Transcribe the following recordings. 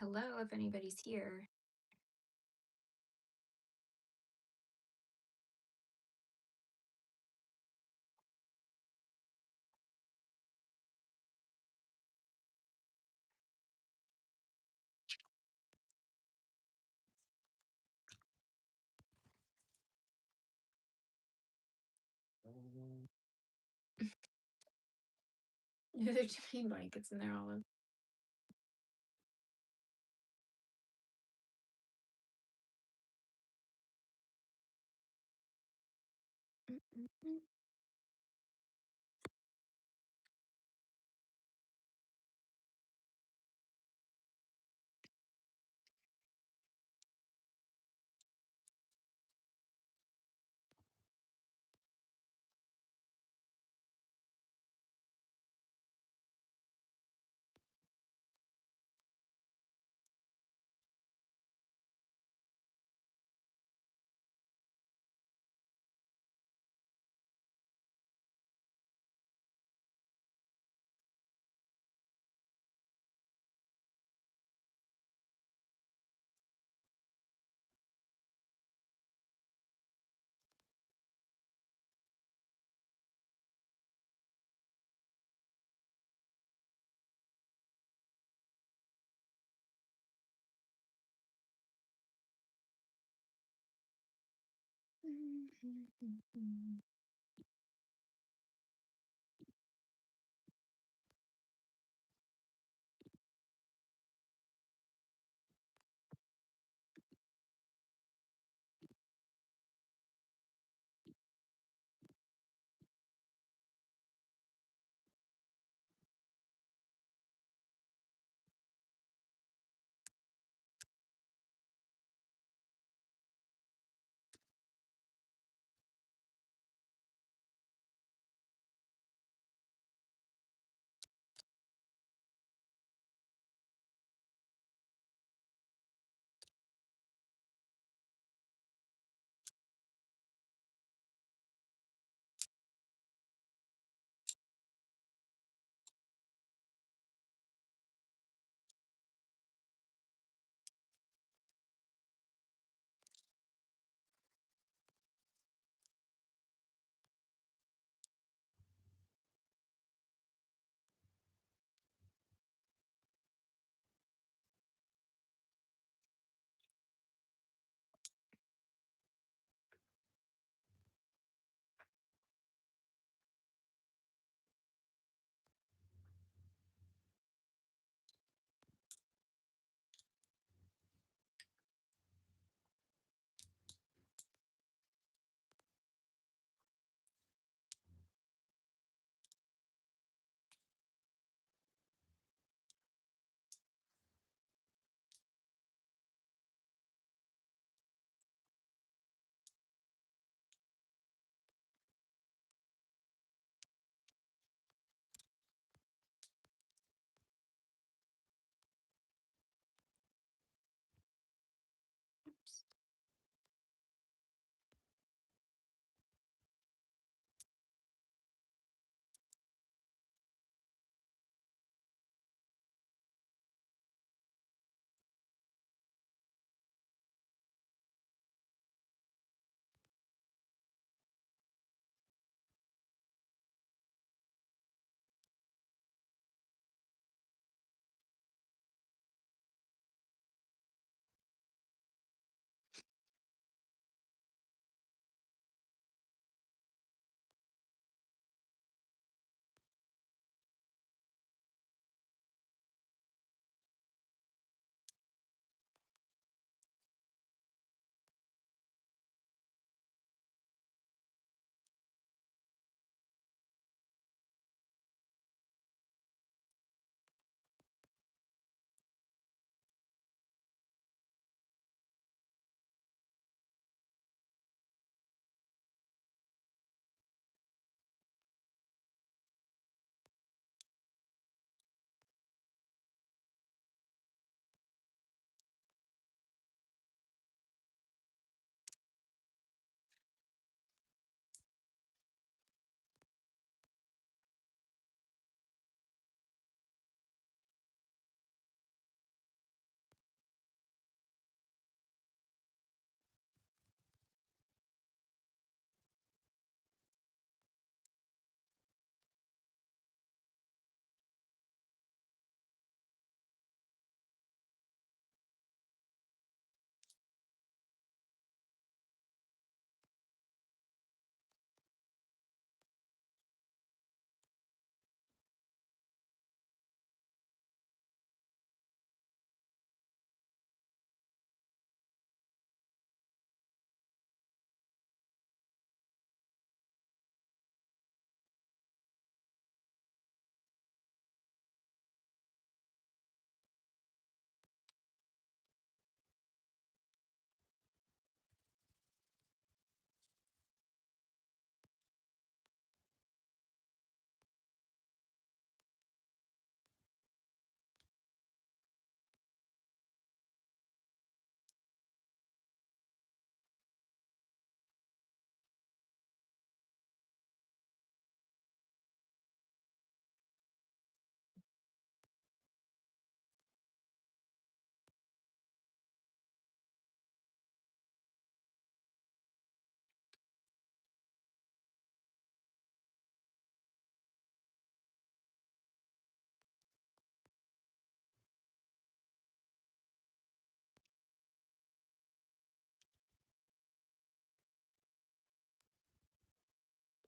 hello if anybody's here. There's too many blankets in there, Olive.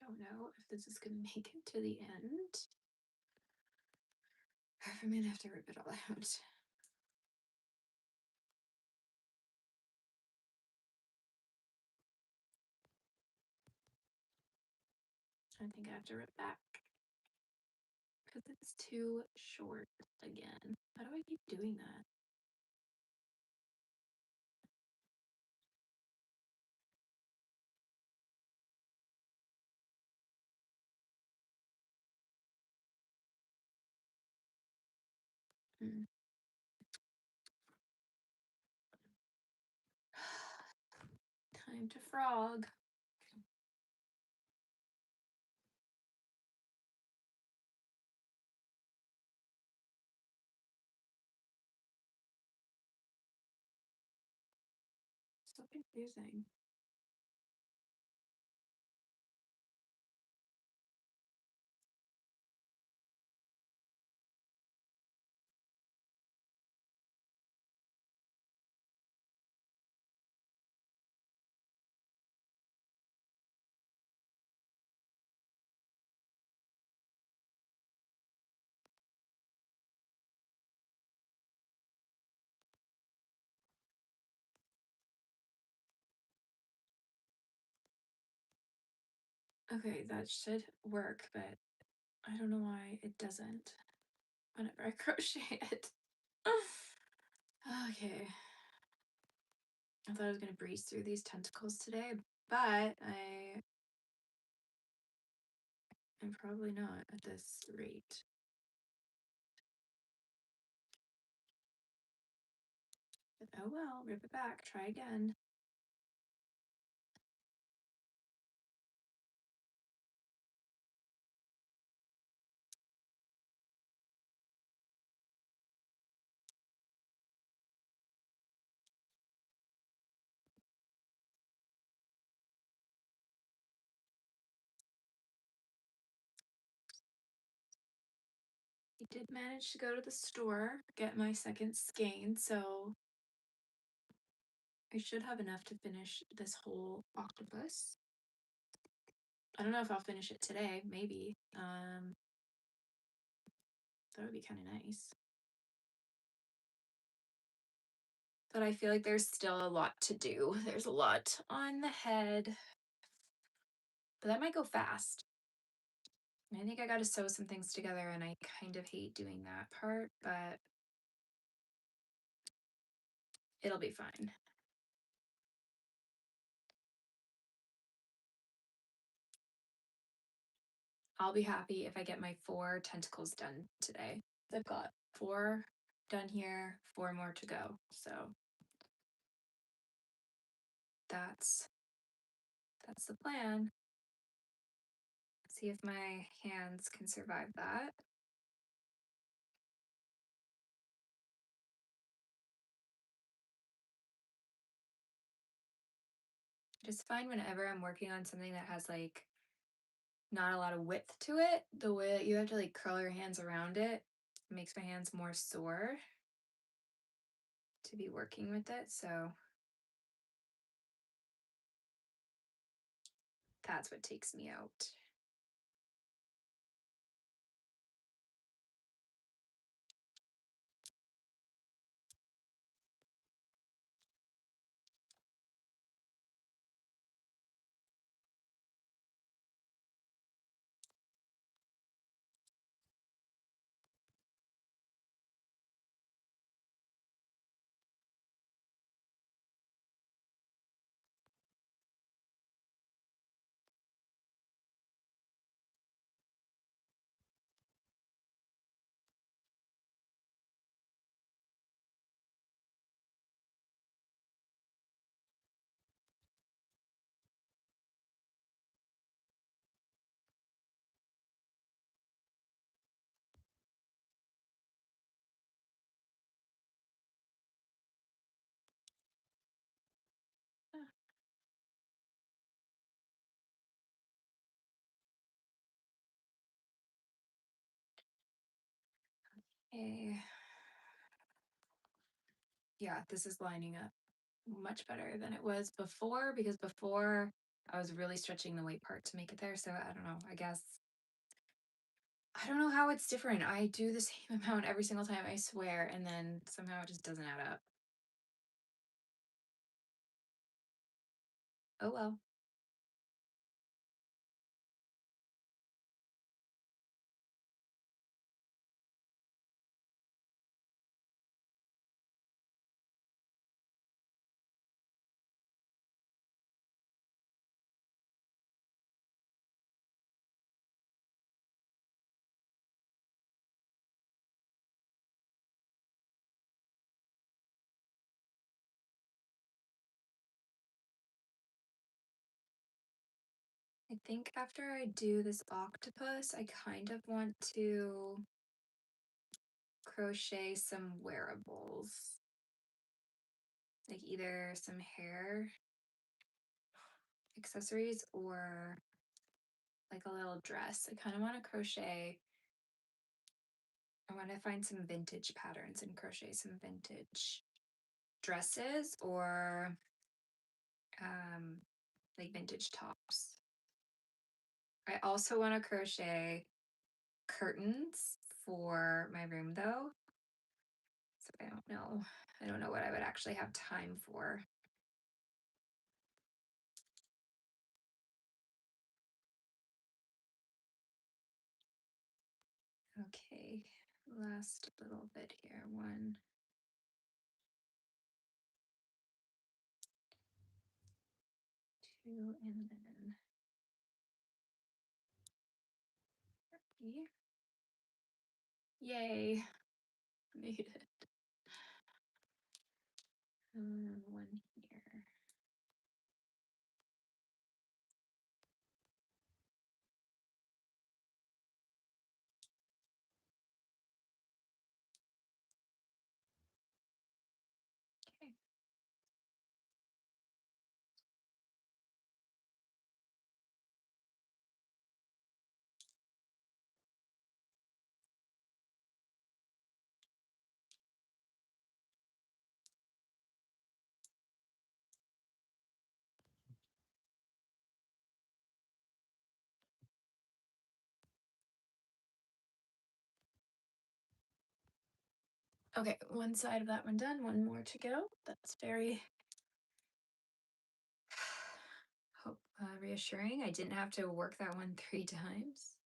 don't know if this is gonna make it to the end, or if I'm gonna have to rip it all out. I think I have to rip back because it's too short again. Why do I keep doing that? Hmm. Time to frog. So confusing. Okay, that should work, but I don't know why it doesn't whenever I crochet it. Okay. I thought I was gonna breeze through these tentacles today, but I'm probably not at this rate. But oh well, rip it back, try again. I did manage to go to the store, get my second skein, so I should have enough to finish this whole octopus. I don't know if I'll finish it today, maybe. That would be kind of nice. But I feel like there's still a lot to do. There's a lot on the head, but that might go fast. I think I got to sew some things together, and I kind of hate doing that part, but it'll be fine. I'll be happy if I get my 4 tentacles done today. I've got 4 done here, 4 more to go. So that's the plan. See if my hands can survive that. I just find whenever I'm working on something that has like not a lot of width to it, the way that you have to like curl your hands around it makes my hands more sore to be working with it. So that's what takes me out. Okay. Yeah, this is lining up much better than it was before because before I was really stretching the weight part to make it there. So I don't know. I guess I don't know how it's different. I do the same amount every single time, I swear, and then somehow it just doesn't add up. Oh well. I think after I do this octopus, I kind of want to crochet some wearables, like either some hair accessories or like a little dress. I kind of want to crochet. I want to find some vintage patterns and crochet some vintage dresses or um, like vintage tops. I also want to crochet curtains for my room though. So I don't know. I don't know what I would actually have time for. Okay, last little bit here. 1, 2, and then 3. Yay, made it. And 1 here. Okay. Okay, one side of that one done, one more to go. That's very reassuring. I didn't have to work that one 3 times.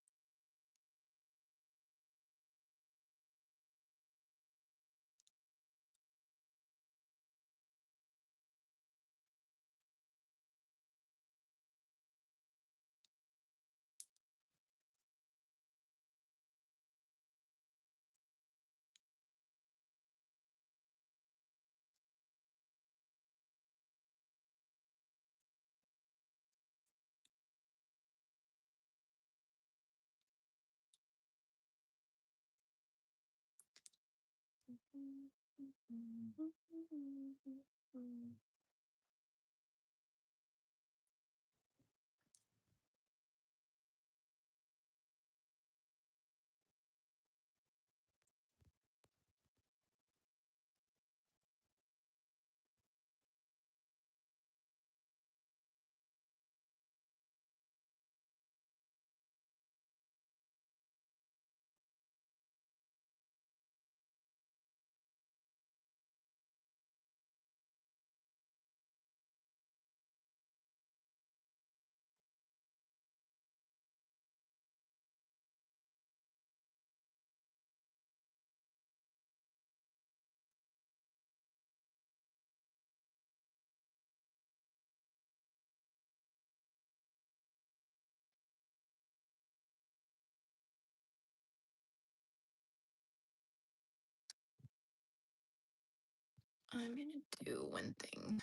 I'm gonna do one thing.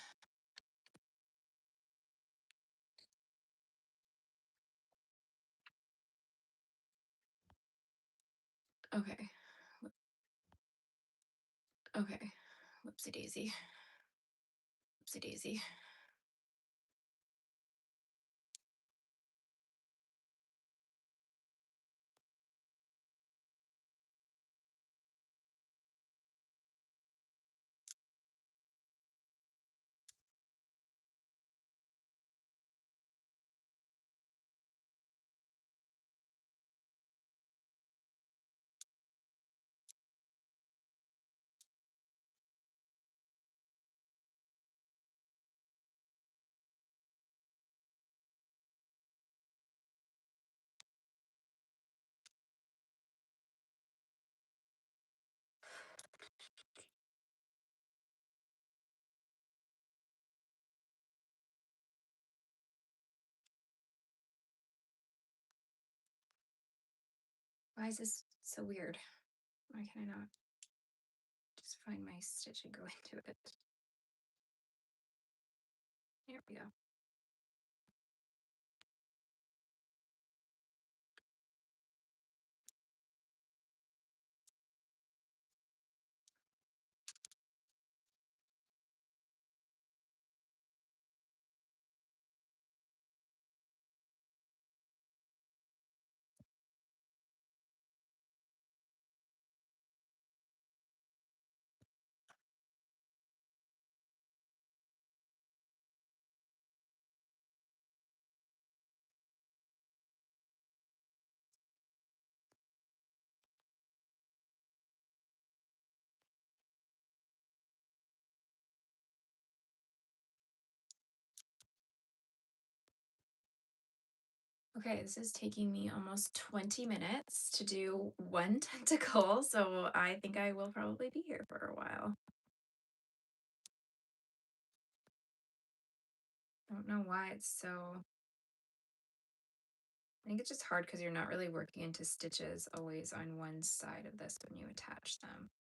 Okay. Okay. Whoopsie daisy. Whoopsie daisy. Why is this so weird? Why can I not just find my stitch and go into it? Here we go. Okay, this is taking me almost 20 minutes to do one tentacle, so I think I will probably be here for a while. I don't know why it's so... I think it's just hard because you're not really working into stitches always on one side of this when you attach them.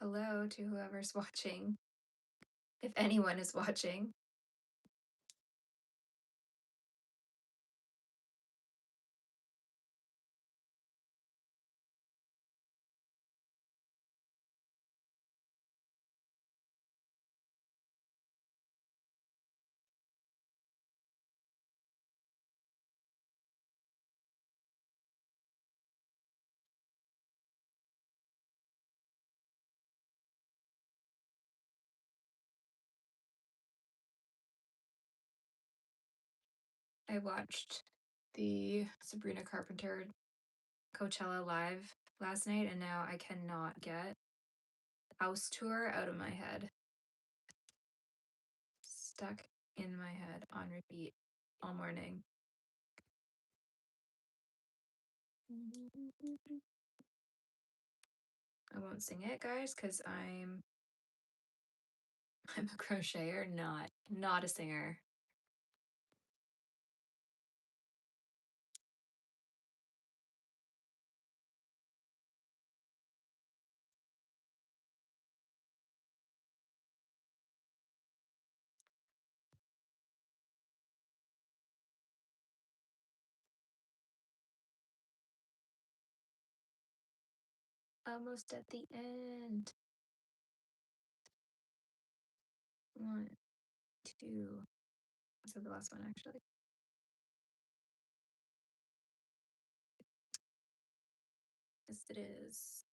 Hello to whoever's watching, if anyone is watching. I watched the Sabrina Carpenter Coachella live last night, and now I cannot get House Tour out of my head. Stuck in my head on repeat all morning. I won't sing it, guys, because I'm a crocheter, not a singer. Almost at the end. 1, 2. So the last one, actually. Yes, it is.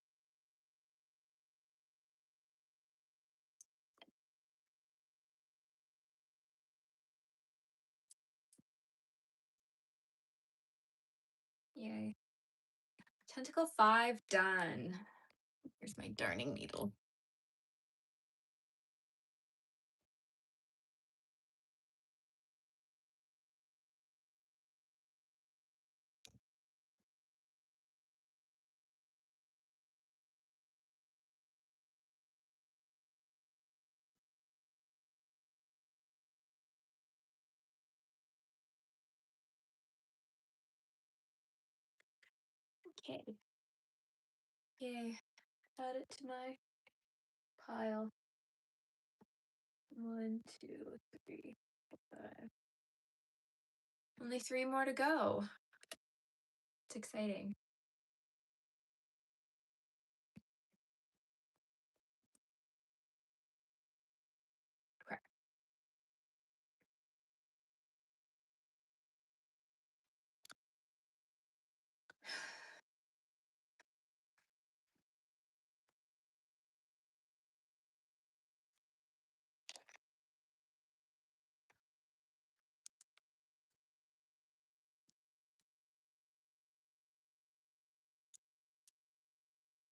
Yay. Tentacle 5 done. Here's my darning needle. Okay. Yay. Add it to my pile. 1, 2, 3, 5. Only 3 more to go. It's exciting. Okay.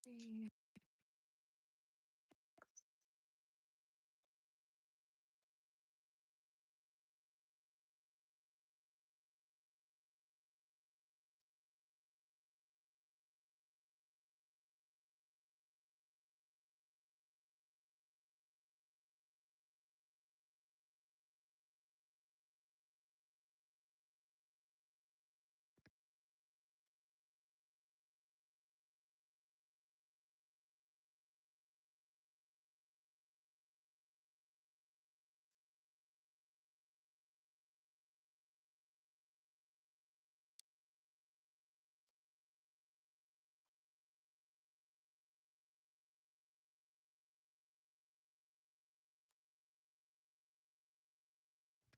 3.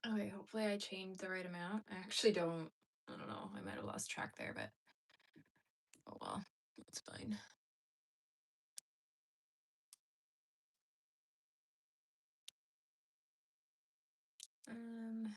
Okay, hopefully I changed the right amount. I actually don't. I don't know. I might have lost track there, but oh well, that's fine. Um,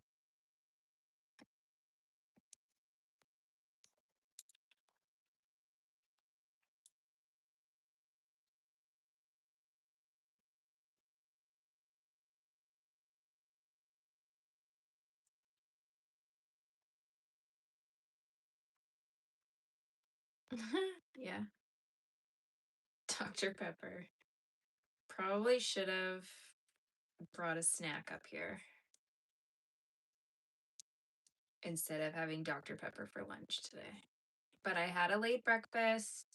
yeah, Dr. Pepper. Probably should have brought a snack up here instead of having Dr. Pepper for lunch today. But I had a late breakfast.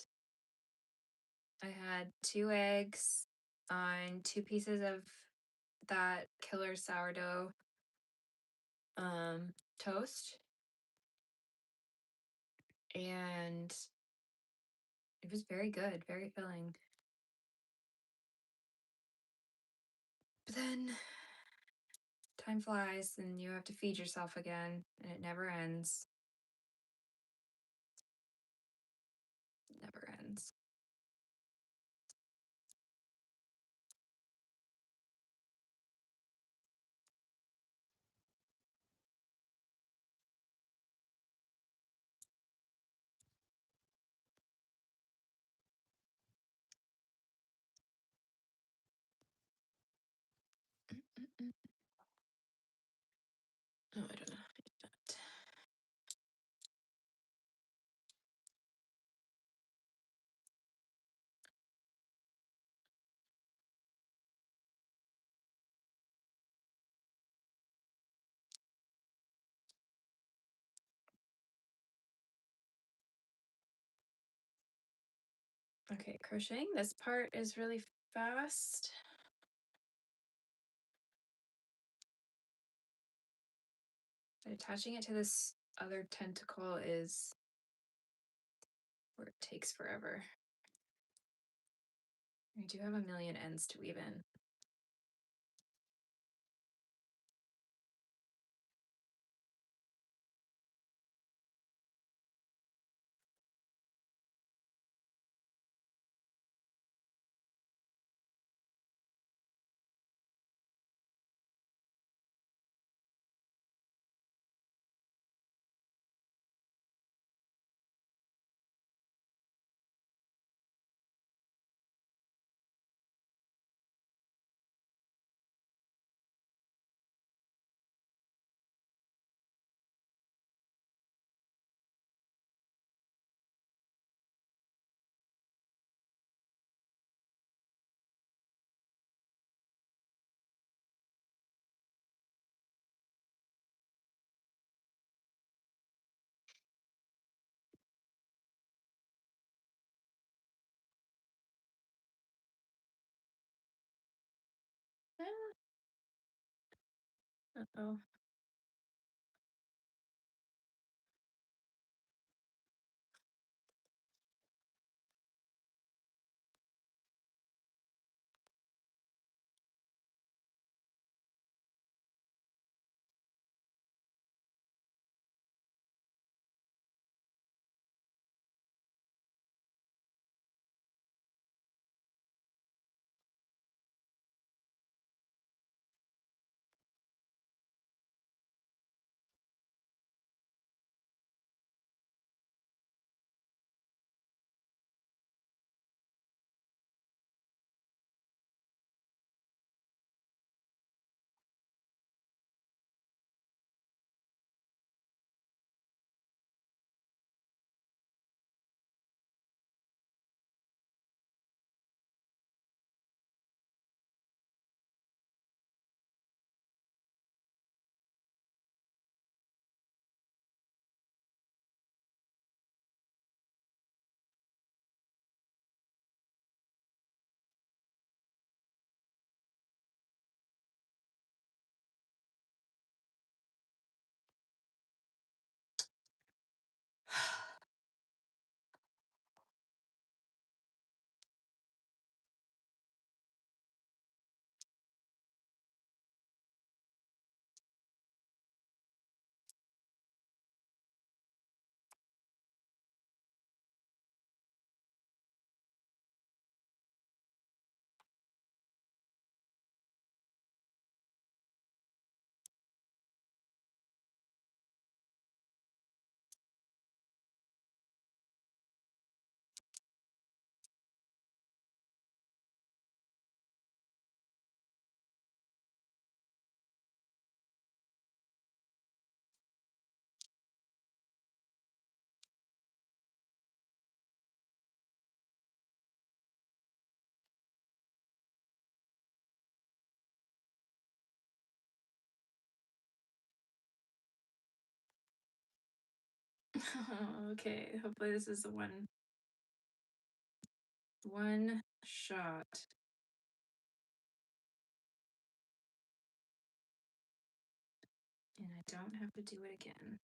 I had 2 eggs on 2 pieces of that killer sourdough toast, and it was very good, very filling. But then time flies and you have to feed yourself again, and it never ends. It never ends. Mm-mm. Oh, I don't know. Okay, crocheting this part is really fast. But attaching it to this other tentacle is where it takes forever. I do have a million ends to weave in. Uh-oh. Okay, hopefully this is the one shot. And I don't have to do it again.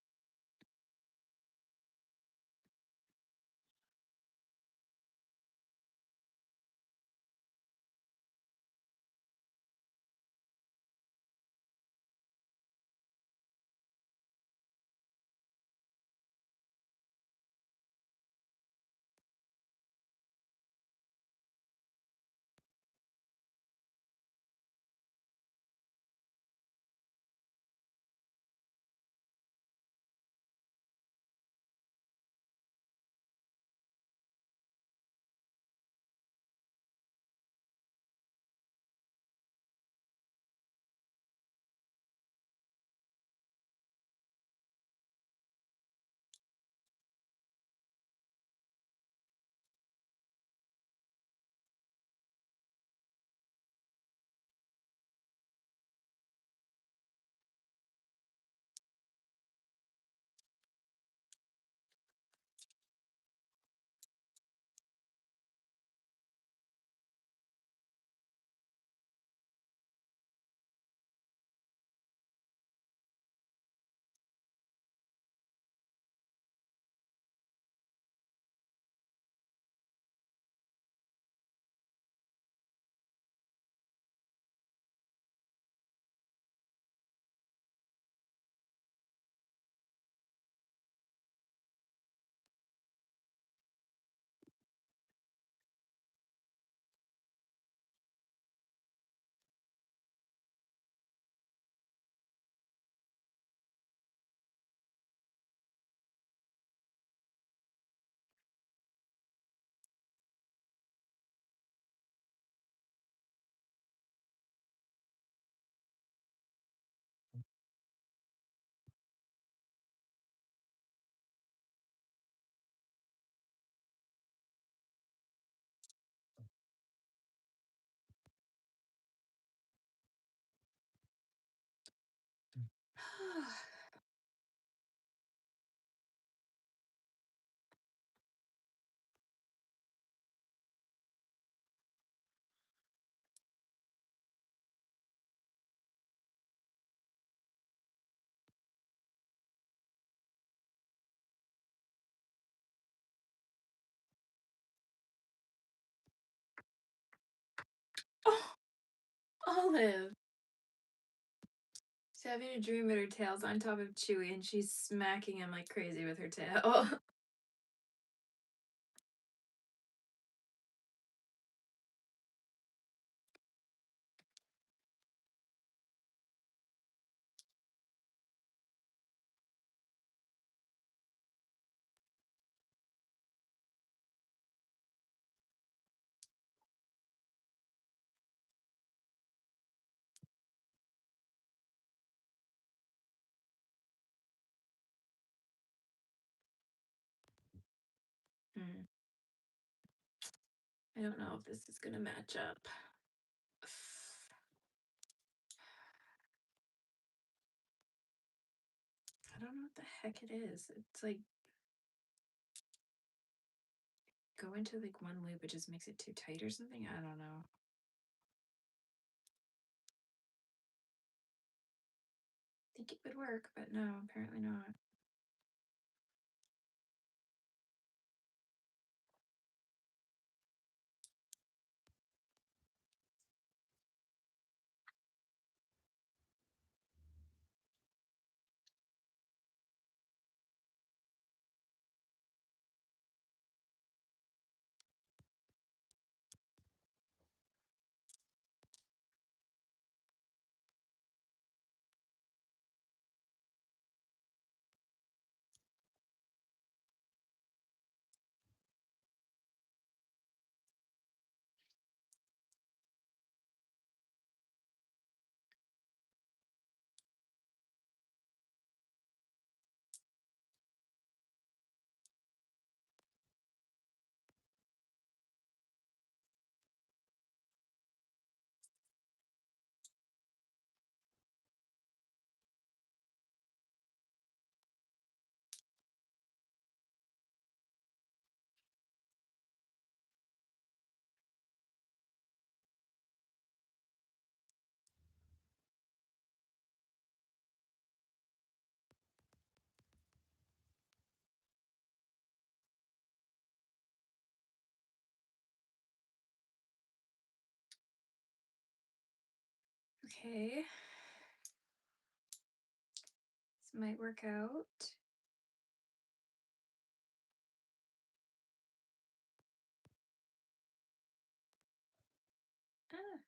Oh, Olive. She's having a dream that her tail's on top of Chewy and she's smacking him like crazy with her tail. Hmm. I don't know if this is gonna match up. I don't know what the heck it is. It's like go into like one loop, it just makes it too tight or something. I don't know. I think it would work, but no, apparently not. Okay. This might work out. Ah.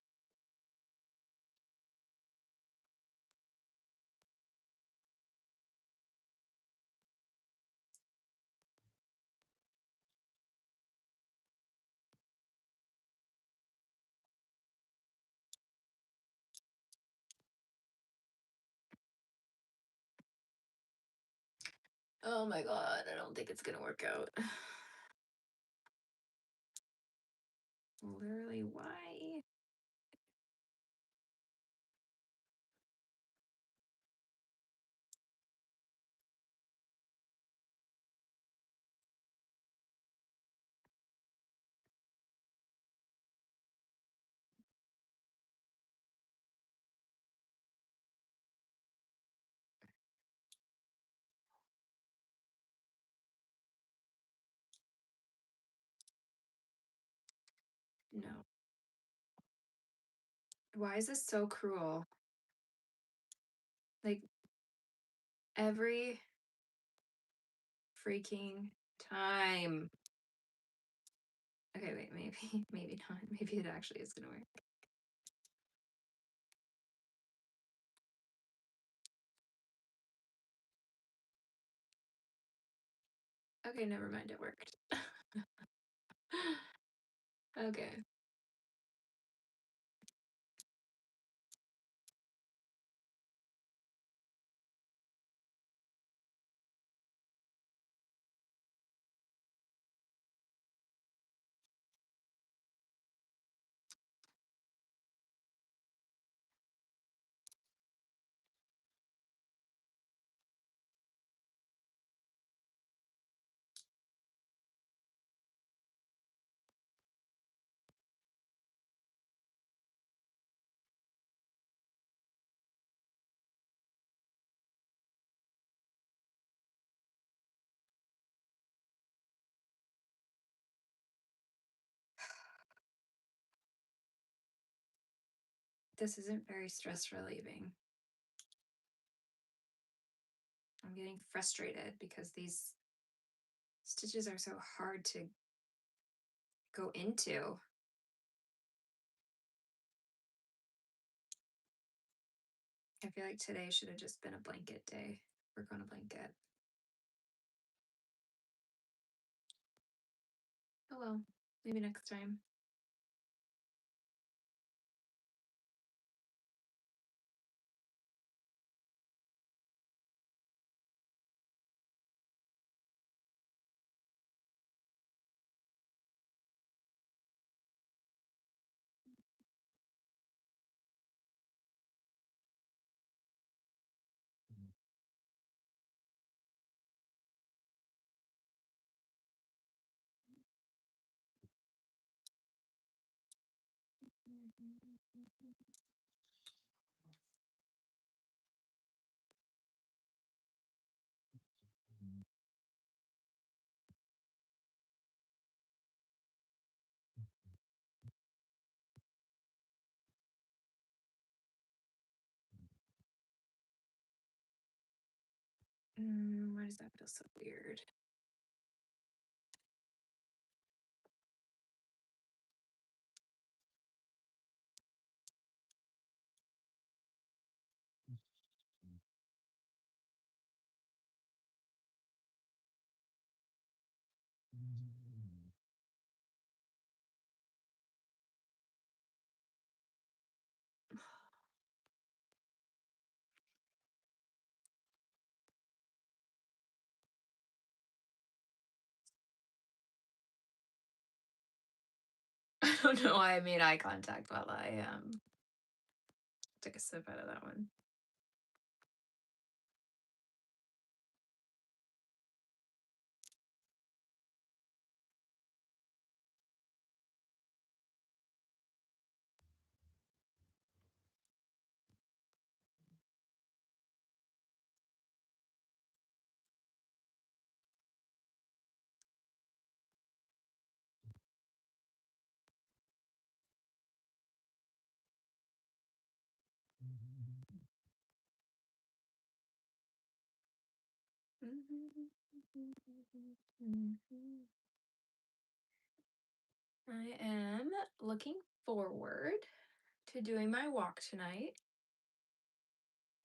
Oh my god, I don't think it's gonna work out. Literally, why? No. Why is this so cruel? Like, every freaking time. Okay, wait, maybe, maybe not. Maybe it actually is gonna work. Okay, never mind, it worked. Okay. This isn't very stress relieving. I'm getting frustrated because these stitches are so hard to go into. I feel like today should have just been a blanket day. Work on a blanket. Oh well, maybe next time. Why does that feel so weird? I don't know why I made eye contact while I took a sip out of that one. I am looking forward to doing my walk tonight.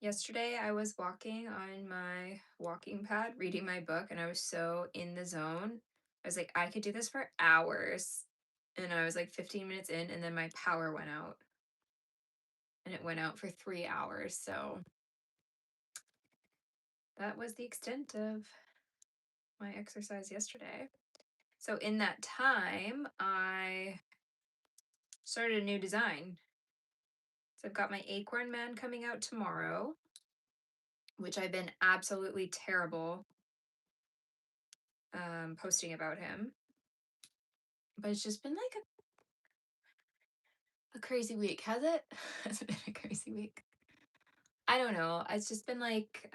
Yesterday, I was walking on my walking pad, reading my book, and I was so in the zone. I was like, I could do this for hours. And I was like 15 minutes in, and then my power went out. And it went out for 3 hours. So that was the extent of my exercise yesterday. So in that time, I started a new design. So I've got my Acorn Man coming out tomorrow, which I've been absolutely terrible posting about him. But it's just been like a crazy week. Has it? Has it been a crazy week? I don't know. It's just been like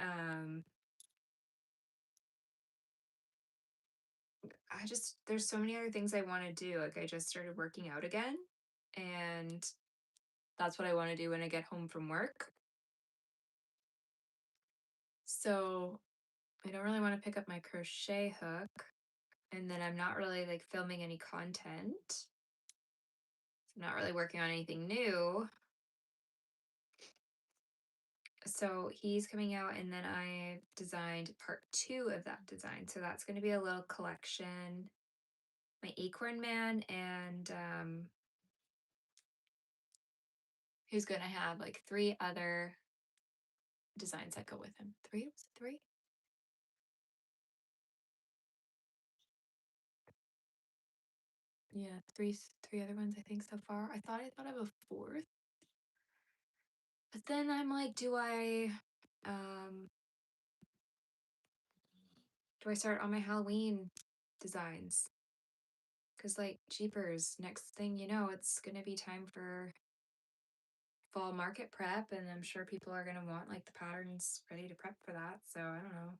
there's so many other things I want to do. Like I just started working out again, and that's what I want to do when I get home from work. So I don't really want to pick up my crochet hook, and then I'm not really like filming any content. I'm not really working on anything new. So he's coming out, and then I designed part 2 of that design. So that's going to be a little collection. My Acorn Man, and he's going to have like 3 other designs that go with him. 3? Was it 3? Yeah, three other ones I think so far. I thought of a 4th. But then I'm like, do I start on my Halloween designs? Because like jeepers, next thing you know, it's gonna be time for fall market prep, and I'm sure people are gonna want like the patterns ready to prep for that. So I don't know.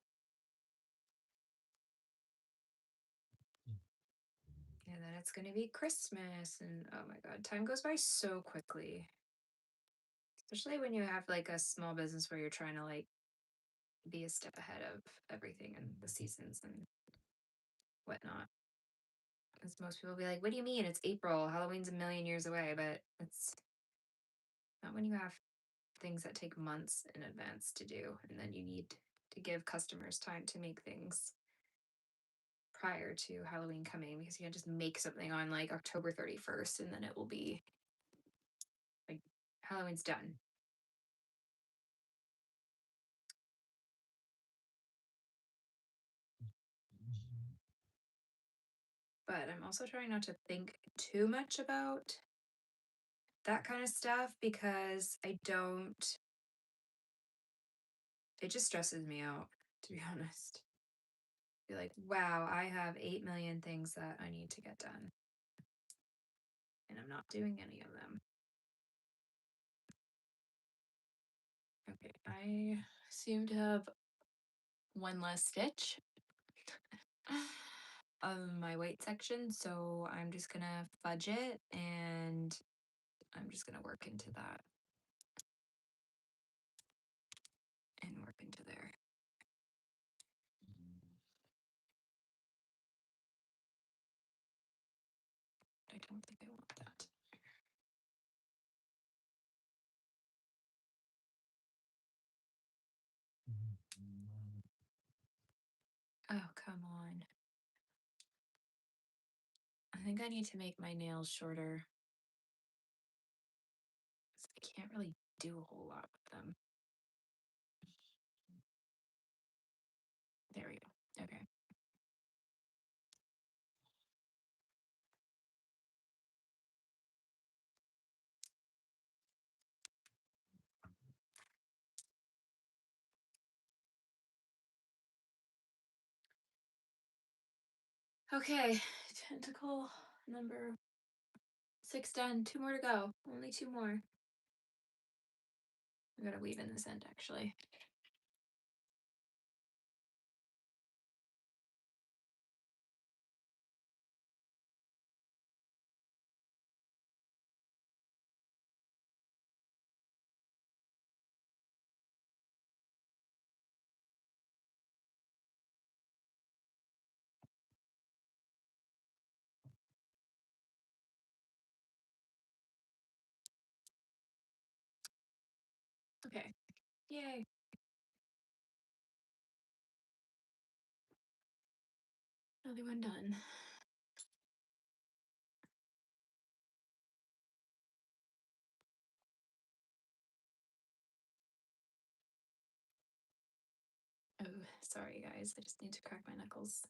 And then it's gonna be Christmas, and oh my god, time goes by so quickly. Especially when you have like a small business where you're trying to like be a step ahead of everything and the seasons and whatnot. Because most people will be like, what do you mean? It's April. Halloween's a million years away, but it's not when you have things that take months in advance to do. And then you need to give customers time to make things prior to Halloween coming, because you can just make something on like October 31st and then it will be like Halloween's done. But I'm also trying not to think too much about that kind of stuff, because it just stresses me out, to be honest. Be like, wow, I have 8 million things that I need to get done, and I'm not doing any of them. Okay, I seem to have one less stitch of my weight section, so I'm just gonna fudge it, and I'm just gonna work into that and work into there. I don't think I want that. Oh, come on. I think I need to make my nails shorter. I can't really do a whole lot with them. There we go. Okay. Okay, tentacle number 6 done. 2 more to go. Only 2 more. I gotta weave in this end, actually. Yay. Another one done. Oh, sorry guys. I just need to crack my knuckles.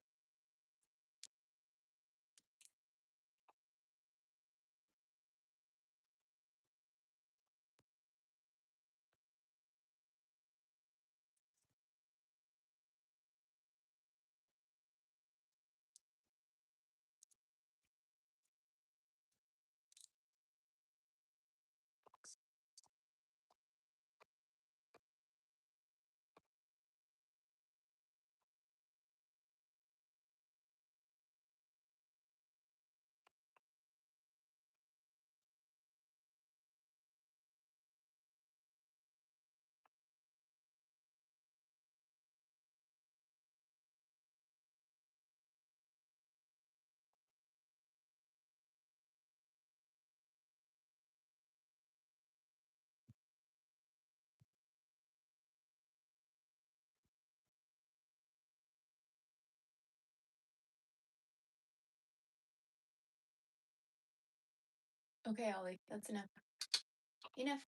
Okay, Ollie, that's enough. Enough.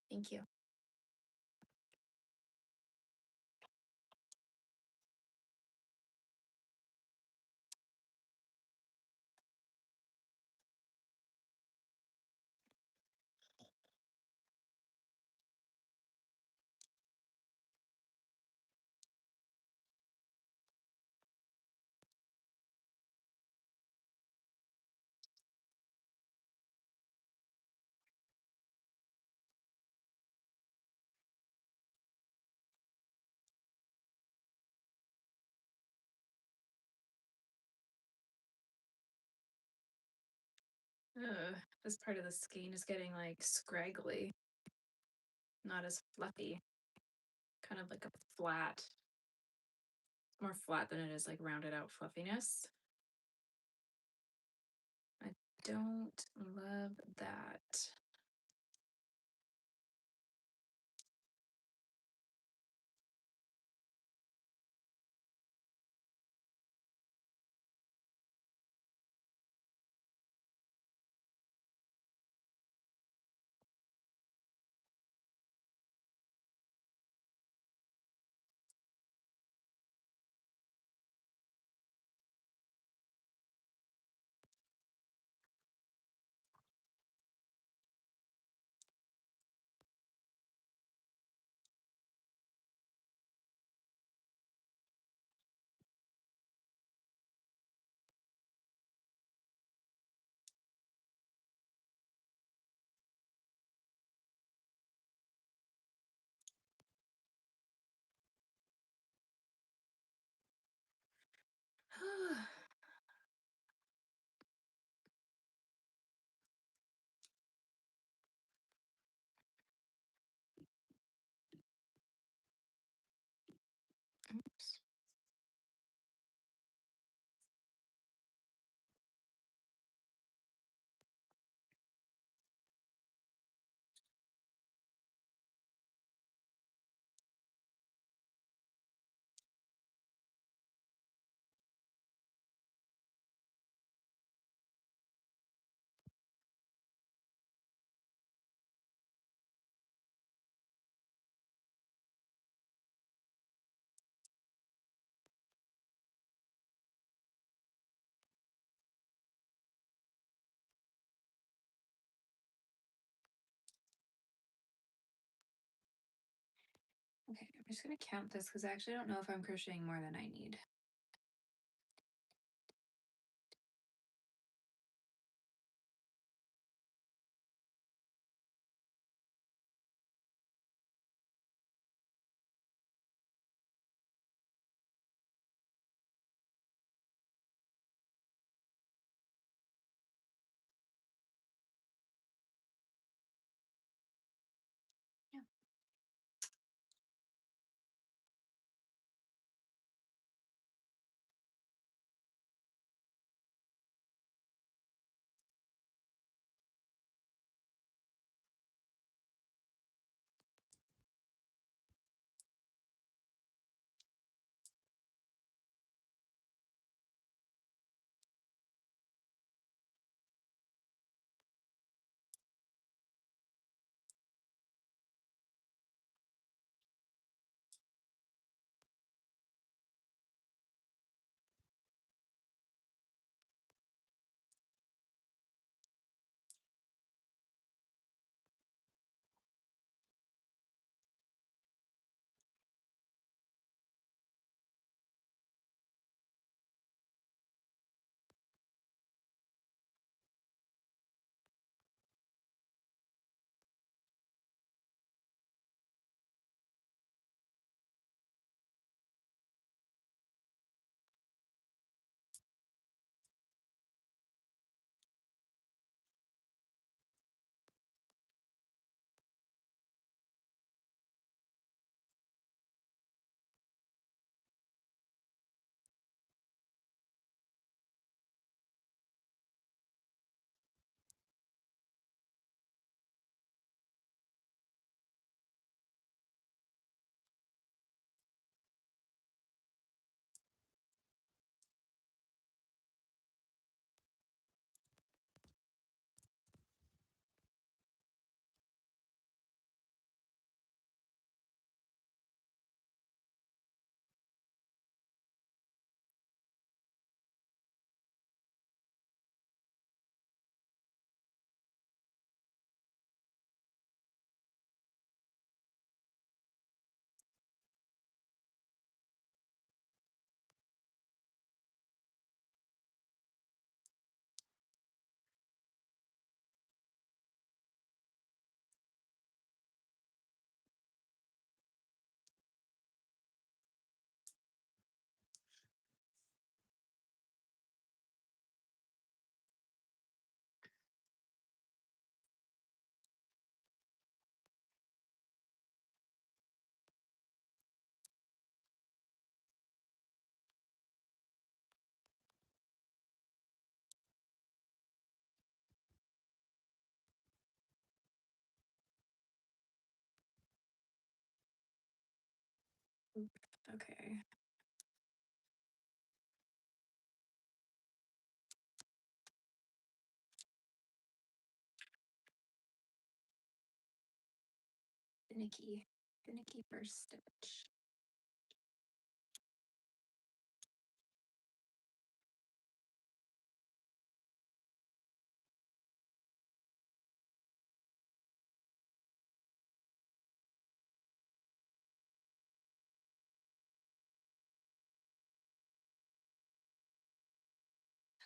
Thank you. Ugh, this part of the skein is getting like scraggly, not as fluffy. Kind of like a flat, more flat than it is like rounded out fluffiness. I don't love that. Oops. Okay, I'm just gonna count this because I actually don't know if I'm crocheting more than I need. Yeah. Okay. Finicky. Finicky first stitch.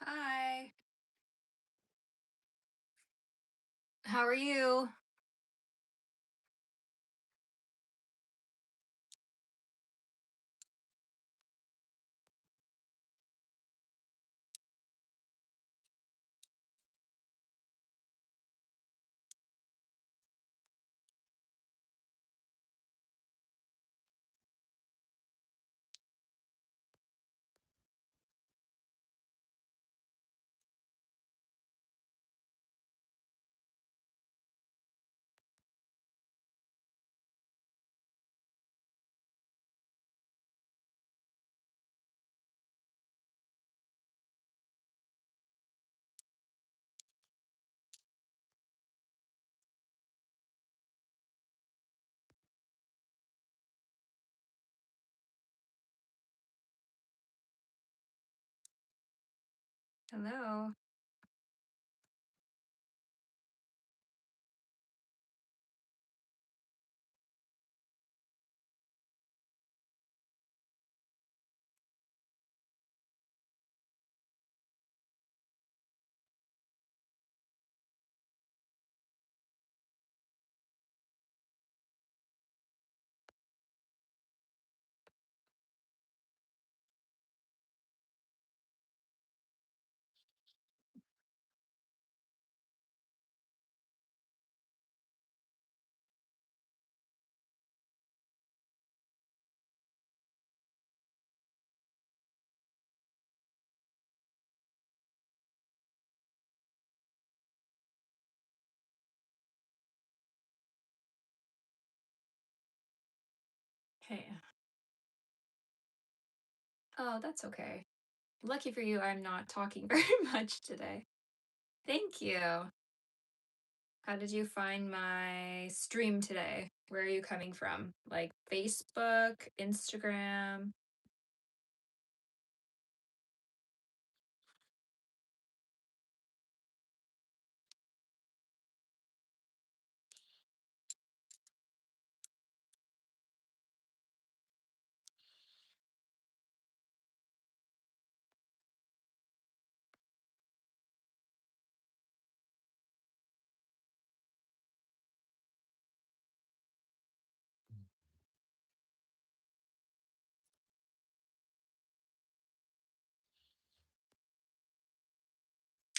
Hi. How are you? Hello. Okay. Oh, that's okay. Lucky for you, I'm not talking very much today. Thank you. How did you find my stream today? Where are you coming from? Like Facebook, Instagram?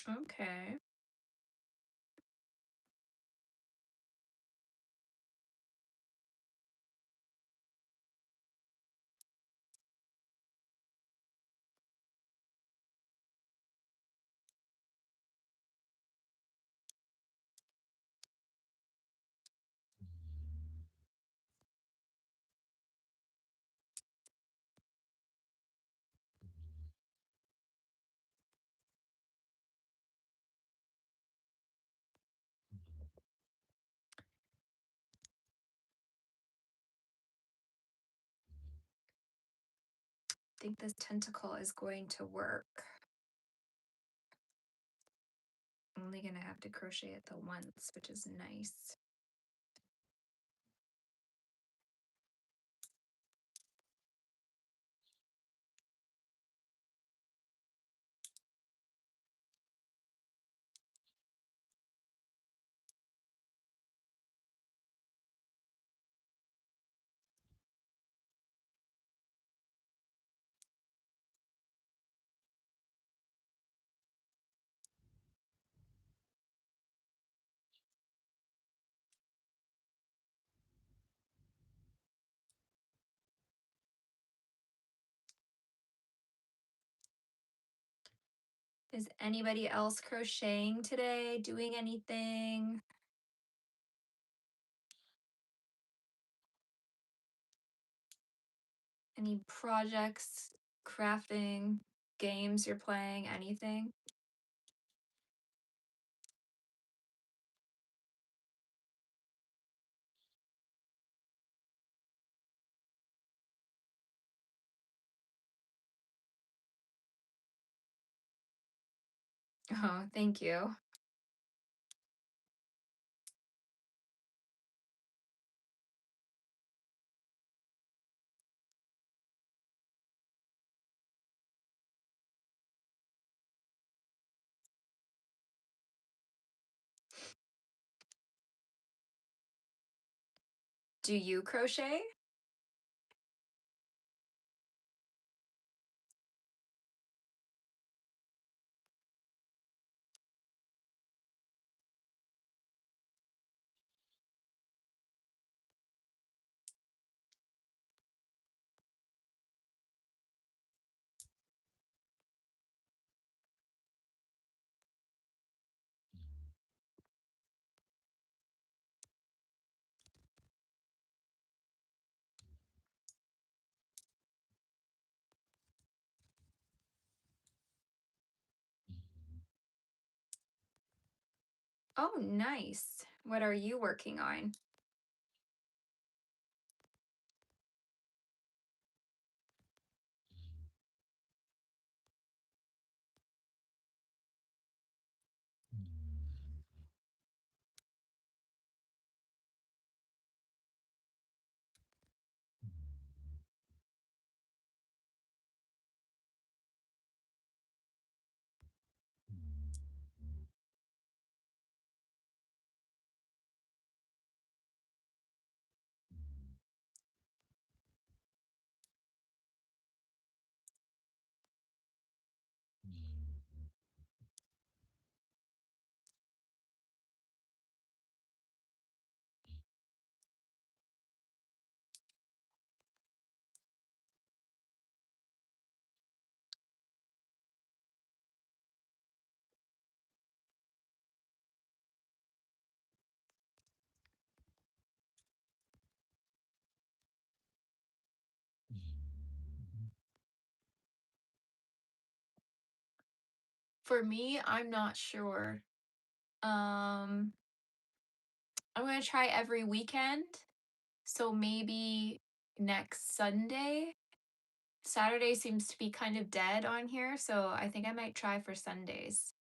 Okay. I think this tentacle is going to work. I'm only gonna have to crochet it the once, which is nice. Is anybody else crocheting today? Doing anything? Any projects, crafting, games you're playing, anything? Oh, thank you. Do you crochet? Oh, nice. What are you working on? For me, I'm not sure. Um, I'm gonna try every weekend. So maybe next Sunday. Saturday seems to be kind of dead on here, so I think I might try for Sundays.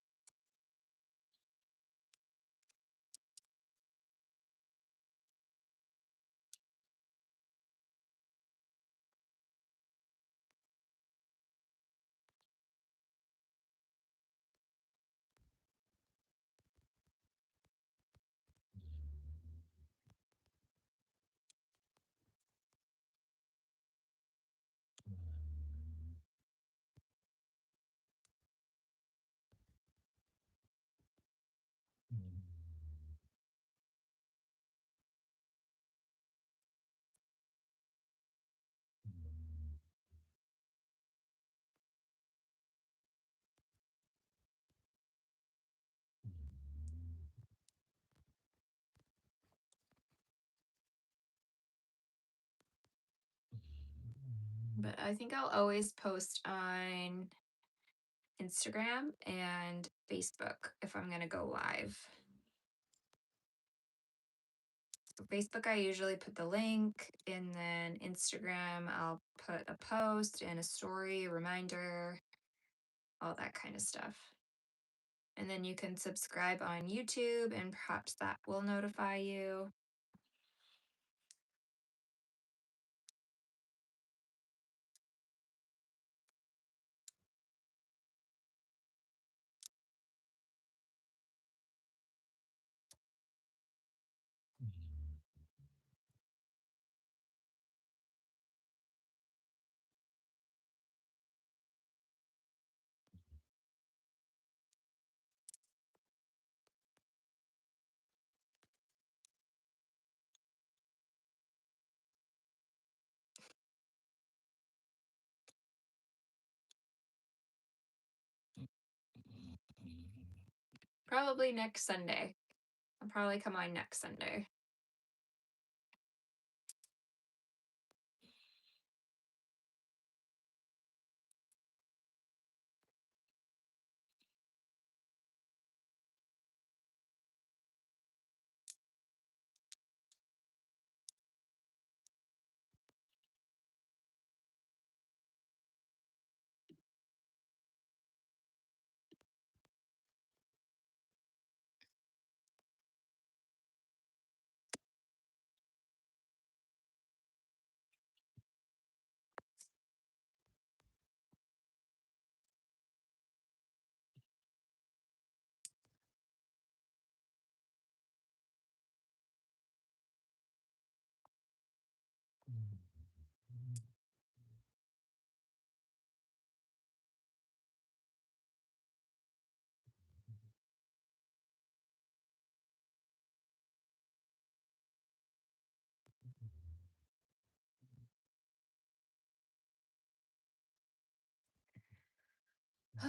But I think I'll always post on Instagram and Facebook if I'm gonna go live. So Facebook, I usually put the link, and then Instagram, I'll put a post and a story, a reminder, all that kind of stuff. And then you can subscribe on YouTube, and perhaps that will notify you. Probably next Sunday. I'll probably come on next Sunday.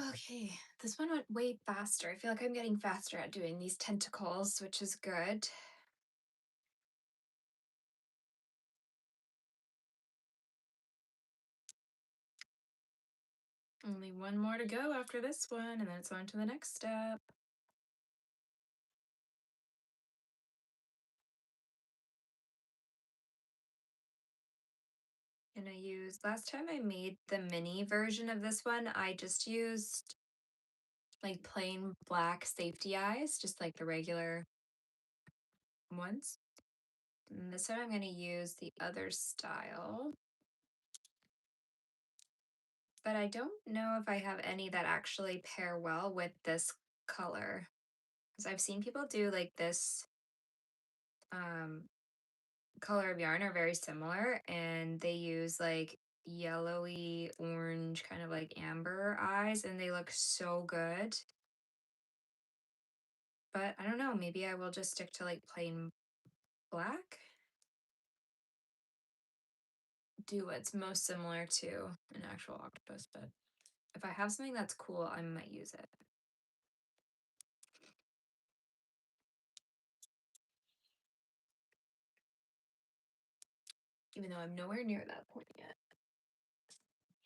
Okay, this one went way faster. I feel like I'm getting faster at doing these tentacles, which is good. Only one more to go after this one, and then it's on to the next step. And I used, last time I made the mini version of this one, I just used like plain black safety eyes, just like the regular ones. And this time I'm going to use the other style. But I don't know if I have any that actually pair well with this color. Because I've seen people do like this um, color of yarn are very similar, and they use like yellowy orange, kind of like amber eyes, and they look so good. But I don't know, maybe I will just stick to like plain black. Do what's most similar to an actual octopus, but if I have something that's cool, I might use it. Even though I'm nowhere near that point yet.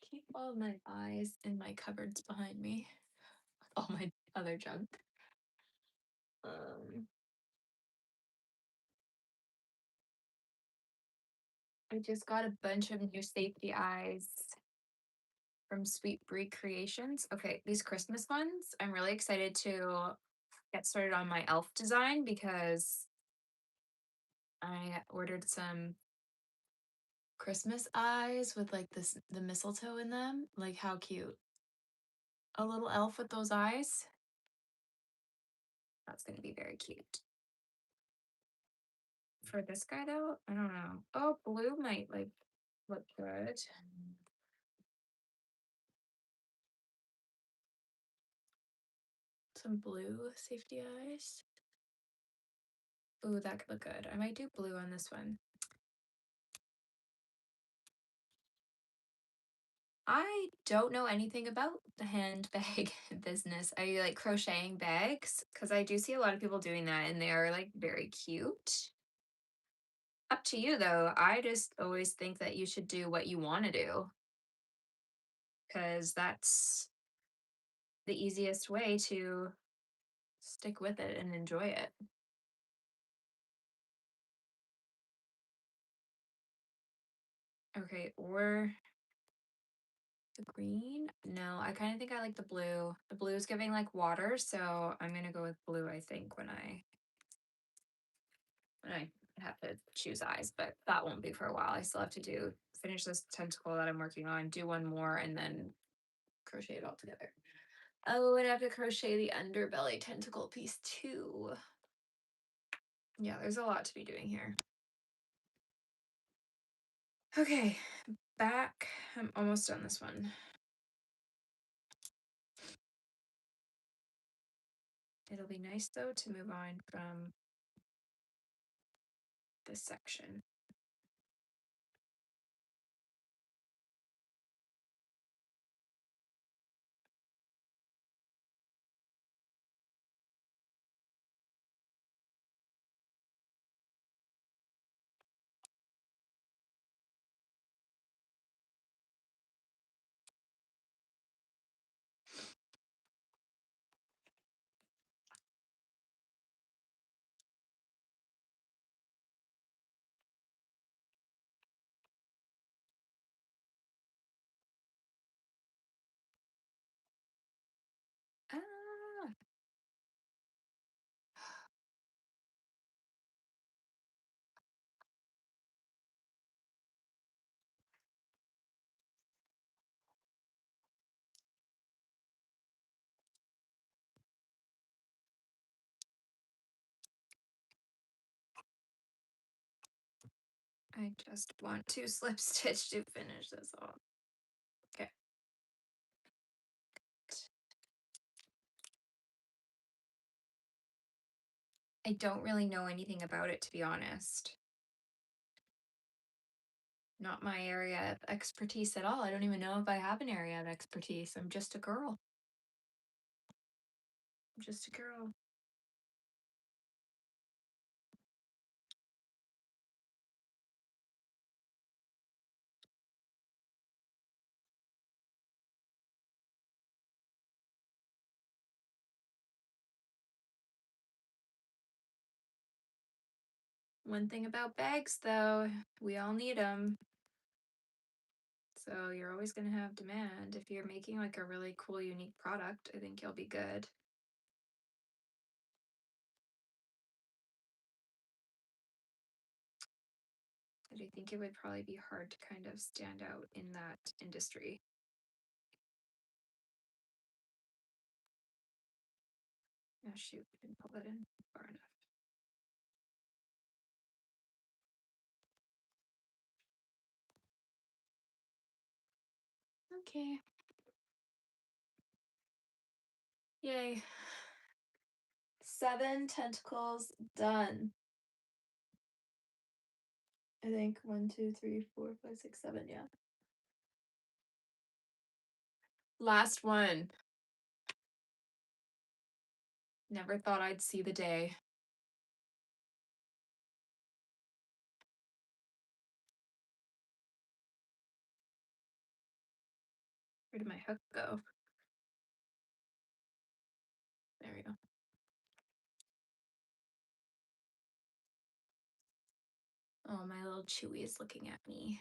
Keep all of my eyes in my cupboards behind me. All my other junk. Um, I just got a bunch of new safety eyes from Sweet Brie Creations. Okay, these Christmas ones, I'm really excited to get started on my elf design because I ordered some Christmas eyes with like the mistletoe in them. Like how cute. A little elf with those eyes. That's going to be very cute. For this guy though, I don't know. Oh, blue might like look good. Some blue safety eyes. Ooh, that could look good. I might do blue on this one. I don't know anything about the handbag business. I like crocheting bags because I do see a lot of people doing that and they are like very cute. Up to you though. I just always think that you should do what you want to do because that's the easiest way to stick with it and enjoy it. Okay, or the green? No, I kind of think I like the blue. The blue is giving like water, so I'm gonna go with blue, I think, when I have to choose eyes, but that won't be for a while. I still have to finish this tentacle that I'm working on, do one more, and then crochet it all together. Oh, and I have to crochet the underbelly tentacle piece too. Yeah, there's a lot to be doing here. Okay, back. I'm almost done this one. It'll be nice though to move on from this section. Ah, I just want to slip stitch to finish this off. Okay. I don't really know anything about it, to be honest. Not my area of expertise at all. I don't even know if I have an area of expertise. I'm just a girl. I'm just a girl. One thing about bags, though, we all need them. So you're always going to have demand. If you're making like a really cool, unique product, I think you'll be good. But I think it would probably be hard to kind of stand out in that industry. Oh, shoot, I didn't pull that in far enough. Okay. Yay. 7 tentacles done. I think 1, 2, 3, 4, 5, 6, 7, yeah. Last one. Never thought I'd see the day. Where did my hook go? There we go. Oh, my little Chewy is looking at me.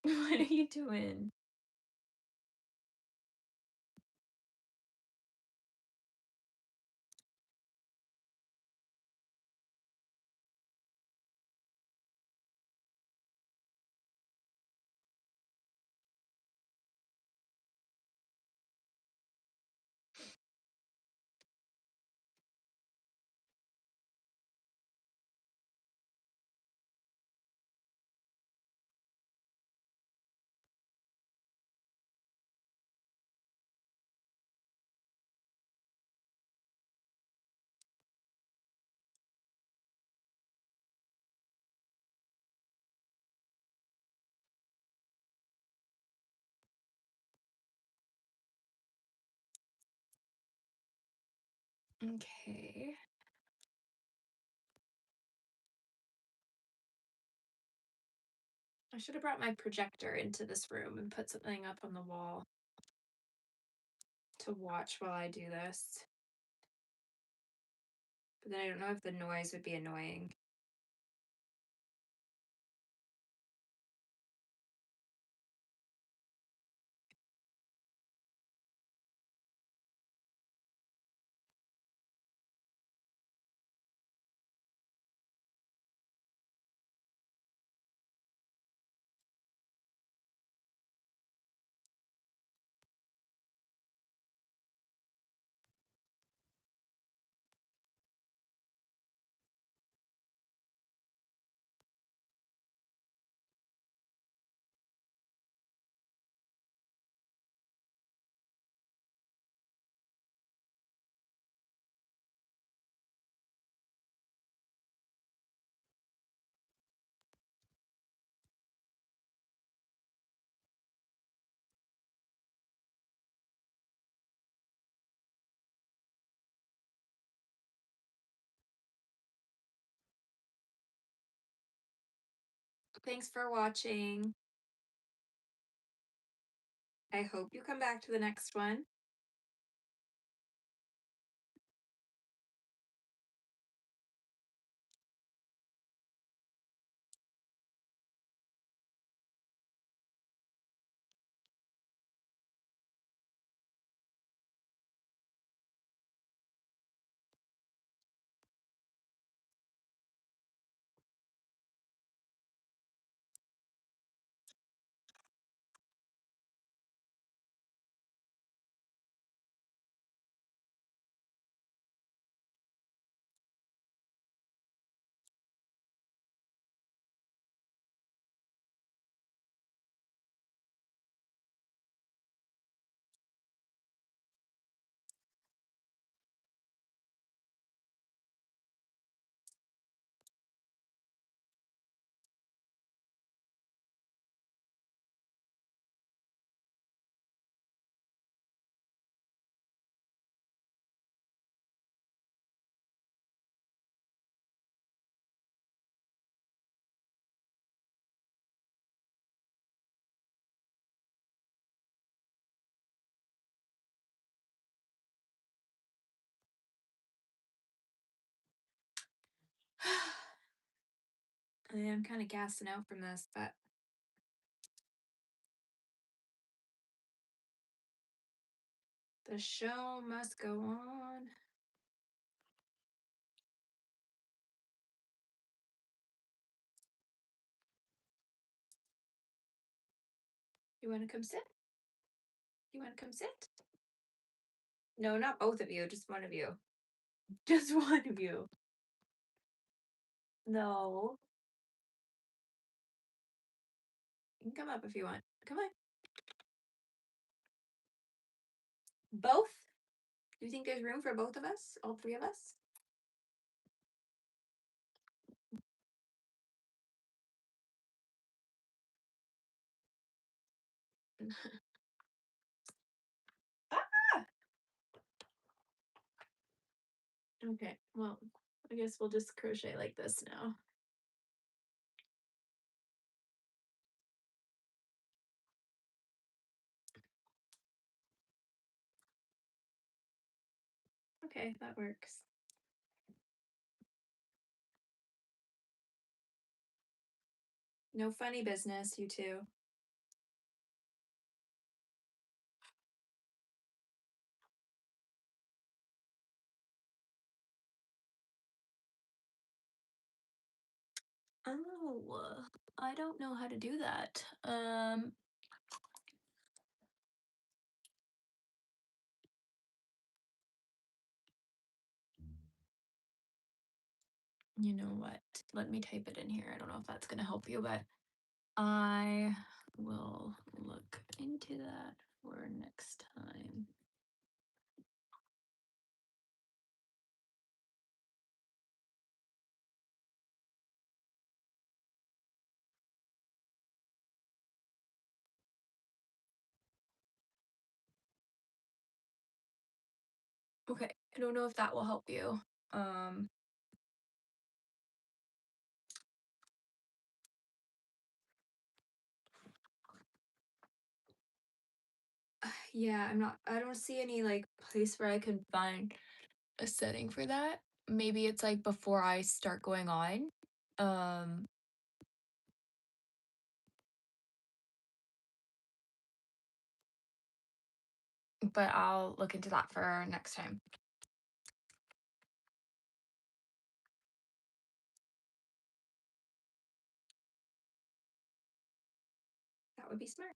What are you doing? Okay. I should have brought my projector into this room and put something up on the wall to watch while I do this. But then I don't know if the noise would be annoying. Thanks for watching. I hope you come back to the next one. I'm kind of gassing out from this, but the show must go on. You want to come sit? You want to come sit? No, not both of you, just one of you. Just one of you. No. You can come up if you want. Come on. Both? Do you think there's room for both of us? All three of us? Ah! Okay, well, I guess we'll just crochet like this now. Okay, that works. No funny business, you two. Oh, I don't know how to do that. You know what? Let me type it in here. I don't know if that's gonna help you, but I will look into that for next time. Okay, I don't know if that will help you. Um, yeah, I don't see any like place where I can find a setting for that. Maybe it's like before I start going on. Um, but I'll look into that for next time. That would be smart.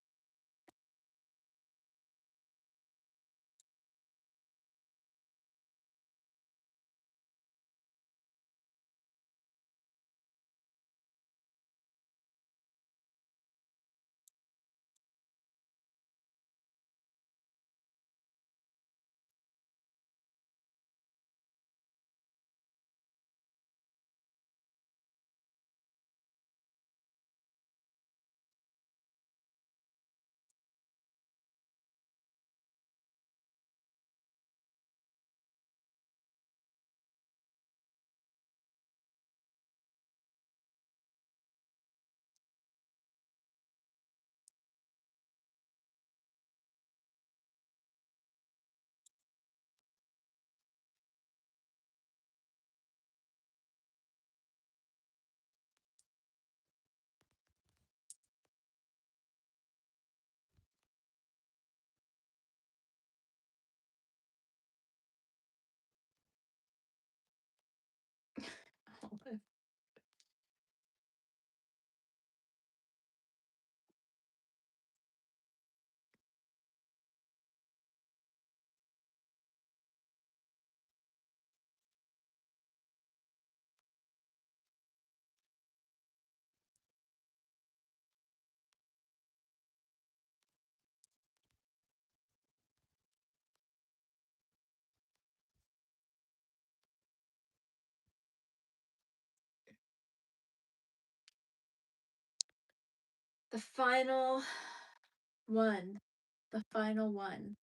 The final one. The final one.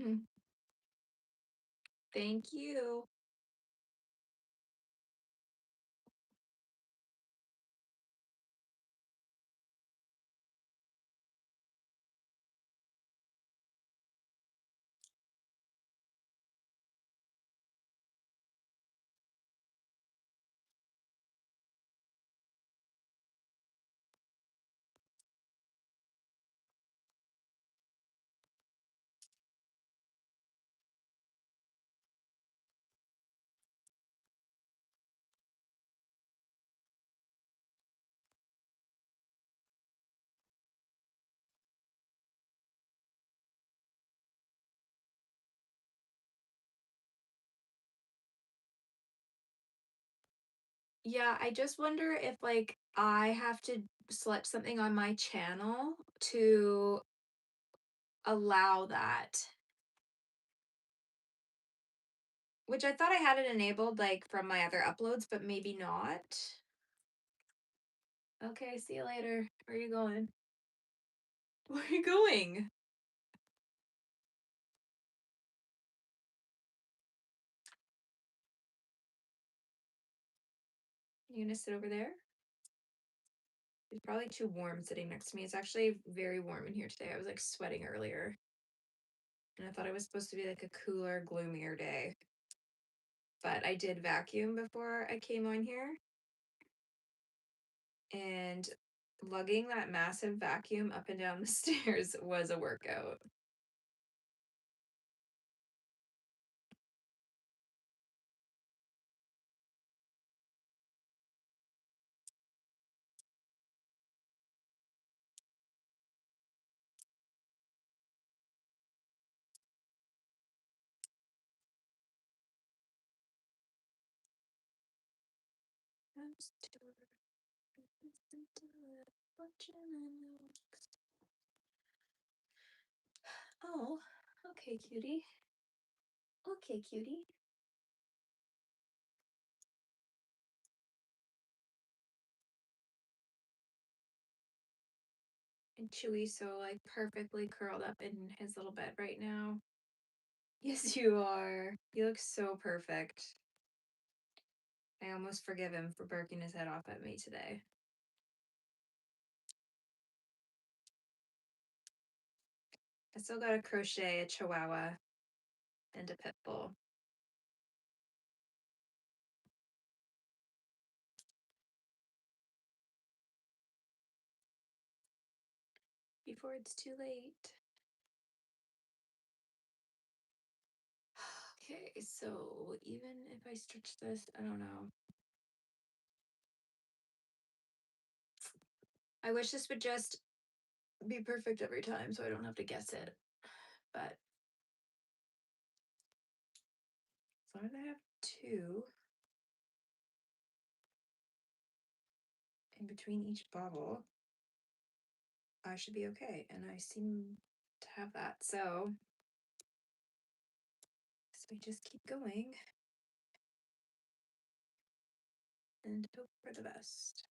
Mm. Thank you. Yeah, I just wonder if like I have to select something on my channel to allow that. Which I thought I had it enabled like from my other uploads, but maybe not. Okay, see you later. Where are you going? Where are you going? You gonna sit over there? It's probably too warm sitting next to me. It's actually very warm in here today. I was like sweating earlier. And I thought it was supposed to be like a cooler, gloomier day. But I did vacuum before I came on here. And lugging that massive vacuum up and down the stairs was a workout. Oh, okay, cutie. Okay, cutie. And Chewy's so like perfectly curled up in his little bed right now. Yes, you are. You look so perfect. I almost forgive him for barking his head off at me today. I still gotta crochet a chihuahua and a pit bull. Before it's too late. Okay, so even if I stretch this, I don't know. I wish this would just be perfect every time so I don't have to guess it. But as long as I have two in between each bobble, I should be okay. And I seem to have that. So we just keep going and hope for the best.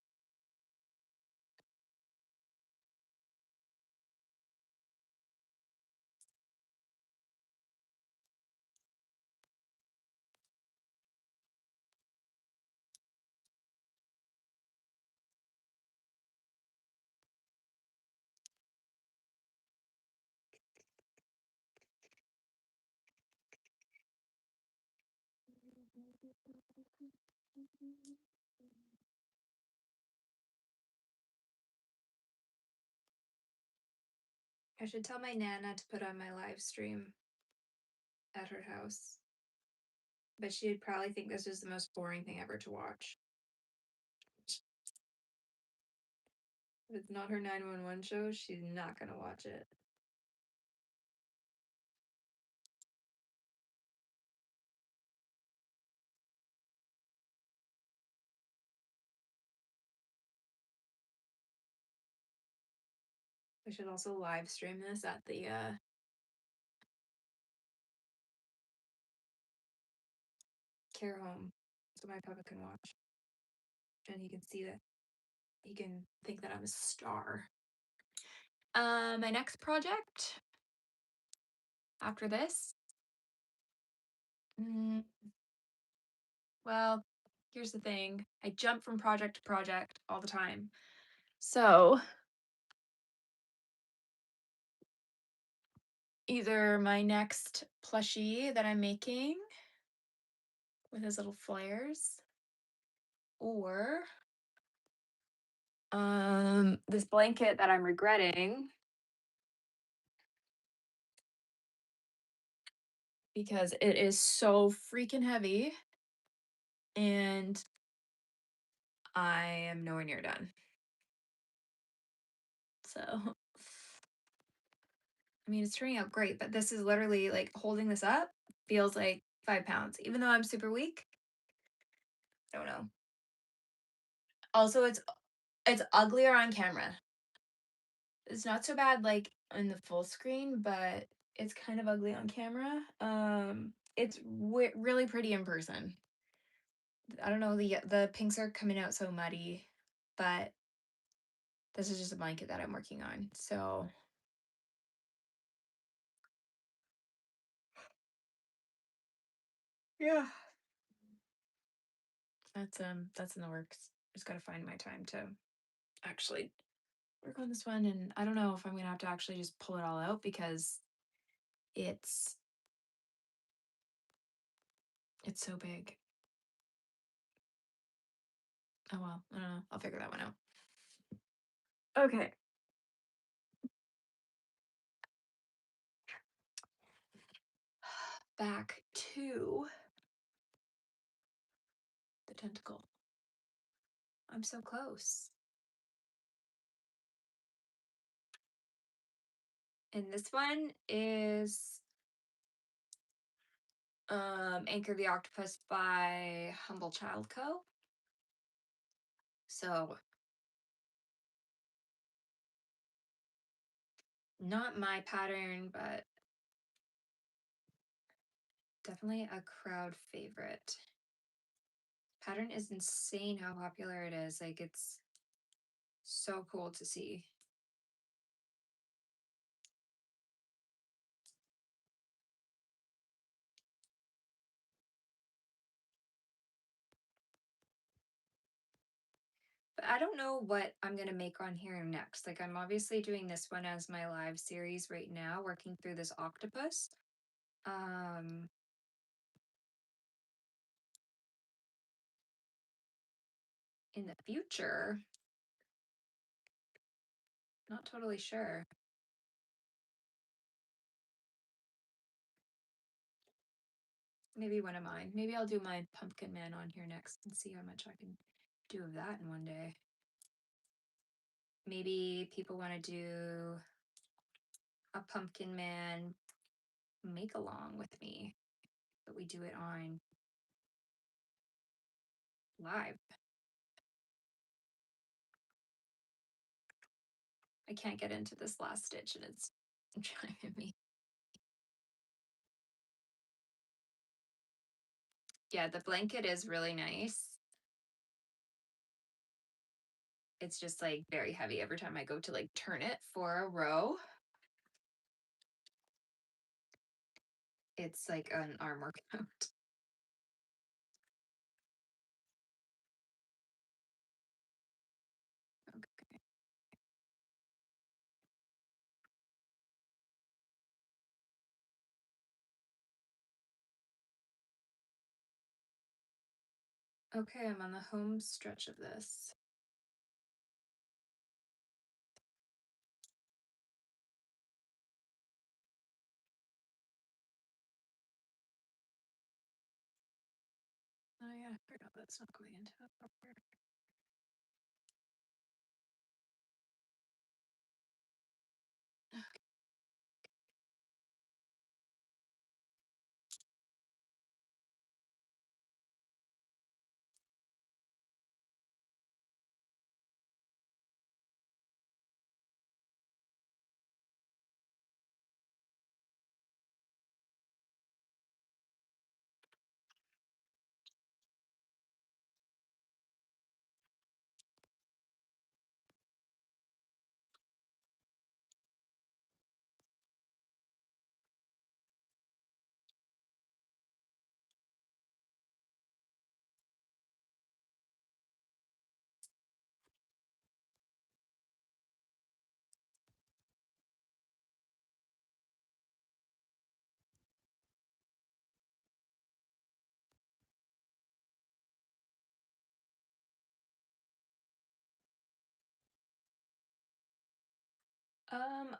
I should tell my Nana to put on my live stream at her house. But she'd probably think this is the most boring thing ever to watch. If it's not her 911 show, she's not gonna watch it. I should also live stream this at the care home so my papa can watch. And he can see that he can think that I'm a star. My next project, after this? Mm, well, here's the thing. I jump from project to project all the time. So either my next plushie that I'm making with his little flares, or this blanket that I'm regretting because it is so freaking heavy and I am nowhere near done. So, I mean, it's turning out great, but this is literally like holding this up feels like 5 pounds, even though I'm super weak. I don't know. Also, it's uglier on camera. It's not so bad like in the full screen, but it's kind of ugly on camera. It's really pretty in person. I don't know, the pinks are coming out so muddy, but this is just a blanket that I'm working on. So yeah, that's in the works. Just gotta find my time to actually work on this one, and I don't know if I'm gonna have to actually just pull it all out because it's it's so big. Oh well, I don't know. I'll figure that one out. Okay. Back to the tentacle. I'm so close. And this one is Anchor the Octopus by Humble Child Co. So not my pattern, but definitely a crowd favorite. Pattern is insane how popular it is. Like it's so cool to see. But I don't know what I'm going to make on here next. Like I'm obviously doing this one as my live series right now, working through this octopus. Um in the future, not totally sure. Maybe one of mine. Maybe I'll do my pumpkin man on here next and see how much I can do of that in one day. Maybe people want to do a pumpkin man make along with me, but we do it on live. I can't get into this last stitch and it's driving me. Yeah, the blanket is really nice. It's just like very heavy every time I go to like turn it for a row. It's like an arm workout. Okay. Okay, I'm on the home stretch of this. Oh yeah, I forgot that's not going into that proper.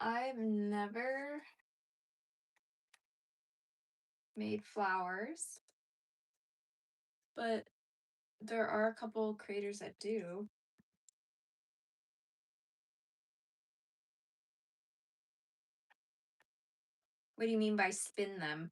I've never made flowers, but there are a couple creators that do. What do you mean by spin them?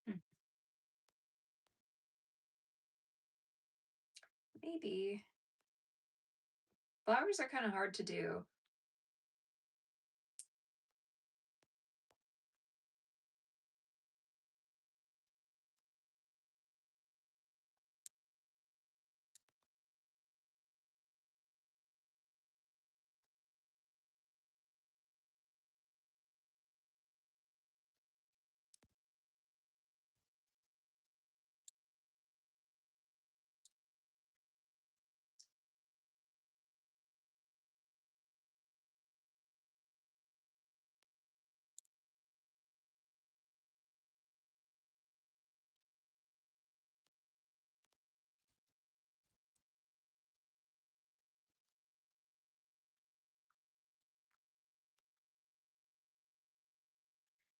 Hmm, maybe. Flowers are kind of hard to do.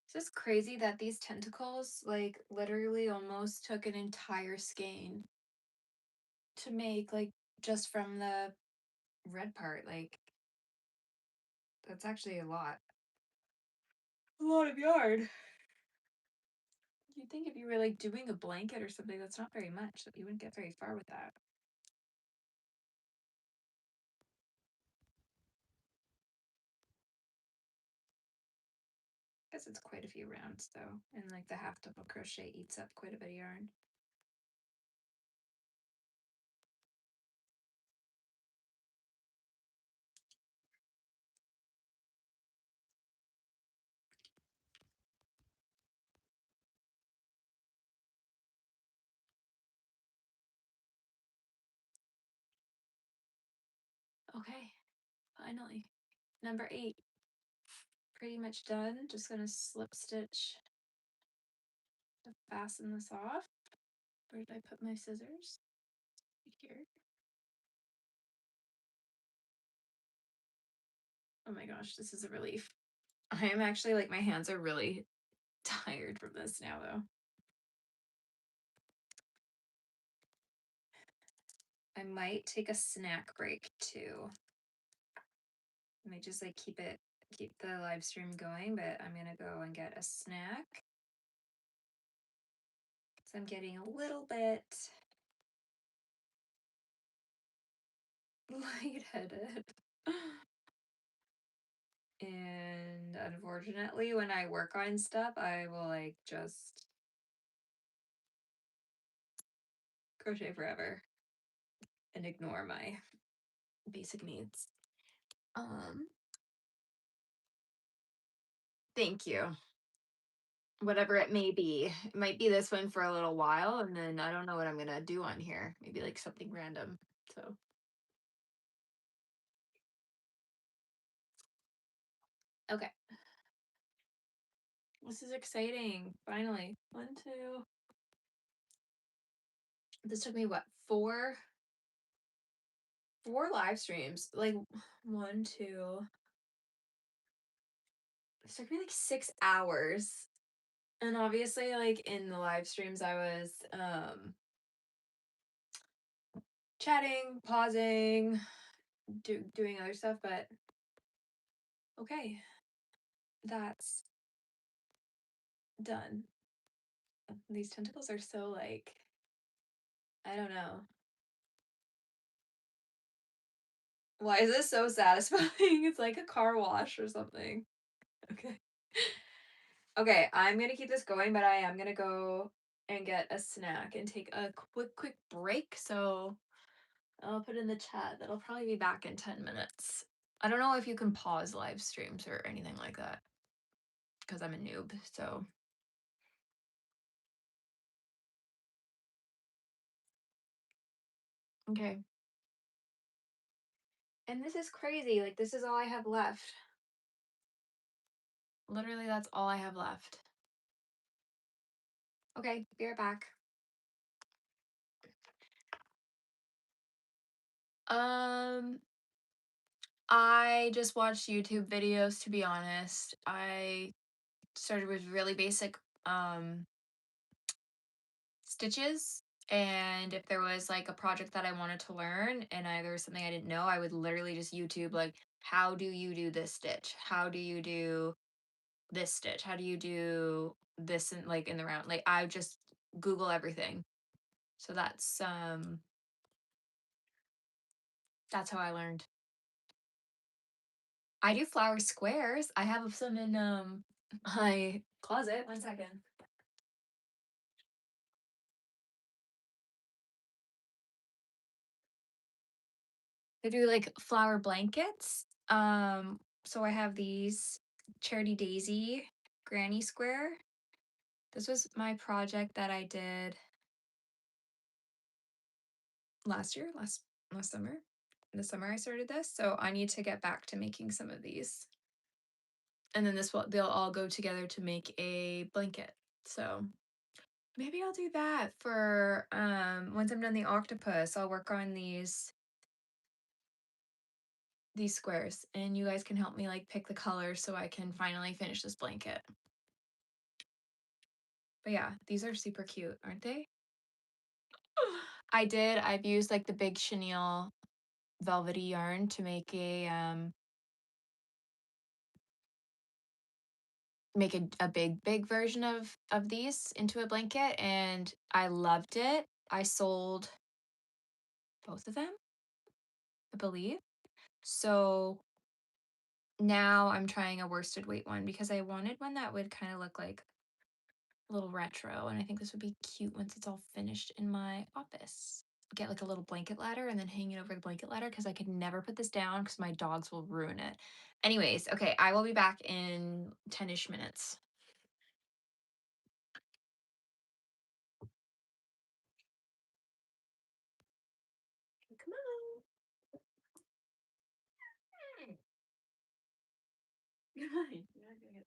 It's just crazy that these tentacles, like, literally almost took an entire skein to make, like, just from the red part. Like, that's actually a lot. A lot of yarn. You'd think if you were like doing a blanket or something, that's not very much, that you wouldn't get very far with that. I guess it's quite a few rounds though, and like the half double crochet eats up quite a bit of yarn. Okay, finally. Number 8. Pretty much done. Just gonna slip stitch to fasten this off. Where did I put my scissors? Right here. Oh my gosh, this is a relief. I am actually like, my hands are really tired from this now though. I might take a snack break too. I might just like keep the live stream going, but I'm gonna go and get a snack. So I'm getting a little bit lightheaded. And unfortunately, when I work on stuff, I will like just crochet forever and ignore my basic needs. Thank you. Whatever it may be. It might be this one for a little while, and then I don't know what I'm gonna do on here. Maybe like something random. So okay. This is exciting. Finally. 1, 2. This took me what? 4 live streams. Like 1, 2. This took me like 6 hours. And obviously like in the live streams I was chatting, pausing, doing other stuff, but okay. That's done. These tentacles are so like, I don't know. Why is this so satisfying? It's like a car wash or something. Okay. Okay, I'm gonna keep this going, but I am gonna go and get a snack and take a quick break. So I'll put in the chat that I'll probably be back in 10 minutes. I don't know if you can pause live streams or anything like that because I'm a noob. So okay. And this is crazy. Like this is all I have left. Literally, that's all I have left. Okay, be right back. I just watched YouTube videos, to be honest. I started with really basic stitches, and if there was like a project that I wanted to learn and there was something I didn't know, I would literally just YouTube like, how do you do this stitch? How do you do this stitch? How do you do this in like in the round? Like I just Google everything. So that's how I learned. I do flower squares. I have some in my closet. 1 second. I do like flower blankets. So I have these Charity Daisy granny square. This was my project that I did last year, last summer. This summer I started this, so I need to get back to making some of these. And then they'll all go together to make a blanket. So maybe I'll do that for once I'm done the octopus. I'll work on these squares and you guys can help me like pick the colors so I can finally finish this blanket. But yeah, these are super cute, aren't they? I've used like the big chenille velvety yarn to make a big version of these into a blanket, and I loved it. I sold both of them, I believe. So now I'm trying a worsted weight one because I wanted one that would kind of look like a little retro, and I think this would be cute once it's all finished in my office. Get like a little blanket ladder and then hang it over the blanket ladder because I could never put this down because my dogs will ruin it. Anyways, okay, I will be back in 10-ish minutes. Come on. Come on. You're not gonna get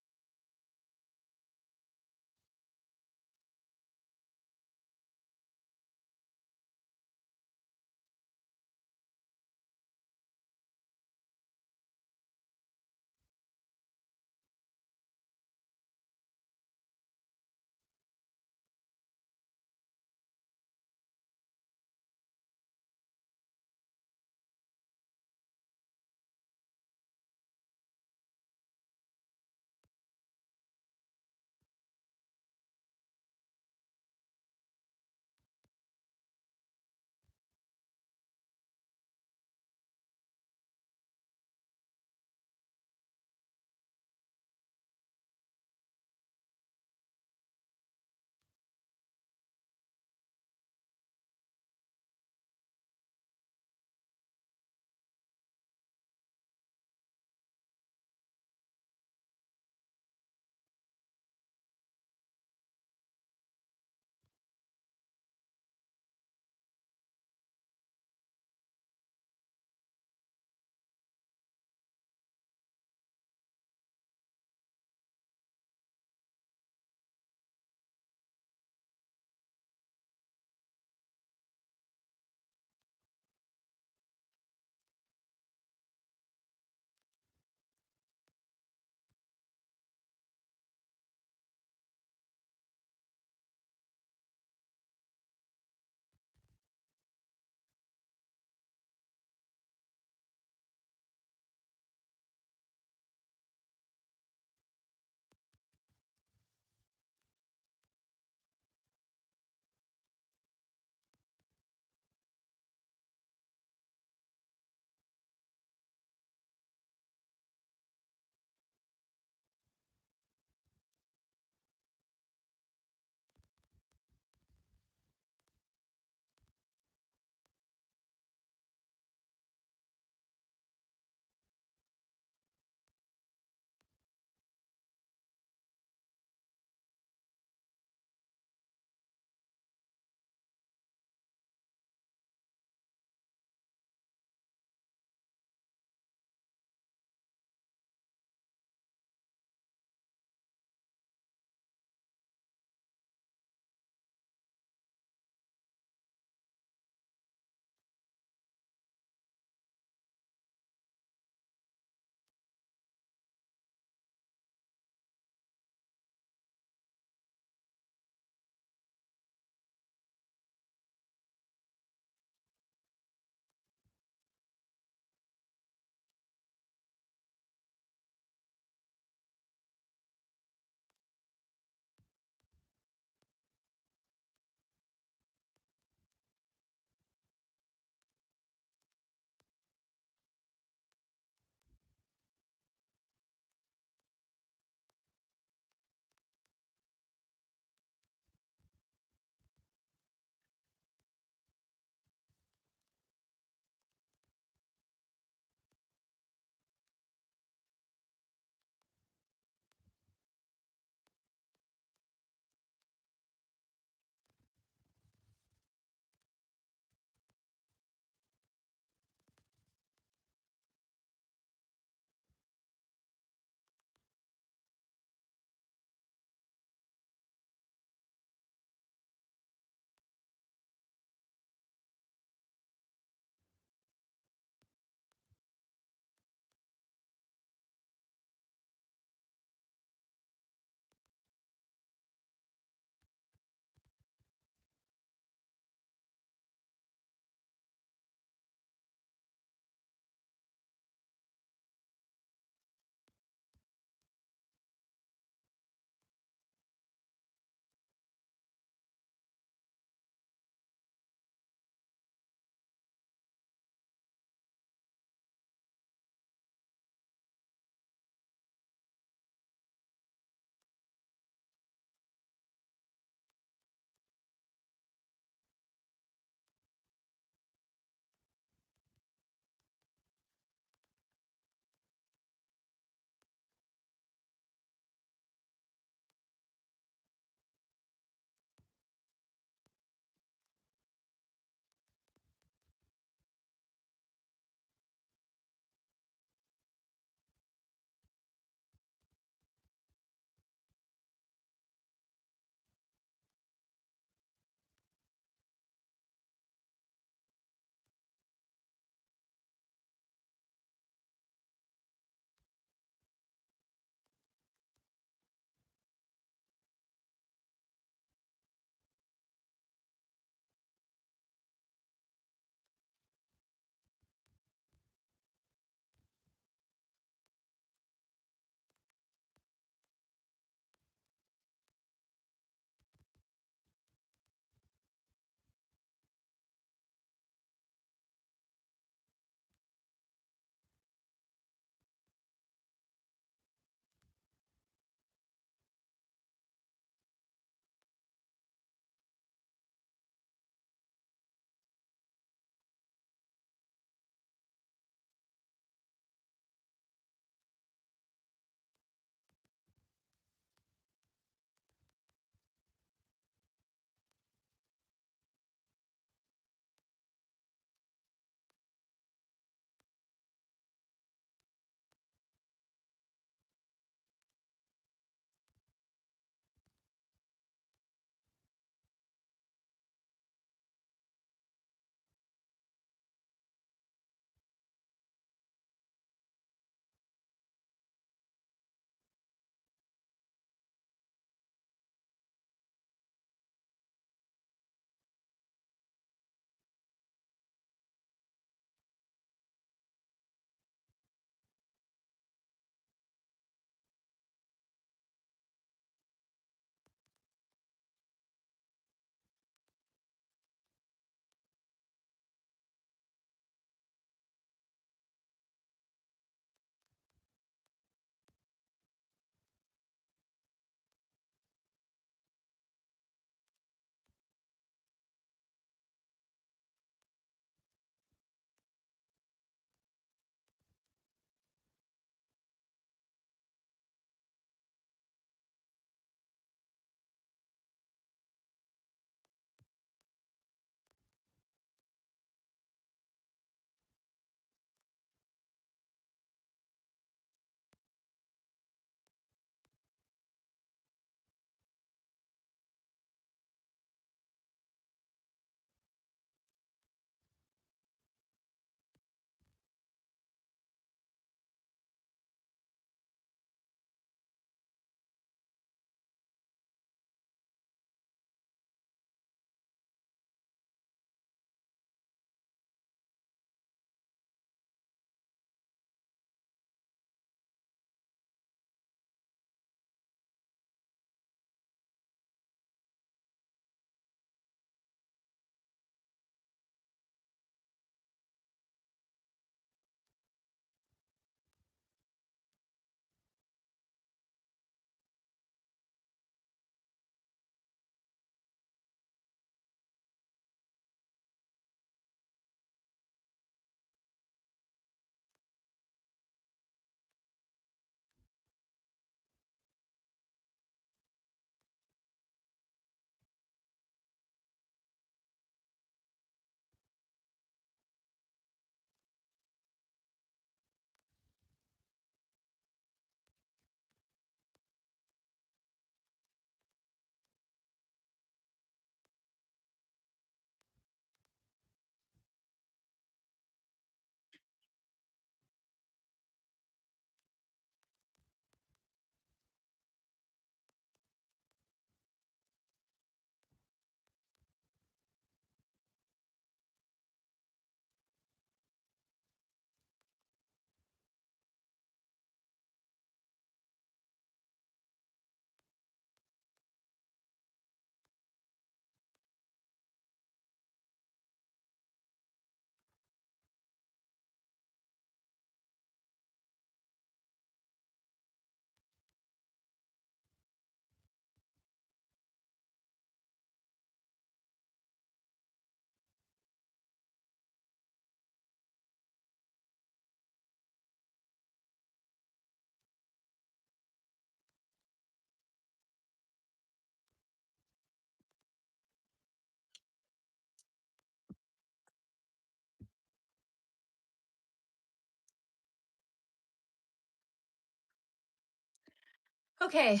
Okay,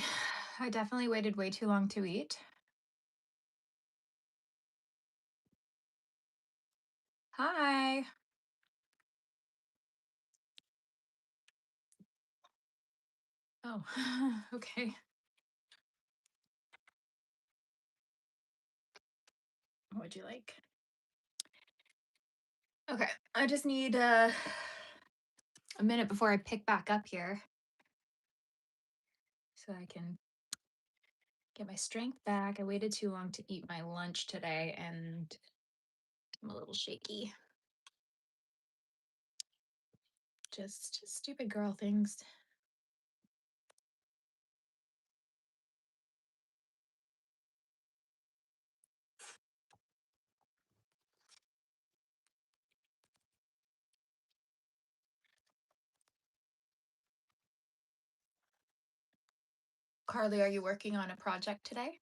I definitely waited way too long to eat. Hi. Oh, okay. What would you like? Okay, I just need a minute before I pick back up here so I can get my strength back. I waited too long to eat my lunch today and I'm a little shaky. Just stupid girl things. Carly, are you working on a project today?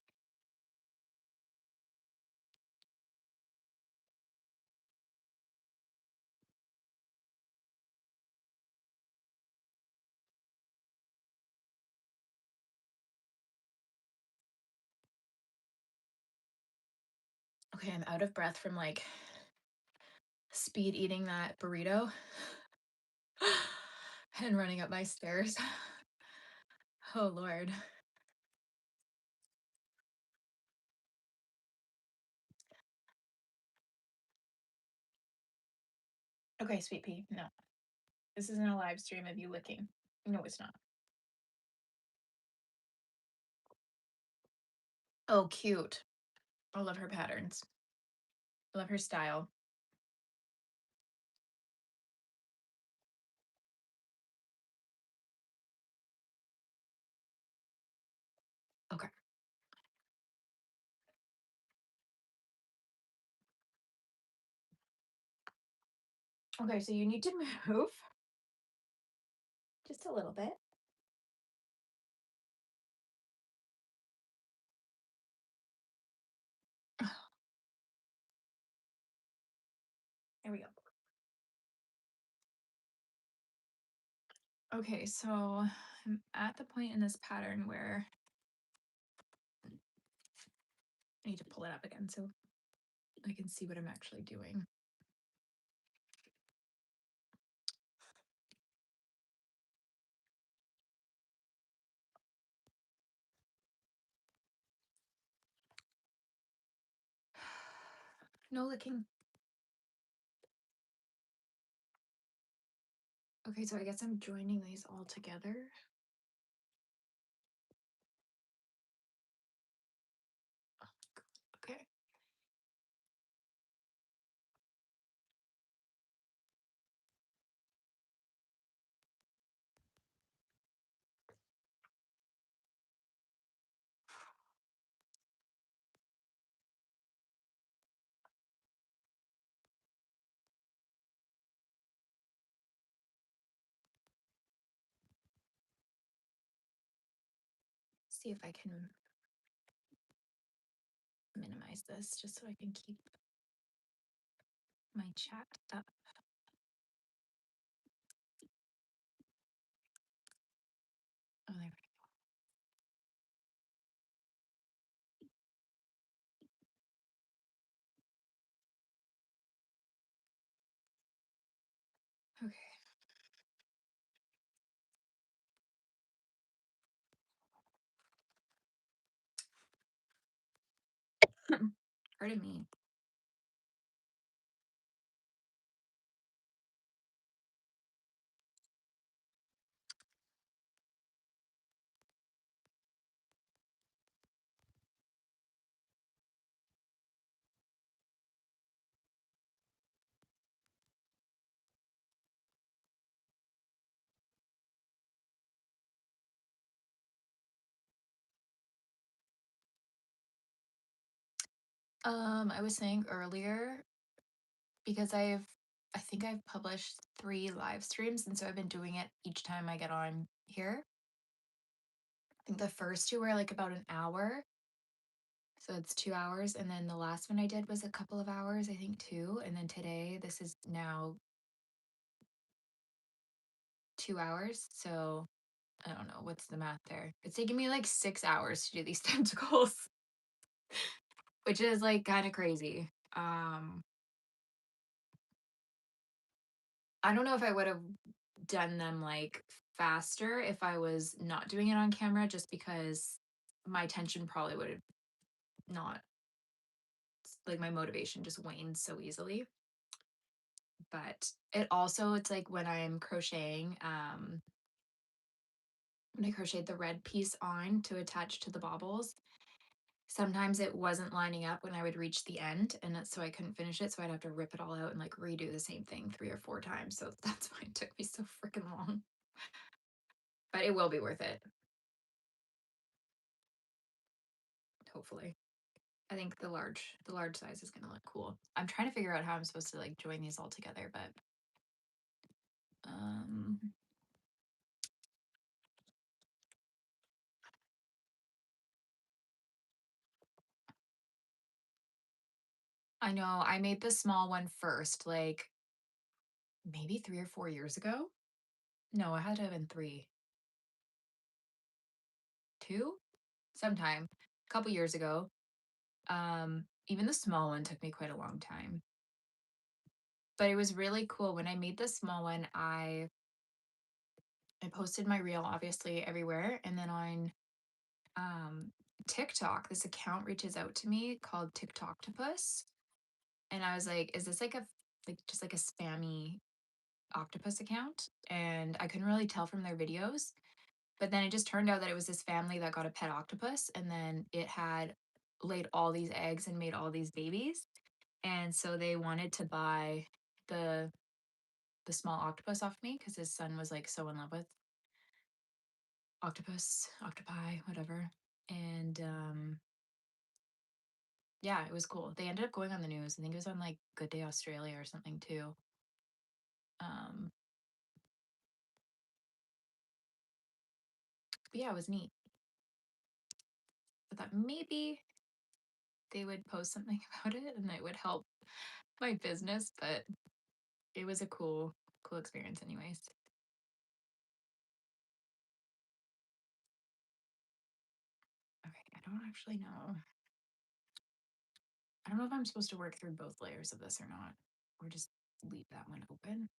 Okay, I'm out of breath from like speed eating that burrito and running up my stairs. Oh, Lord. Okay, sweet pea. No, this isn't a live stream of you licking. No, it's not. Oh, cute. I love her patterns. I love her style. Okay. Okay, so you need to move just a little bit. There we go. Okay, so I'm at the point in this pattern where I need to pull it up again so I can see what I'm actually doing. No licking. Okay, so I guess I'm joining these all together. Okay. See if I can minimize this just so I can keep my chat up. Oh, there we go. Okay. Pardon me. I was saying earlier because I think I've published 3 live streams, and so I've been doing it each time I get on here. I think the first 2 were like about an hour, so it's 2 hours, and then the last one I did was a couple of hours, I think 2, and then today this is now 2 hours. So I don't know what's the math there. It's taking me like 6 hours to do these tentacles, which is like kind of crazy. I don't know if I would have done them like faster if I was not doing it on camera, just because my attention probably would have not, like, my motivation just wanes so easily. But it also, it's like when I'm crocheting, when I crocheted the red piece on to attach to the baubles, sometimes it wasn't lining up when I would reach the end, and so I couldn't finish it. So I'd have to rip it all out and like redo the same thing 3 or 4 times. So that's why it took me so freaking long. But it will be worth it, hopefully. I think the large size is gonna look cool. I'm trying to figure out how I'm supposed to like join these all together, but um I know I made the small one first, like maybe 3 or 4 years ago. No, it had to have been three, two, sometime a couple years ago. Even the small one took me quite a long time, but it was really cool. When I made the small one, I posted my reel obviously everywhere, and then on um TikTok, this account reaches out to me called TikToctopus, and I was like, is this like a, like, just like a spammy octopus account? And I couldn't really tell from their videos. But then it just turned out that it was this family that got a pet octopus, and then it had laid all these eggs and made all these babies. And so they wanted to buy the the small octopus off me because his son was like so in love with octopus, octopi, whatever. And yeah, it was cool. They ended up going on the news. I think it was on like Good Day Australia or something too. Um, but yeah, it was neat. I thought maybe they would post something about it and it would help my business, but it was a cool experience anyways. Okay, I don't actually know. I don't know if I'm supposed to work through both layers of this or not, or just leave that one open.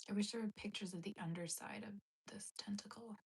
I wish there were pictures of the underside of this tentacle.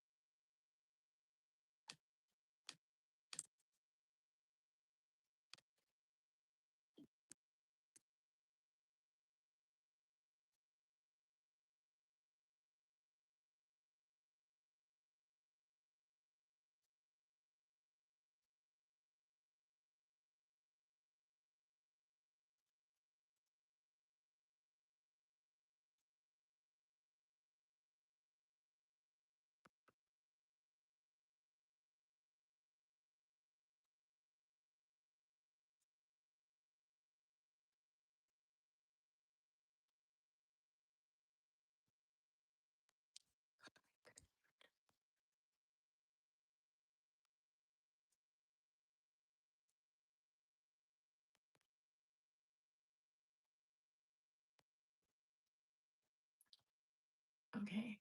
Okay.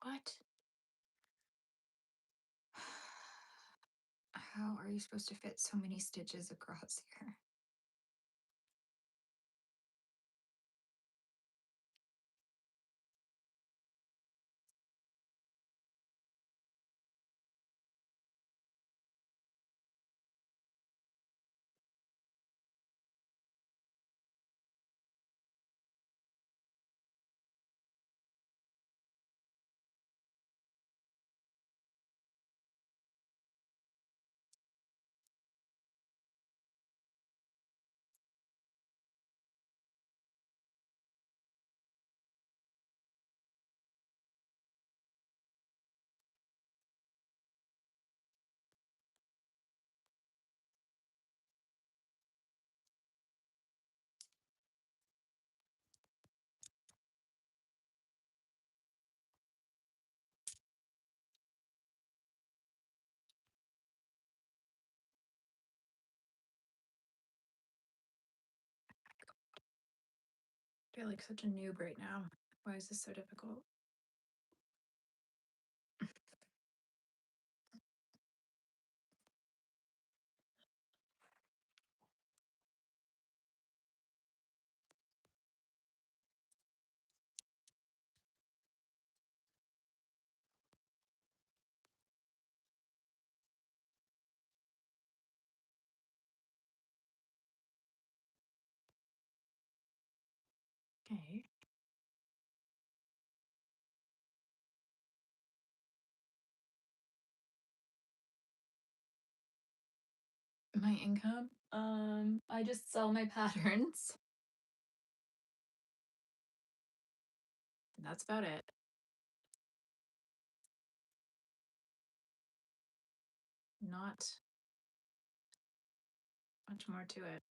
What? How are you supposed to fit so many stitches across here? I feel like such a noob right now. Why is this so difficult? Okay. My income? I just sell my patterns. And that's about it. Not much more to it.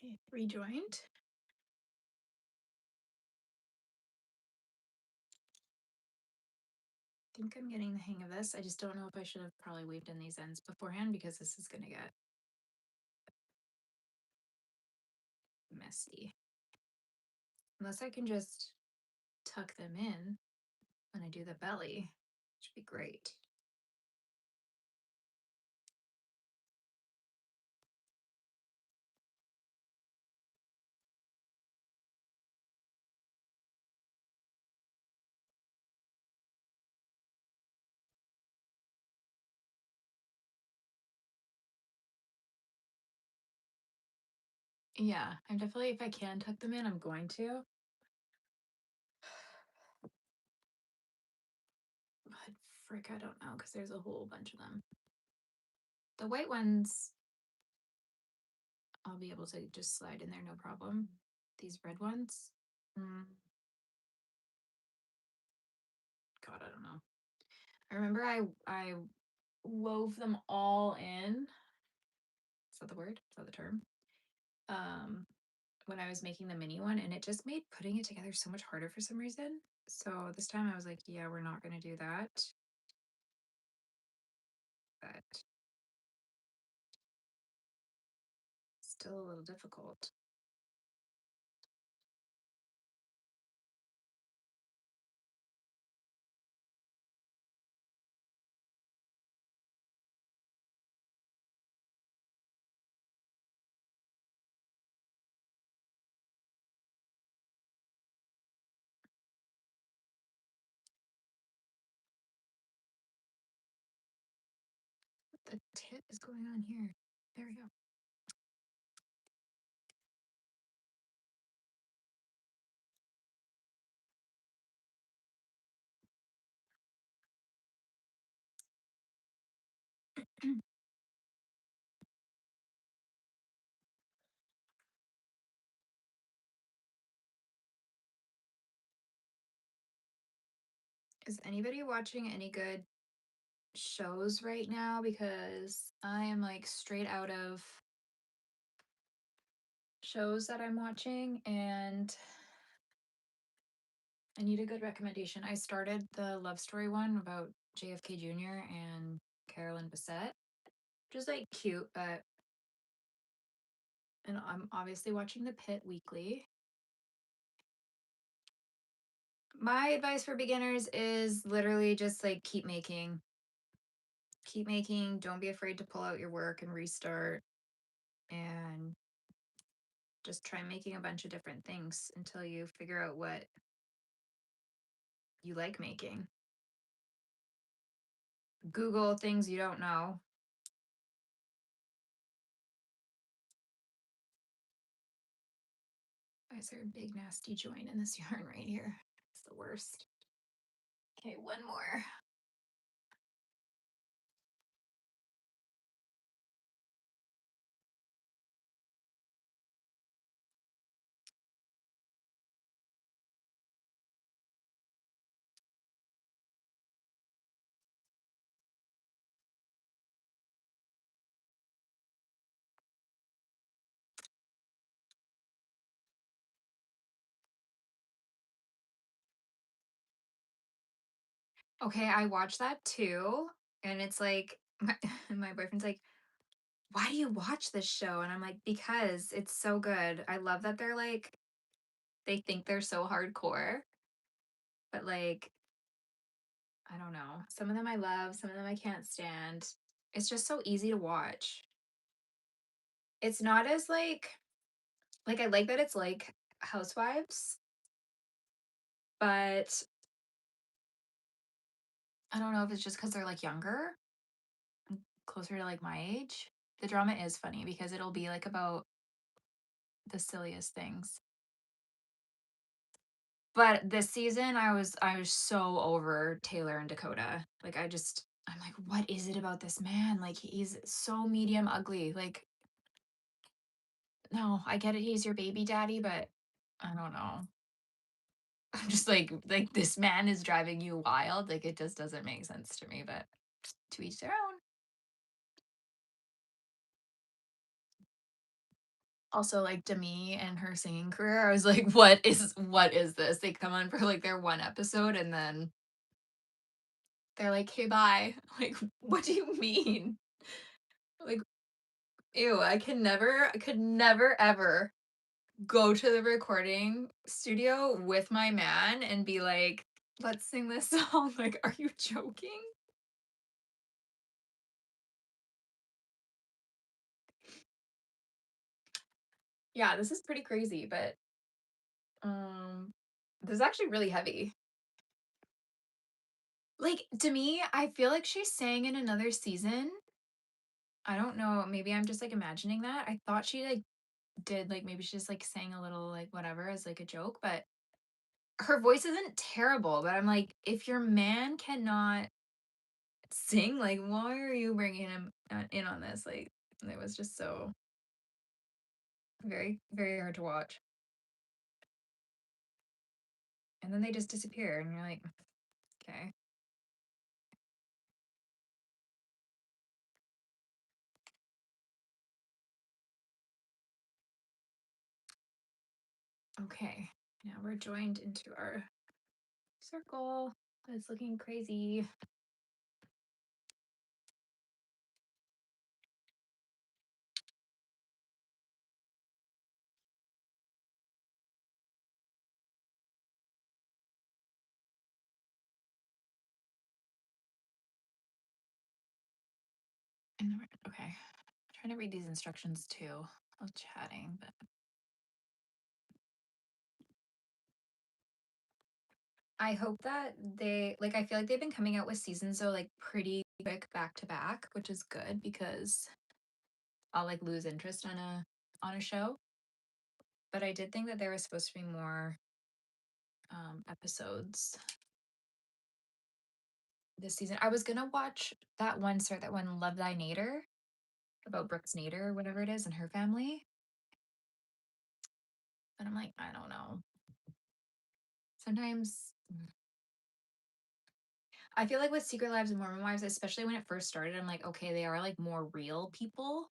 Okay, rejoined. I think I'm getting the hang of this. I just don't know if I should have probably weaved in these ends beforehand because this is gonna get messy. Unless I can just tuck them in when I do the belly, which would be great. Yeah, I'm definitely, if I can tuck them in, I'm going to. But frick, I don't know, because there's a whole bunch of them. The white ones, I'll be able to just slide in there, no problem. These red ones, God, I don't know. I remember I wove them all in. Is that the word? Is that the term? When I was making the mini one, and it just made putting it together so much harder for some reason. So this time I was like, yeah, we're not going to do that. But still a little difficult. What the tit is going on here? There we go. Is anybody watching any good shows right now? Because I am like straight out of shows that I'm watching and I need a good recommendation. I started the love story one about JFK Jr. and Carolyn Bessette, which is like cute, but and I'm obviously watching The Pit weekly. My advice for beginners is literally just like keep making. Keep making. Don't be afraid to pull out your work and restart and just try making a bunch of different things until you figure out what you like making. Google things you don't know. Why is there a big nasty joint in this yarn right here? It's the worst. Okay, one more. Okay, I watched that too, and it's like my boyfriend's like, "Why do you watch this show?" And I'm like, "Because it's so good." I love that they're like they think they're so hardcore, but like, I don't know. Some of them I love, some of them I can't stand. It's just so easy to watch. It's not as like I like that it's like Housewives, but I don't know if it's just because 'cause they're like younger, closer to like my age. The drama is funny because it'll be like about the silliest things. But this season, I was so over Taylor and Dakota. Like, I'm like, "What is it about this man? Like, he's so medium ugly." Like, no, I get it, he's your baby daddy, but I don't know. I'm just like, this man is driving you wild. Like, it just doesn't make sense to me, but to each their own. Also, like, Demi and her singing career, I was like, what is this? They come on for, like, their 1 episode, and then they're like, "Hey, bye." Like, what do you mean? Like, ew, I could never ever go to the recording studio with my man and be like, "Let's sing this song." Like, are you joking? Yeah, this is pretty crazy, but, um, this is actually really heavy. Like, to me, I feel like she sang in another season. I don't know, maybe I'm just, like, imagining that. I thought she, like, did, like, maybe she just, like, sang a little, like, whatever as, like, a joke, but her voice isn't terrible, but I'm like, if your man cannot sing, like, why are you bringing him, in on this? Like, it was just so very, very hard to watch. And then they just disappear, and you're like, "Okay." Okay. Now we're joined into our circle. It's looking crazy. And then okay. Trying to read these instructions too while chatting, but I hope that I feel like they've been coming out with seasons though like pretty quick back to back, which is good because I'll like lose interest on a show. But I did think that there was supposed to be more episodes this season. I was gonna watch that one Love Thy Nader about Brooks Nader or whatever it is and her family. But I'm like, I don't know. Sometimes I feel like with Secret Lives and Mormon Wives, especially when it first started, I'm like, okay, they are like more real people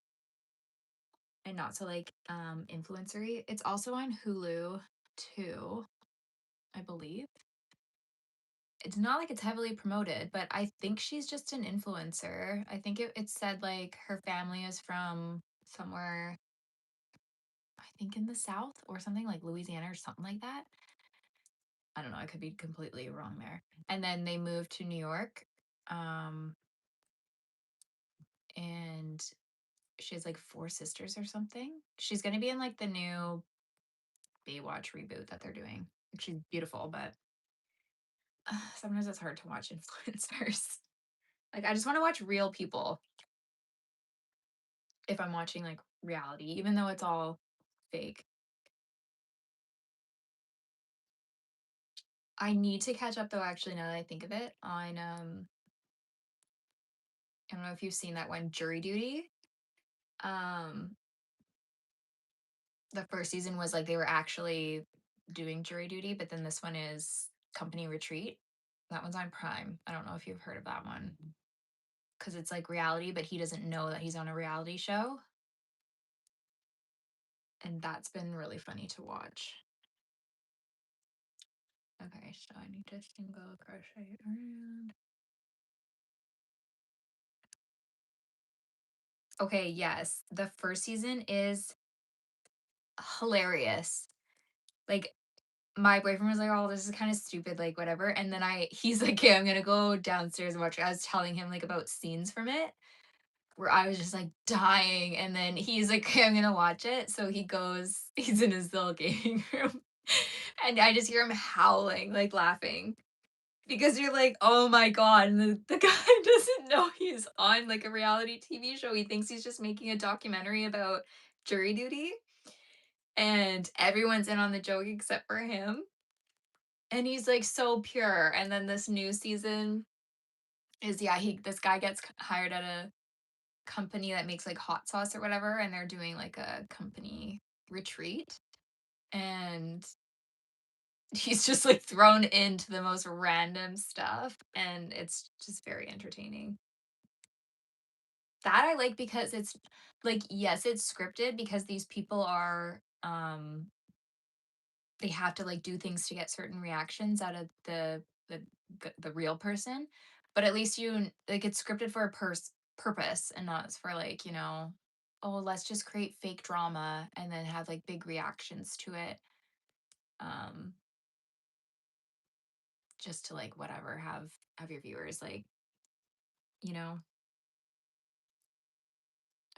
and not so like influencery. It's also on Hulu too, I believe. It's not like it's heavily promoted, but I think she's just an influencer. I think it said like her family is from somewhere, I think in the South or something like Louisiana or something like that. I don't know. I could be completely wrong there. And then they moved to New York. Um, and she has like four sisters or something. She's going to be in like the new Baywatch reboot that they're doing. She's beautiful, but sometimes it's hard to watch influencers. Like, I just want to watch real people if I'm watching like reality, even though it's all fake. I need to catch up though, actually, now that I think of it, on I don't know if you've seen that one, Jury Duty. Um, the first season was like they were actually doing jury duty, but then this one is Company Retreat. That one's on Prime. I don't know if you've heard of that one because it's like reality, but he doesn't know that he's on a reality show. And that's been really funny to watch. Okay, so I need to single crochet around. Okay, yes. The first season is hilarious. Like, my boyfriend was like, "Oh, this is kind of stupid, like whatever." And then he's like, "Okay, I'm gonna go downstairs and watch it." I was telling him like about scenes from it where I was just like dying, and then he's like, "Okay, I'm gonna watch it." So he goes, he's in his little gaming room, and I just hear him howling, like laughing. Because you're like, "Oh my god," and the guy doesn't know he's on, like, a reality TV show. He thinks he's just making a documentary about jury duty, and everyone's in on the joke except for him, and he's, like, so pure, and then this new season is yeah, he this guy gets hired at a company that makes, like, hot sauce or whatever, and they're doing, like, a company retreat, and he's just, like, thrown into the most random stuff, and it's just very entertaining. That I like because it's like, yes, it's scripted because these people are, they have to, like, do things to get certain reactions out of the real person, but at least like, it's scripted for a purpose and not for, like, "Oh, let's just create fake drama and then have, like, big reactions to it," um, just to, like, whatever, have your viewers, like, you know?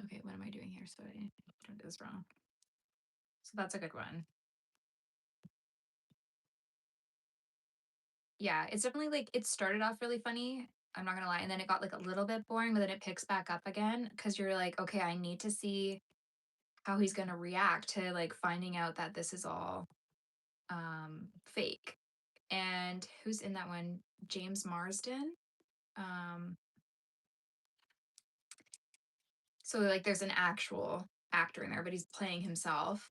Okay, what am I doing here so I don't do this wrong? So that's a good one. Yeah, it's definitely like it started off really funny, I'm not gonna lie, and then it got like a little bit boring, but then it picks back up again because you're like, okay, I need to see how he's gonna react to like finding out that this is all fake. And who's in that one? James Marsden. Um, so like there's an actual actor in there, but he's playing himself,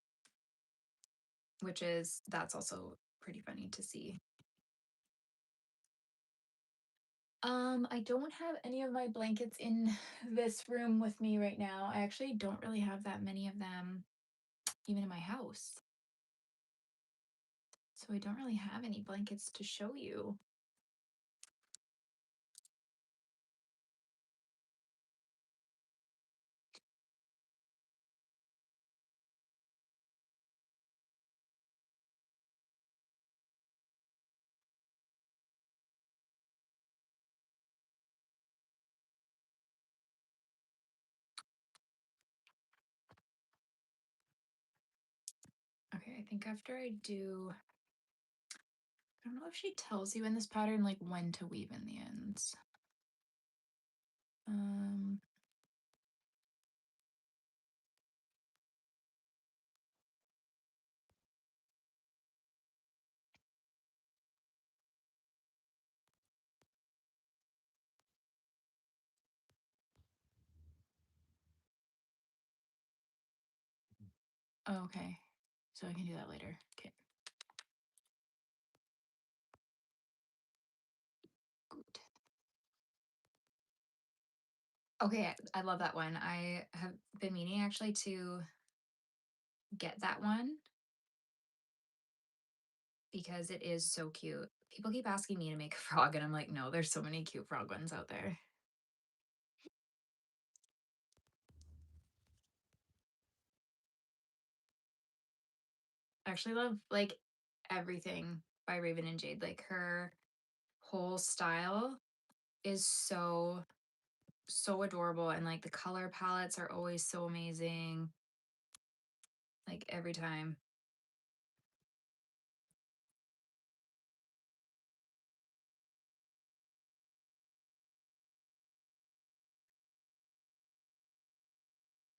which is that's also pretty funny to see. I don't have any of my blankets in this room with me right now. I actually don't really have that many of them even in my house. So I don't really have any blankets to show you. Okay, I think after I do, I don't know if she tells you in this pattern like when to weave in the ends. Um, oh, okay. So I can do that later. Okay. Good. Okay, I love that one. I have been meaning actually to get that one because it is so cute. People keep asking me to make a frog, and I'm like, no, there's so many cute frog ones out there. I actually love like everything by Raven and Jade. Like her whole style is so adorable, and like the color palettes are always so amazing. Like every time.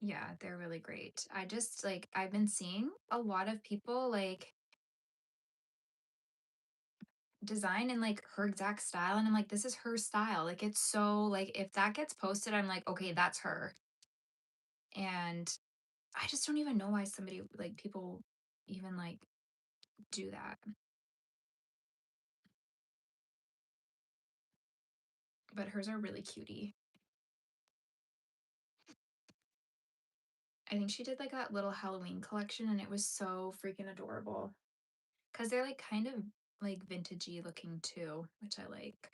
Yeah, they're really great. I just like I've been seeing a lot of people like design in like her exact style, and I'm like, this is her style. Like it's so like if that gets posted, I'm like, okay, that's her. And I just don't even know why somebody like people even like do that. But hers are really cutie. I think she did like that little Halloween collection, and it was so freaking adorable. Cause they're like kind of like vintagey looking too, which I like.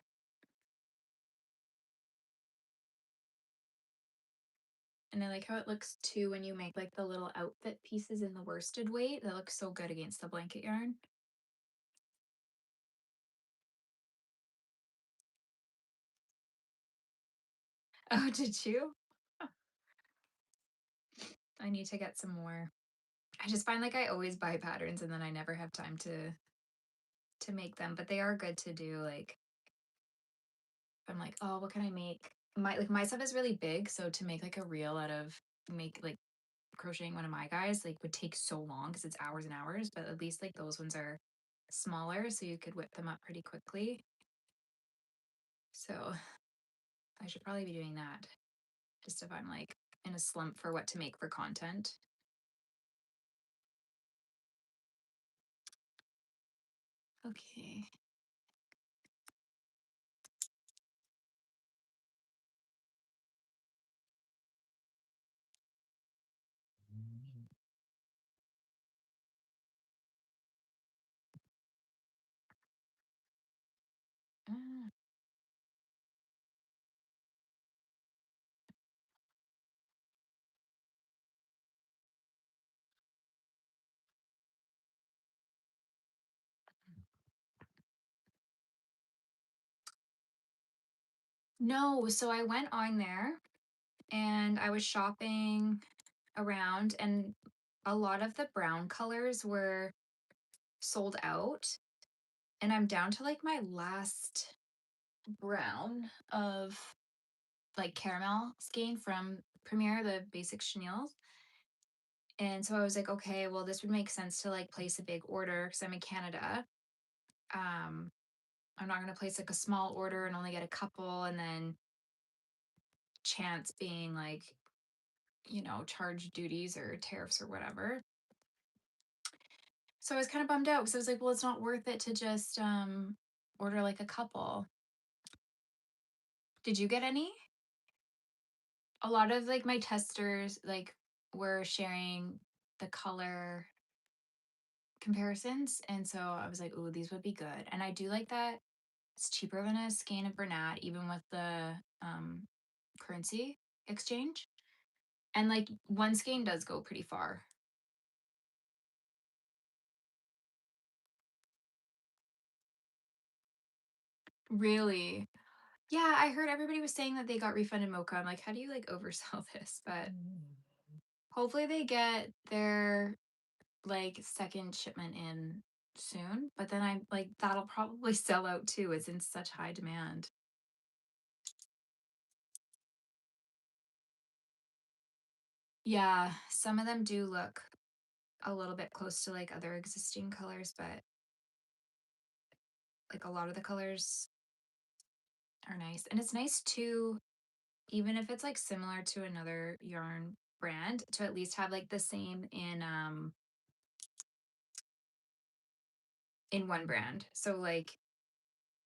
And I like how it looks too when you make like the little outfit pieces in the worsted weight. That looks so good against the blanket yarn. Oh, did you? I need to get some more. I just find like I always buy patterns and then I never have time to make them, but they are good to do. Like I'm like, oh, what can I make? My stuff is really big, so to make like a reel out of make like crocheting one of my guys like would take so long because it's hours and hours, but at least like those ones are smaller, so you could whip them up pretty quickly. So I should probably be doing that just if I'm like in a slump for what to make for content. Okay. Ah. No, so I went on there and I was shopping around, and a lot of the brown colors were sold out. And I'm down to like my last brown of like caramel skein from Premier, the basic chenilles. And so I was like, okay, well, this would make sense to like place a big order because I'm in Canada. Um, I'm not going to place like a small order and only get a couple and then chance being like, charge duties or tariffs or whatever. So I was kind of bummed out because I was like, well, it's not worth it to just order like a couple. Did you get any? A lot of like my testers like were sharing the color comparisons, and so I was like, "Ooh, these would be good." And I do like that it's cheaper than a skein of Bernat, even with the currency exchange. And like one skein does go pretty far. Really? Yeah, I heard everybody was saying that they got refunded Mocha. I'm like, how do you like oversell this? But hopefully they get their like second shipment in soon. But then I'm like, that'll probably sell out too. It's in such high demand. Yeah, some of them do look a little bit close to like other existing colors, but like a lot of the colors are nice. And it's nice too, even if it's like similar to another yarn brand, to at least have like the same in one brand. So like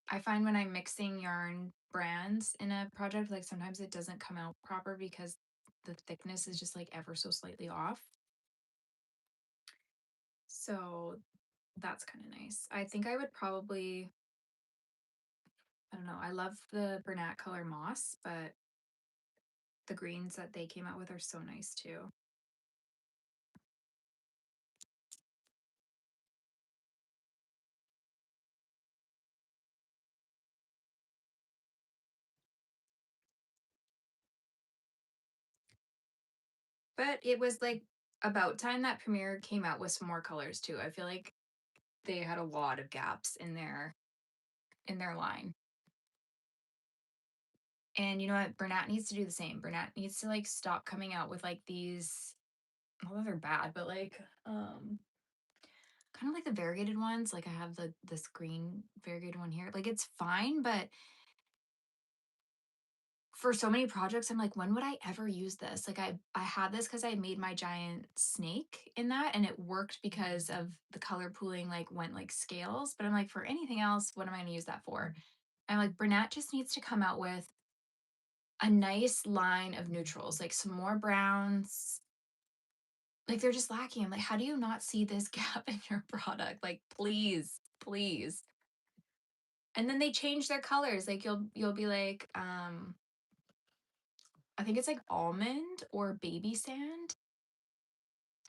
I find when I'm mixing yarn brands in a project, like sometimes it doesn't come out proper because the thickness is just like ever so slightly off. So that's kind of nice. I think I would probably, I don't know, I love the Bernat color moss, but the greens that they came out with are so nice too. But it was like about time that Premiere came out with some more colors too. I feel like they had a lot of gaps in their line. And you know what? Bernat needs to do the same. Bernat needs to like stop coming out with like these, well, they're bad, but like kind of like the variegated ones. Like I have this green variegated one here. Like it's fine, but for so many projects, I'm like, when would I ever use this? Like I had this because I made my giant snake in that and it worked because of the color pooling like went like scales. But I'm like, for anything else, what am I gonna use that for? I'm like, Bernat just needs to come out with a nice line of neutrals, like some more browns. Like they're just lacking. I'm like, how do you not see this gap in your product? Like, please. Please. And then they change their colors. Like you'll be like, I think it's like almond or baby sand.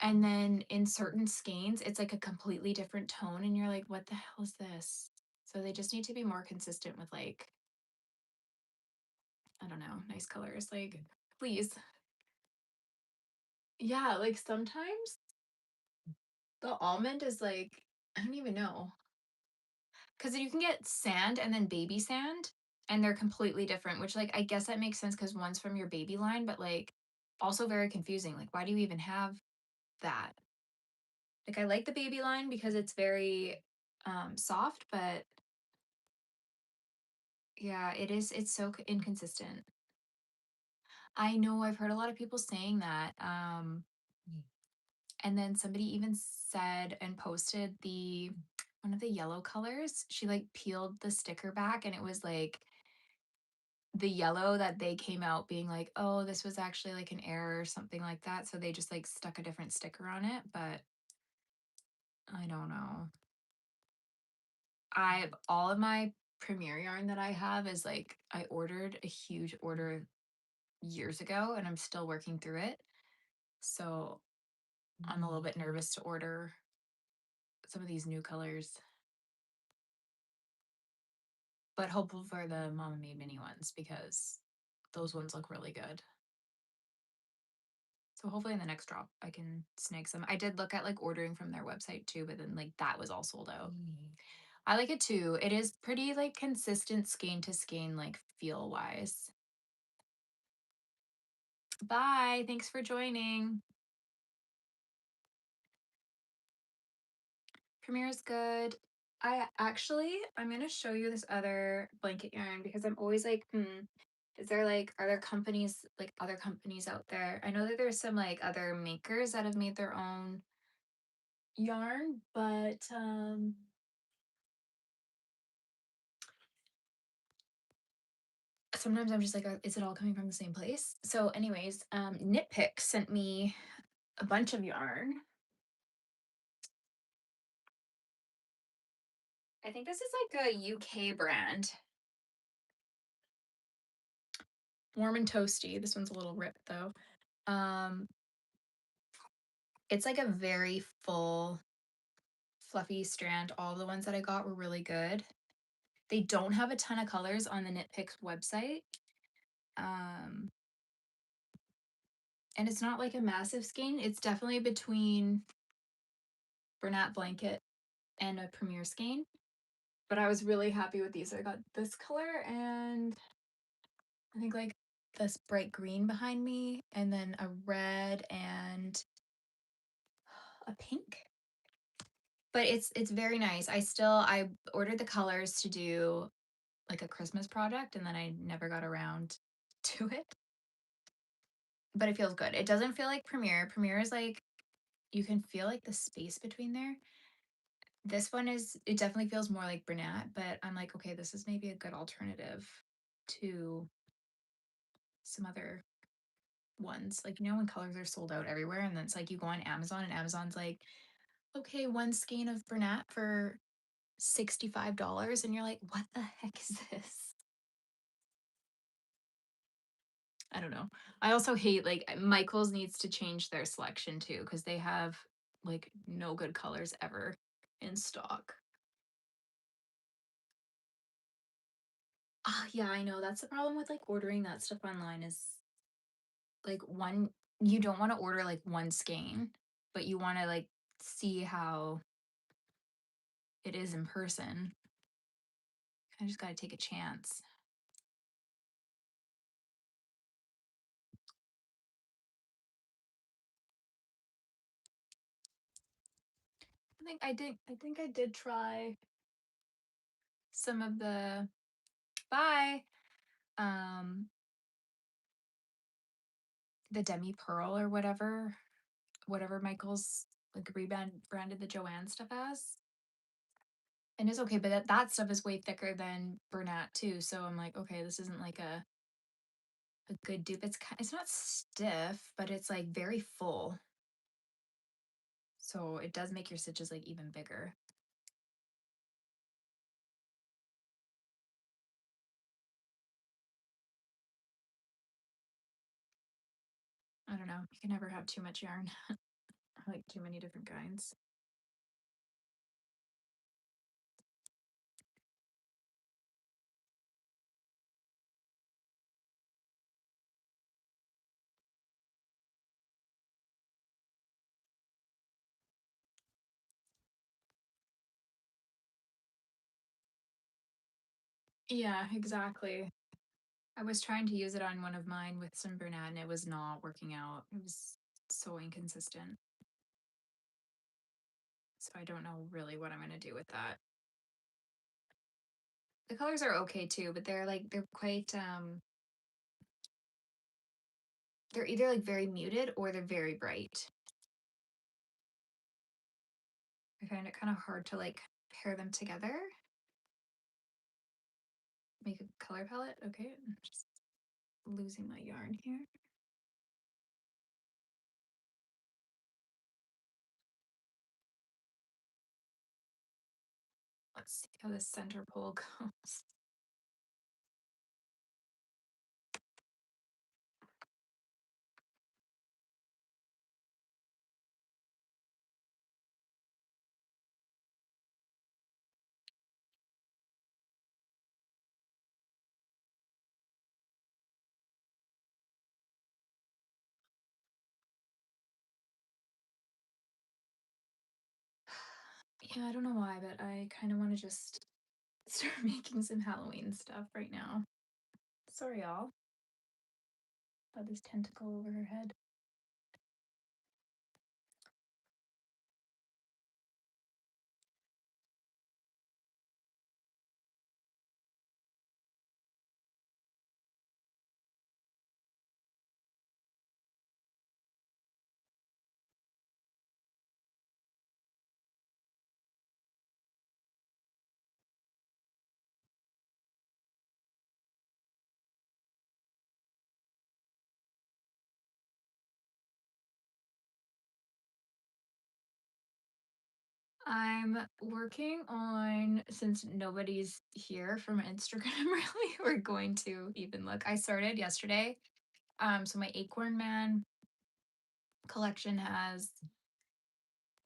And then in certain skeins, it's like a completely different tone, and you're like, what the hell is this? So they just need to be more consistent with like, I don't know, nice colors. Like, please. Yeah, like sometimes the almond is like, I don't even know. Because you can get sand and then baby sand, and they're completely different, which, like, I guess that makes sense because one's from your baby line, but like also very confusing. Like, why do you even have that? Like, I like the baby line because it's very soft, but yeah, it's so inconsistent. I know I've heard a lot of people saying that. And then somebody even said and posted the one of the yellow colors. She like peeled the sticker back and it was like the yellow that they came out being like, "Oh, this was actually like an error or something like that." So they just like stuck a different sticker on it, but I don't know. I all of my Premier yarn that I have is like I ordered a huge order years ago and I'm still working through it. So I'm a little bit nervous to order some of these new colors, but hopeful for the Mama Made Mini ones because those ones look really good. So hopefully in the next drop I can snag some. I did look at like ordering from their website too, but then like that was all sold out. I like it too. It is pretty like consistent skein to skein, like feel wise. Bye. Thanks for joining. Premiere is good. I'm gonna show you this other blanket yarn because I'm always like, is there like are there companies like other companies out there? I know that there's some like other makers that have made their own yarn, but sometimes I'm just like, is it all coming from the same place? So, anyways, Knit Pick sent me a bunch of yarn. I think this is like a UK brand. Warm and toasty. This one's a little ripped though. Um, it's like a very full, fluffy strand. All the ones that I got were really good. They don't have a ton of colors on the Knit Pick website. Um, and it's not like a massive skein. It's definitely between Bernat Blanket and a Premier skein. But I was really happy with these. I got this color and I think like this bright green behind me, and then a red and a pink. But it's very nice. I ordered the colors to do like a Christmas project and then I never got around to it. But it feels good. It doesn't feel like Premiere. Premiere is like you can feel like the space between there. This one is it definitely feels more like Bernat, but I'm like, okay, this is maybe a good alternative to some other ones. Like, when colors are sold out everywhere, and then it's like you go on Amazon and Amazon's like, okay, one skein of Bernat for $65. And you're like, what the heck is this? I don't know. I also hate like Michaels needs to change their selection too, because they have like no good colors ever in stock. Ah, yeah, I know. That's the problem with like ordering that stuff online is like you don't want to order like one skein, but you want to like see how it is in person. I just got to take a chance. I think I did try some of the bye um the demi pearl or whatever Michael's like branded the Joanne stuff as. And it's okay, but that stuff is way thicker than Bernat too. So I'm like, okay, this isn't like a good dupe. It's not stiff, but it's like very full. So it does make your stitches like even bigger. don't know. You can never have too much yarn. I like too many different kinds. Yeah, exactly. I was trying to use it on one of mine with some brunette and it was not working out. It was so inconsistent. So I don't know really what I'm gonna do with that. The colors are okay too, but they're quite they're either like very muted or they're very bright. I find it kind of hard to like pair them together. Make a color palette. Okay, I'm just losing my yarn here. Let's see how this center pole goes. Yeah, I don't know why, but I kind of want to just start making some Halloween stuff right now. Sorry, y'all. About this tentacle over her head. I'm working on, since nobody's here from Instagram really, we're going to even look. I started yesterday. So my Acorn Man collection has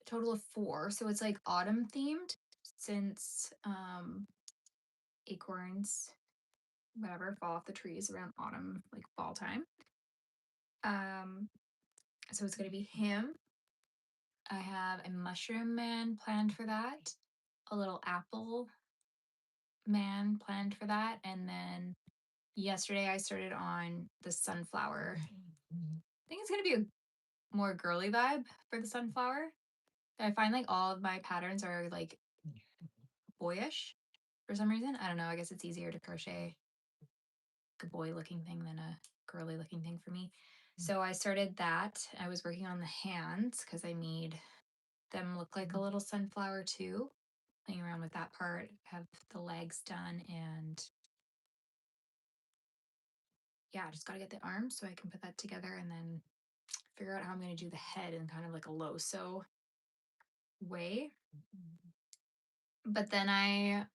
a total of 4. So it's like autumn themed since acorns, whatever, fall off the trees around autumn, like fall time. Um, so it's gonna be him. I have a mushroom man planned for that, a little apple man planned for that, and then yesterday I started on the sunflower. I think it's gonna be a more girly vibe for the sunflower. I find like all of my patterns are like boyish for some reason. I don't know. I guess it's easier to crochet a boy looking thing than a girly looking thing for me. So I started that. I was working on the hands because I made them look like a little sunflower too. Playing around with that part, have the legs done, and yeah, I just got to get the arms so I can put that together and then figure out how I'm going to do the head in kind of like a low sew way. But then I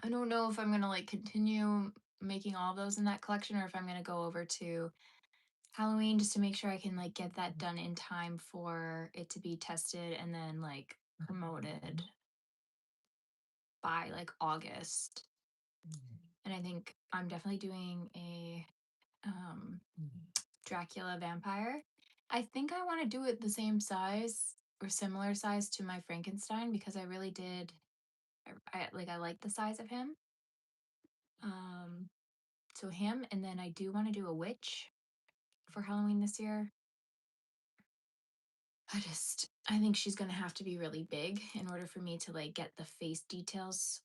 don't know if I'm going to like continue making all those in that collection or if I'm going to go over to Halloween just to make sure I can like get that done in time for it to be tested and then like promoted by like August. And I think I'm definitely doing a um Dracula vampire. I think I want to do it the same size or similar size to my Frankenstein because I really did I like the size of him. Um so him, and then I do want to do a witch for Halloween this year. I think she's going to have to be really big in order for me to like get the face details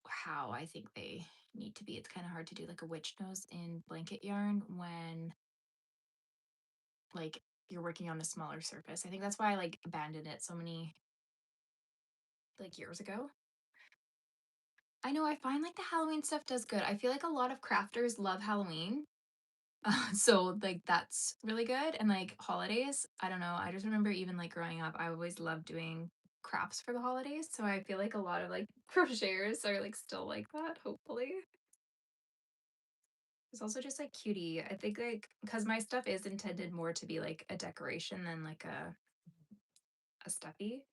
how I think they need to be. It's kind of hard to do like a witch nose in blanket yarn when like you're working on a smaller surface. I think that's why I like abandoned it so many like years ago. I know I find like the Halloween stuff does good. I feel like a lot of crafters love Halloween. So like that's really good. And like holidays, I don't know. I just remember even like growing up, I always loved doing crafts for the holidays. So I feel like a lot of like crocheters are like still like that, hopefully. It's also just like cutie. I think like because my stuff is intended more to be like a decoration than like a stuffy.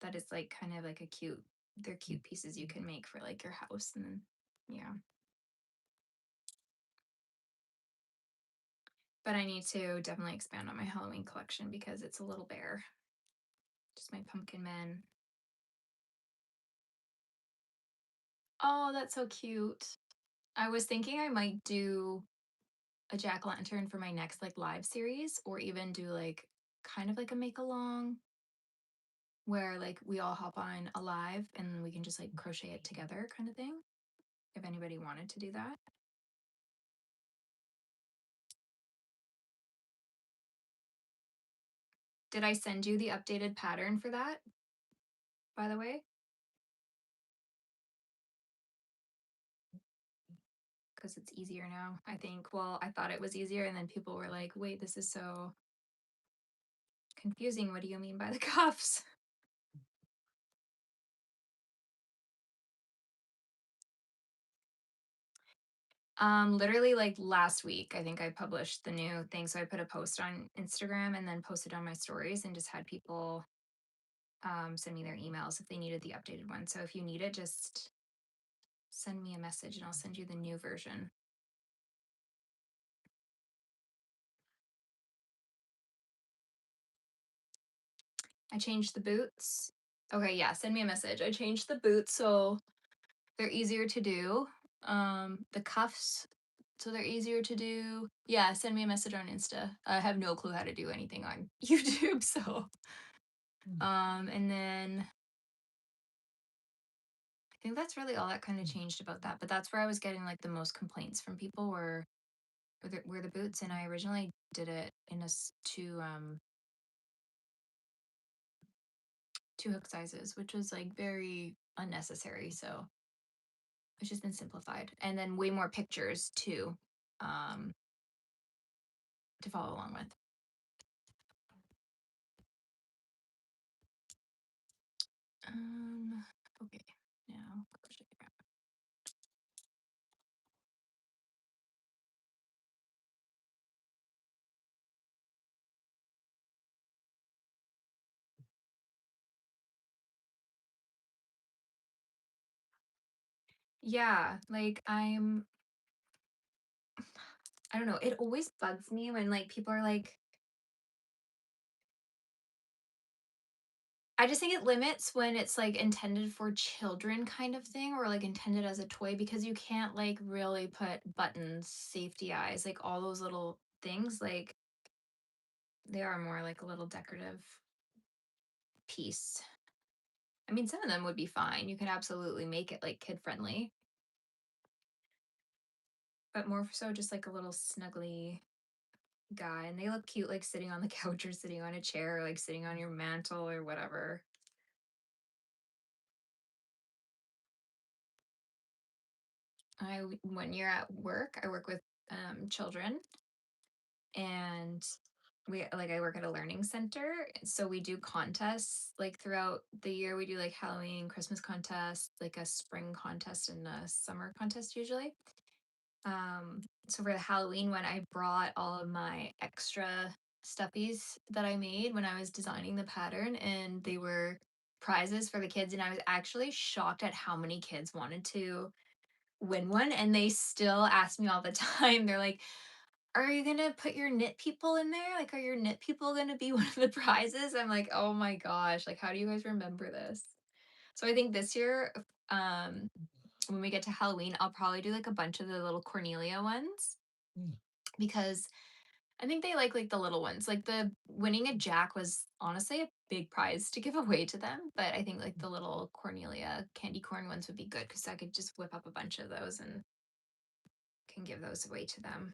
That is like kind of like a cute. They're cute pieces you can make for like your house and then yeah. But I need to definitely expand on my Halloween collection because it's a little bare. Just my pumpkin men. Oh, that's so cute. I was thinking I might do a jack-o'-lantern for my next like live series or even do like kind of like a make along where like we all hop on a live and we can just like crochet it together kind of thing. If anybody wanted to do that. Did I send you the updated pattern for that, by the way? Because it's easier now, I think. Well, I thought it was easier, and then people were like, wait, this is so confusing. What do you mean by the cuffs? Literally like last week, I think I published the new thing. So I put a post on Instagram and then posted on my stories and just had people send me their emails if they needed the updated one. So if you need it, just send me a message and I'll send you the new version. I changed the boots. Okay, yeah, send me a message. I changed the boots so they're easier to do. The cuffs, so they're easier to do. Yeah, send me a message on Insta. I have no clue how to do anything on YouTube, so and then I think that's really all that kind of changed about that. But that's where I was getting like the most complaints from people were the boots, and I originally did it in two hook sizes, which was like very unnecessary. So it's just been simplified, and then way more pictures too, um, to follow along with. Um, okay, now crochet. Yeah, like I don't know, it always bugs me when like people are like, I just think it limits when it's like intended for children kind of thing or like intended as a toy because you can't like really put buttons, safety eyes, like all those little things, like they are more like a little decorative piece. I mean, some of them would be fine. You could absolutely make it like kid friendly, but more so just like a little snuggly guy. And they look cute like sitting on the couch or sitting on a chair or like sitting on your mantle or whatever. When you're at work, I work with children and I work at a learning center, so we do contests like throughout the year. We do like Halloween, Christmas contests, like a spring contest and a summer contest usually. So for the Halloween one, I brought all of my extra stuffies that I made when I was designing the pattern, and they were prizes for the kids. And I was actually shocked at how many kids wanted to win one, and they still ask me all the time. They're like, are you gonna put your knit people in there? Like, are your knit people gonna be one of the prizes? I'm like, oh my gosh, like, how do you guys remember this? So I think this year, um, when we get to Halloween, I'll probably do like a bunch of the little Cornelia ones because I think they like the little ones. Like the winning a Jack was honestly a big prize to give away to them, but I think like the little Cornelia candy corn ones would be good because I could just whip up a bunch of those and can give those away to them.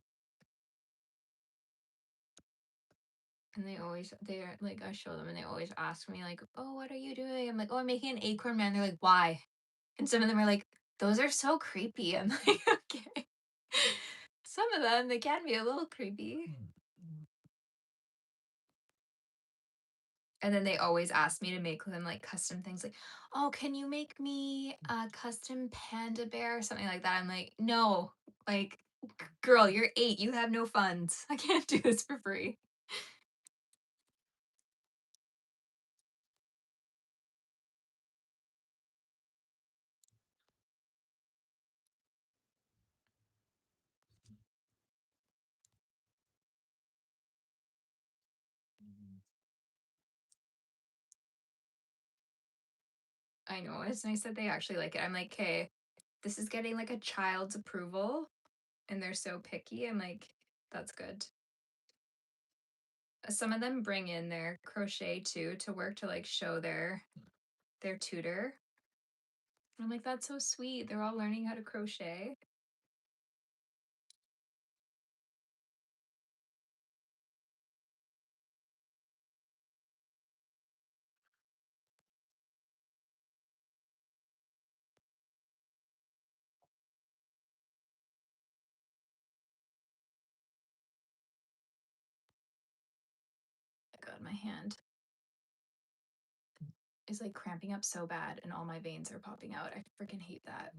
And they're like, I show them and they always ask me, like, oh, what are you doing? I'm like, oh, I'm making an acorn man. They're like, why? And some of them are like, those are so creepy. I'm like, okay. Some of them, they can be a little creepy. And then they always ask me to make them like custom things like, oh, can you make me a custom panda bear or something like that? I'm like, no, like Girl, you're 8, you have no funds. I can't do this for free. I know, it's nice that they actually like it. I'm like, "'Kay, this is getting, like, a child's approval," and they're so picky. I'm like, "That's good." Some of them bring in their crochet too to work to, like, show their tutor. I'm like, "That's so sweet. They're all learning how to crochet." My god, my hand is, like, cramping up so bad and all my veins are popping out. I freaking hate that.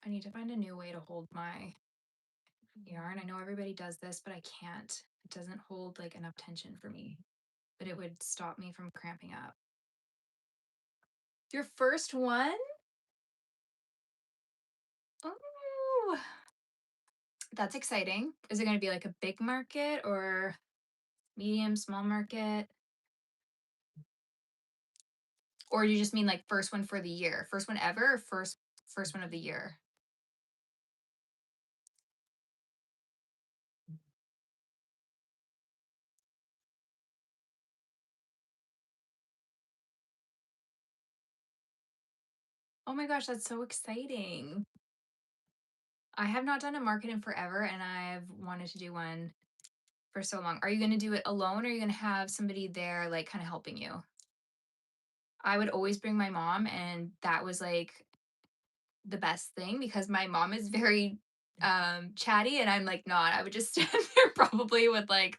I need to find a new way to hold my yarn. I know everybody does this, but I can't. It doesn't hold, like, enough tension for me, but it would stop me from cramping up. Your first one? Oh, that's exciting. Is it gonna be, like, a big market or medium, small market? Or do you just mean, like, first one for the year? First one ever or first one of the year? Oh my gosh, that's so exciting. I have not done a market in forever, and I've wanted to do one for so long. Are you gonna do it alone, or are you gonna have somebody there, like, kinda helping you? I would always bring my mom, and that was, like, the best thing because my mom is very, chatty, and I'm, like, not. I would just stand there probably with, like,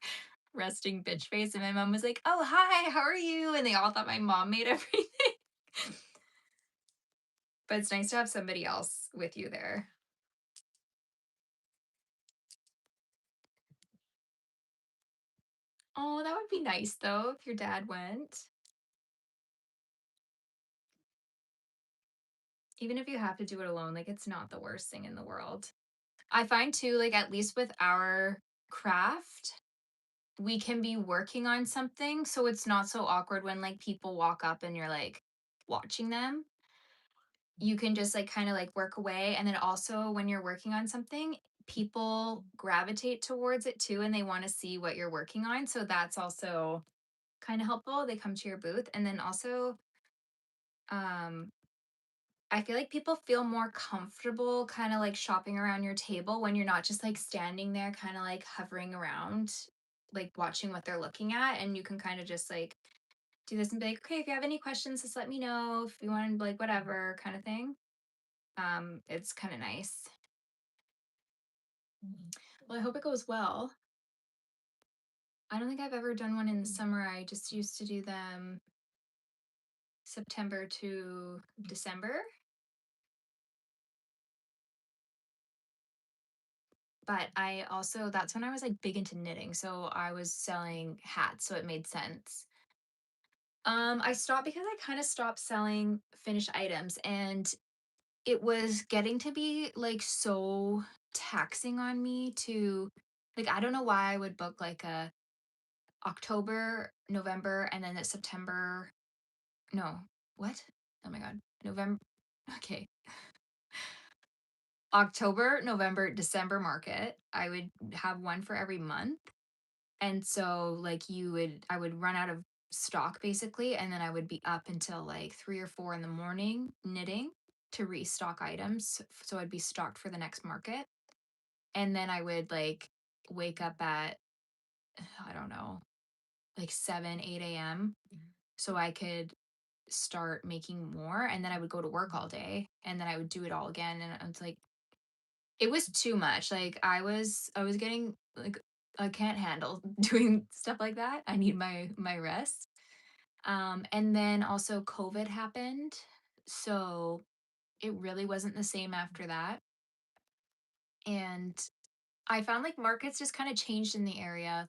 resting bitch face, and my mom was like, "Oh, hi, how are you?" And they all thought my mom made everything. But it's nice to have somebody else with you there. Oh, that would be nice, though, if your dad went. Even if you have to do it alone, like, it's not the worst thing in the world. I find too, like, at least with our craft, we can be working on something, so it's not so awkward when, like, people walk up and you're, like, watching them. You can just, like, kinda, like, work away, and then also when you're working on something, people gravitate towards it too, and they wanna see what you're working on, so that's also kinda helpful. They come to your booth, and then also, um, I feel like people feel more comfortable kinda, like, shopping around your table when you're not just, like, standing there kinda, like, hovering around, like, watching what they're looking at, and you can kinda just, like, do this and be like, "Okay, if you have any questions, just let me know. If you want, like, whatever," kinda thing. It's kinda nice. Well, I hope it goes well. I don't think I've ever done one in the summer. I just used to do them September to December. But I also that's when I was, like, big into knitting, so I was selling hats, so it made sense. I stopped because I kinda stopped selling finished items, and it was getting to be, like, so taxing on me to like, I don't know why I would book, like, a October, November, and then a September no, what? Oh my god. November. Okay. October, November, December market. I would have one for every month. And so, like, I would run out of stock basically, and then I would be up until like 3 or 4 in the morning knitting to restock items. So I'd be stocked for the next market. And then I would, like, wake up at, I don't know, like 7, 8 a.m. so I could start making more. And then I would go to work all day and then I would do it all again. And it's like, it was too much. Like, I was getting, like, I can't handle doing stuff like that. I need my rest. And then also COVID happened, so it really wasn't the same after that. And I found like markets just kind of changed in the area.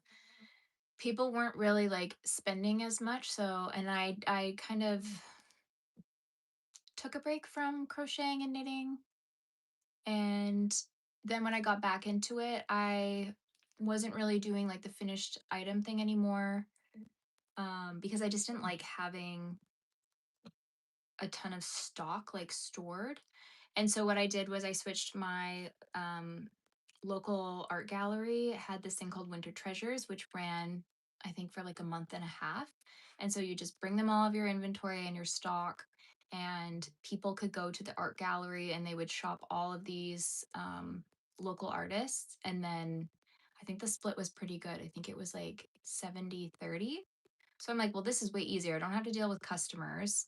People weren't really like spending as much, so and I kind of took a break from crocheting and knitting, and then when I got back into it, I wasn't really doing like the finished item thing anymore, because I just didn't like having a ton of stock like stored. And so what I did was I switched my local art gallery had this thing called Winter Treasures, which ran, I think, for like a month and a half. And so you just bring them all of your inventory and your stock, and people could go to the art gallery and they would shop all of these local artists. And then I think the split was pretty good. I think it was like 70-30. So I'm like, well, this is way easier. I don't have to deal with customers.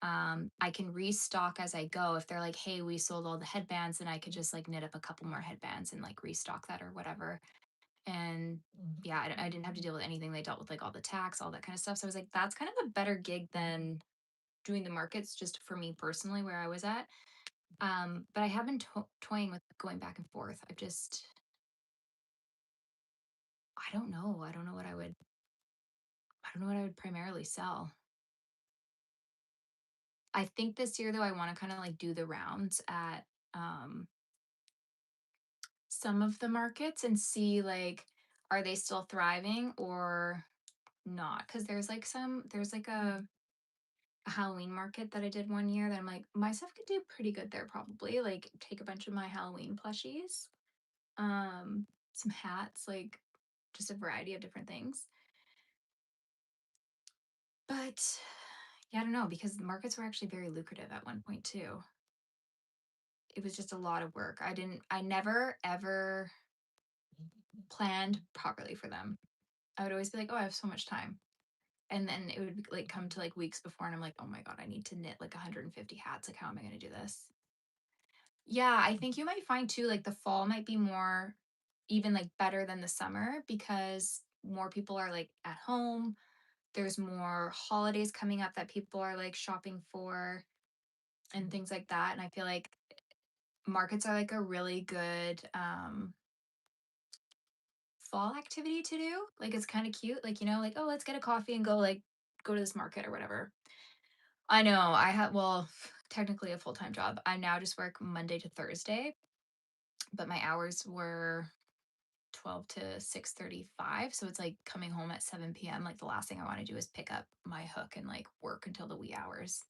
I can restock as I go. If they're like, hey, we sold all the headbands, then I could just like knit up a couple more headbands and like restock that or whatever. And yeah, I didn't have to deal with anything. They dealt with like all the tax, all that kind of stuff. So I was like, that's kind of a better gig than doing the markets just for me personally where I was at. But I have been toying with going back and forth. I don't know. I don't know what I would primarily sell. I think this year though, I want to kind of like do the rounds at um some of the markets and see like are they still thriving or not, because there's like a Halloween market that I did one year that I'm like my stuff could do pretty good there, probably like take a bunch of my Halloween plushies, some hats, like just a variety of different things. But yeah, I don't know, because the markets were actually very lucrative at one point too. It was just a lot of work. I never ever planned properly for them. I would always be like, oh, I have so much time. And then it would like come to like weeks before, and I'm like, oh my God, I need to knit like 150 hats. Like, how am I going to do this? Yeah, I think you might find too, like the fall might be more even like better than the summer because more people are like at home. There's more holidays coming up that people are like shopping for and things like that. And I feel like markets are like a really good fall activity to do. Like it's kind of cute. Like, like, oh, let's get a coffee and go to this market or whatever. I know. I have, well, technically a full-time job. I now just work Monday to Thursday, but my hours were 12 to 6:35. So it's like coming home at 7 p.m. Like the last thing I want to do is pick up my hook and like work until the wee hours.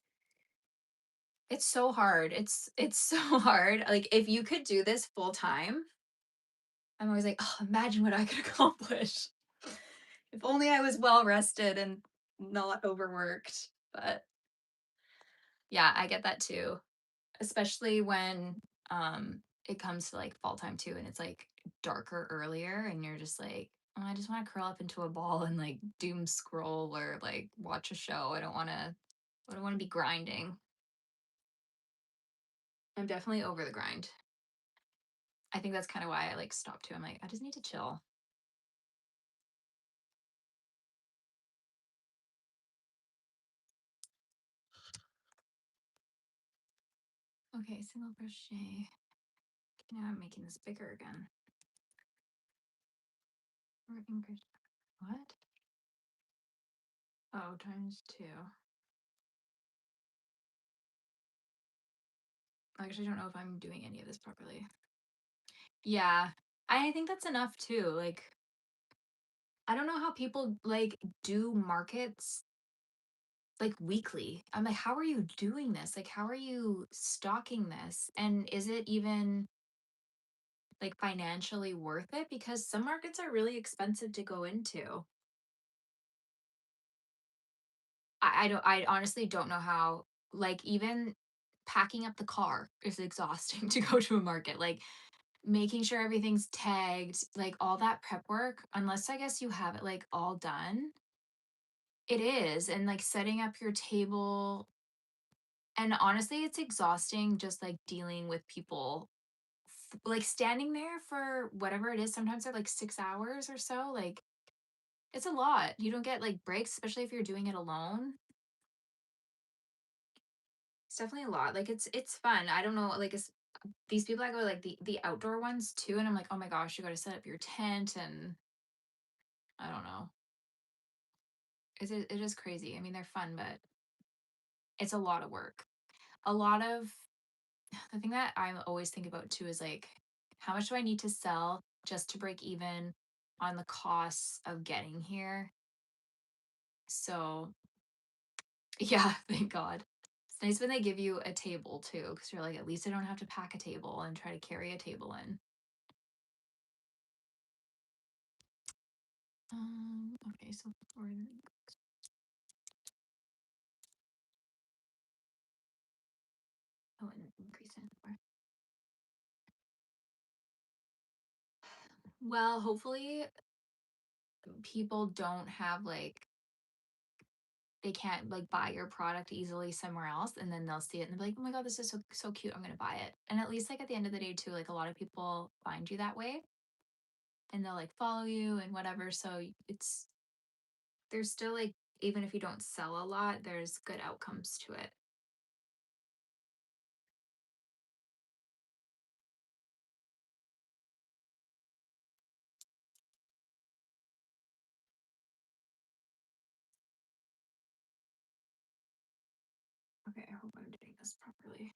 It's so hard. It's so hard. Like if you could do this full time, I'm always like, oh, imagine what I could accomplish. If only I was well rested and not overworked. But yeah, I get that too, especially when it comes to like fall time too and it's like darker earlier and you're just like, oh, I just want to curl up into a ball and like doom scroll or like watch a show. I don't want to be grinding. I'm definitely over the grind. I think that's kind of why I like stopped too. I'm like, I just need to chill. Okay, single crochet. Now I'm making this bigger again. What? Oh, times two. I actually don't know if I'm doing any of this properly. Yeah. I think that's enough too. Like, I don't know how people like do markets like weekly. I'm like, how are you doing this? Like, how are you stocking this? And is it even like financially worth it? Because some markets are really expensive to go into. I honestly don't know how, like, even packing up the car is exhausting to go to a market. Like, making sure everything's tagged, like all that prep work, unless I guess you have it like all done. It is. And like setting up your table. And honestly, it's exhausting just like dealing with people, like standing there for whatever it is. Sometimes they're like 6 hours or so. Like it's a lot. You don't get like breaks, especially if you're doing it alone. It's definitely a lot. Like it's fun. I don't know, like these people that go like the outdoor ones too, and I'm like, oh my gosh, you got to set up your tent, and I don't know. It is crazy. I mean, they're fun, but it's a lot of work. A lot of the thing that I always think about too is like, how much do I need to sell just to break even on the costs of getting here? So yeah, thank God. It's nice when they give you a table too, because you're like, at least I don't have to pack a table and try to carry a table in. Okay, so for oh, and increase it more. Well, hopefully people don't have like they can't like buy your product easily somewhere else, and then they'll see it and they'll be like, oh my god, this is so cute, I'm gonna buy it. And at least like at the end of the day too, like a lot of people find you that way and they'll like follow you and whatever. So it's there's still like even if you don't sell a lot, there's good outcomes to it. Okay, I hope I'm doing this properly.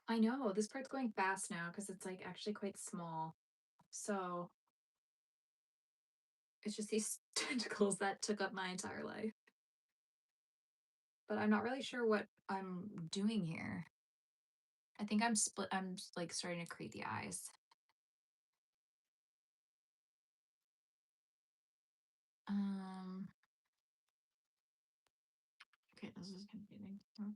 I know this part's going fast now because it's like actually quite small. So it's just these tentacles that took up my entire life. But I'm not really sure what I'm doing here. I think I'm like starting to create the eyes. Um, okay, this is confusing. Okay.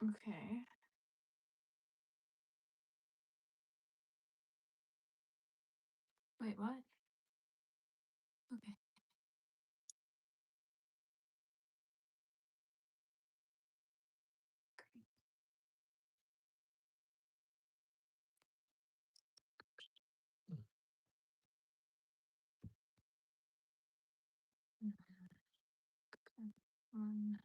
Okay. Wait, what? Okay. Um,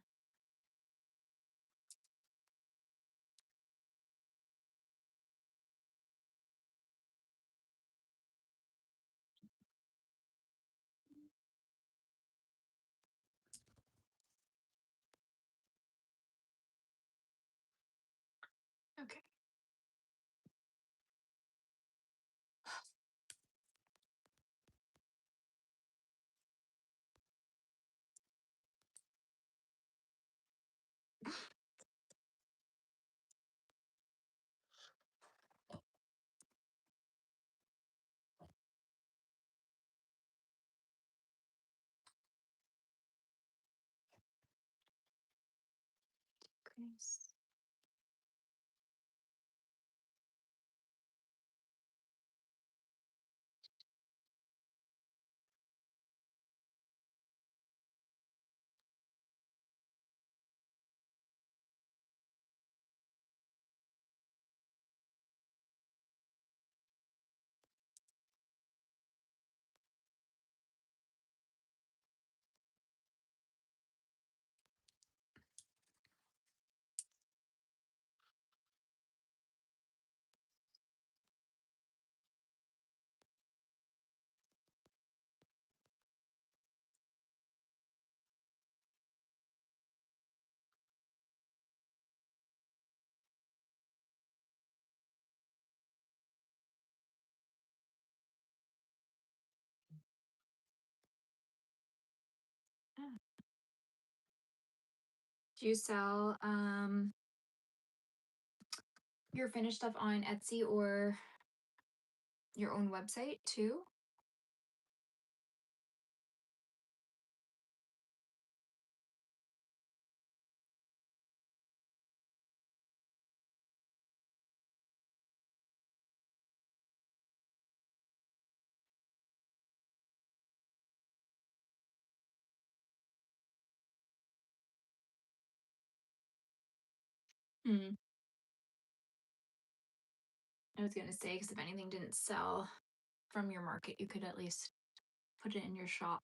okay. Do you sell your finished stuff on Etsy or your own website too? Hmm. I was gonna say, because if anything didn't sell from your market, you could at least put it in your shop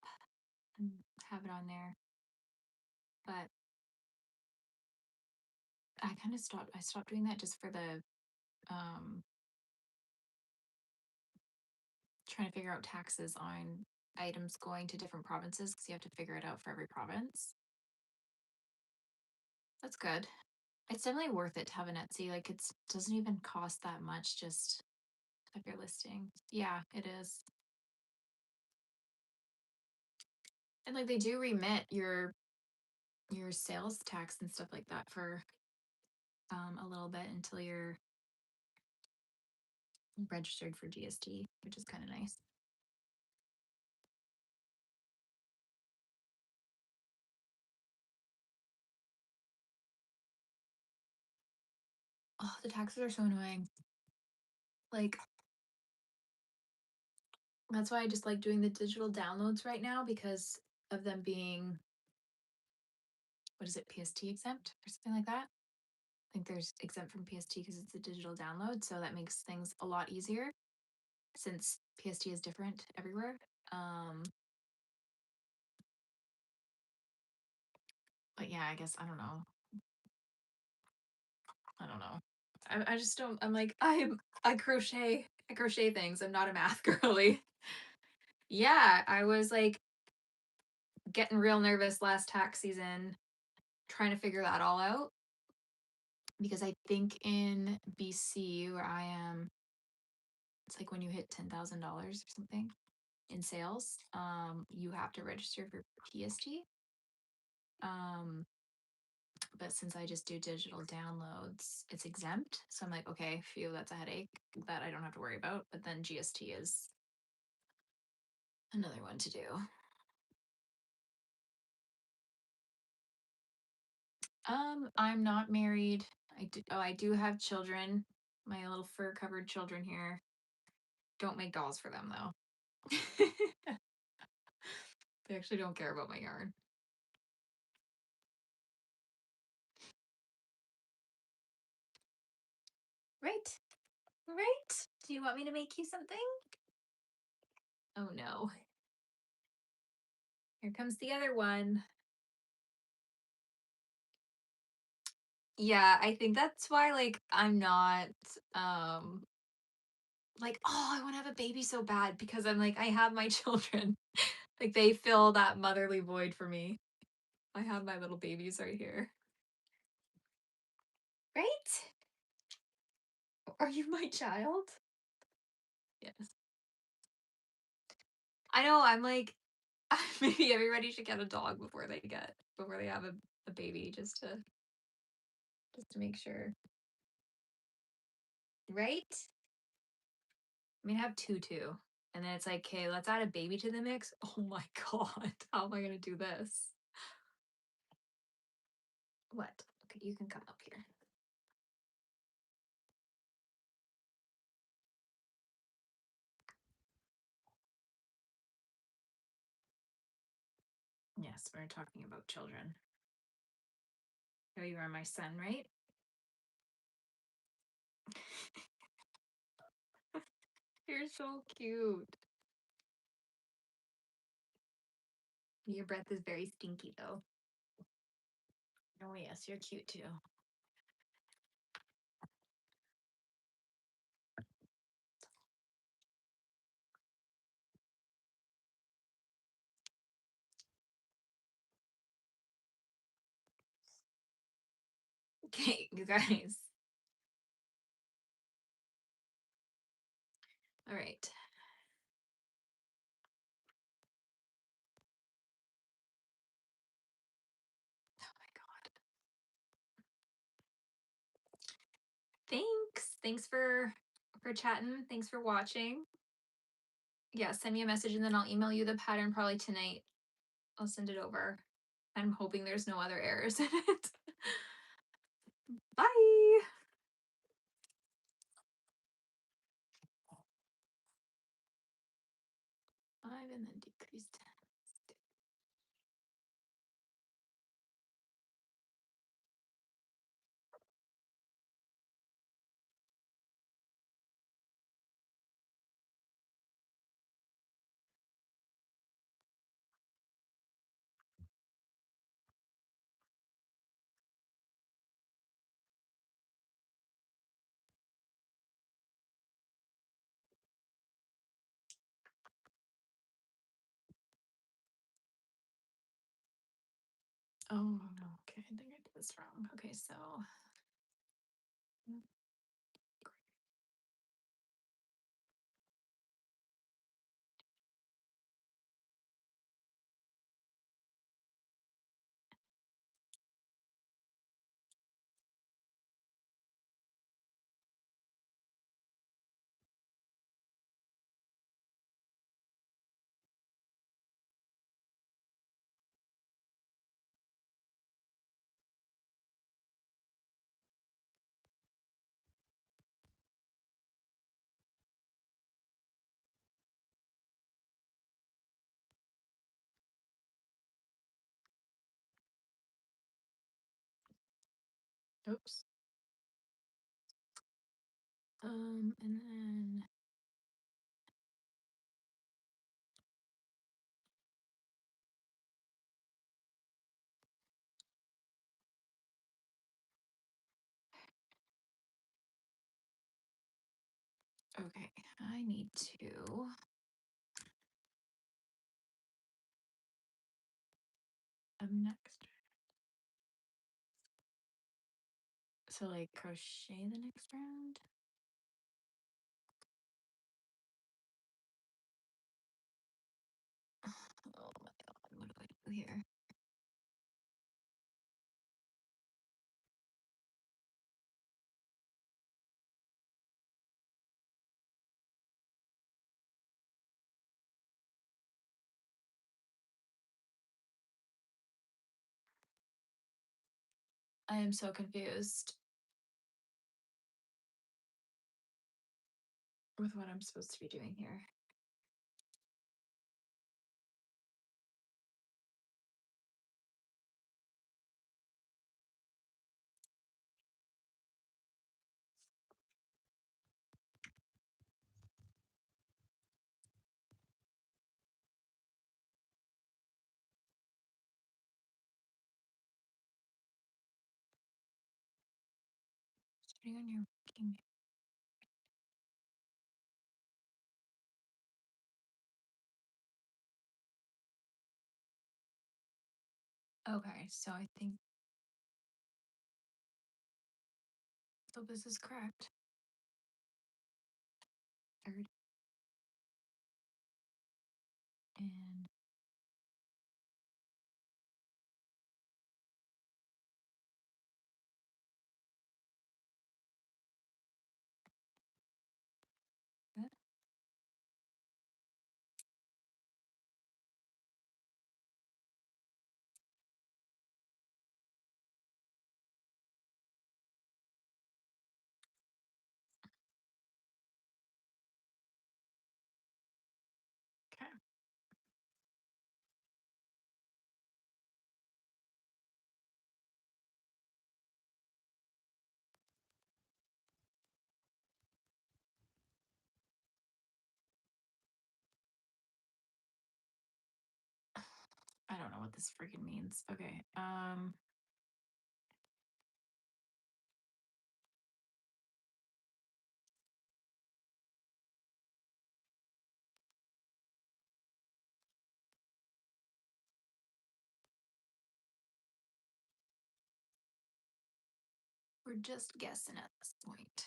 and have it on there. But I kind of stopped. I stopped doing that just for the um, trying to figure out taxes on items going to different provinces because you have to figure it out for every province. That's good. It's definitely worth it to have an Etsy. Like it doesn't even cost that much just if you're listing. Yeah, it is. And like they do remit your sales tax and stuff like that for a little bit until you're registered for GST, which is kind of nice. Oh, the taxes are so annoying. Like that's why I just like doing the digital downloads right now because of them being, what is it, PST exempt or something like that. I think there's exempt from PST because it's a digital download, so that makes things a lot easier since PST is different everywhere. Um, but yeah, I guess I don't know. I don't know. I just don't. I'm like I crochet things. I'm not a math girly. Yeah, I was like getting real nervous last tax season, trying to figure that all out because I think in BC where I am, it's like when you hit $10,000 or something in sales, you have to register for PST. Um, but since I just do digital downloads, it's exempt. So I'm like, okay, phew, that's a headache that I don't have to worry about. But then GST is another one to do. I'm not married. I do have children. My little fur covered children here. Don't make dolls for them though. They actually don't care about my yarn. Right. Right. Do you want me to make you something? Oh no. Here comes the other one. Yeah, I think that's why like I'm not um like, oh, I want to have a baby so bad because I'm like I have my children. Like they fill that motherly void for me. I have my little babies right here. Right? Are you my child? Yes. I know, I'm like maybe everybody should get a dog before they have a baby just to make sure. Right? I mean, I have two too. And then it's like, okay, let's add a baby to the mix. Oh my God. How am I going to do this? What? Okay, you can come up here. Yes, we're talking about children. Oh, you are my son, right? You're so cute. Your breath is very stinky though. Oh yes, you're cute too. Okay, you guys. All right. Oh my God. Thanks. Thanks for chatting. Thanks for watching. Yeah, send me a message and then I'll email you the pattern probably tonight. I'll send it over. I'm hoping there's no other errors in it. Bye. 5 and then decrease 10. Oh no, okay, I think I did this wrong. Okay, so oops. And then okay, I need to next. So like crochet the next round. Oh my god, what do I do here? I am so confused with what I'm supposed to be doing here. Starting on your working. Okay, so I think so. This is correct. Third and that. Okay. I don't know what this freaking means. Okay. We're just guessing at this point.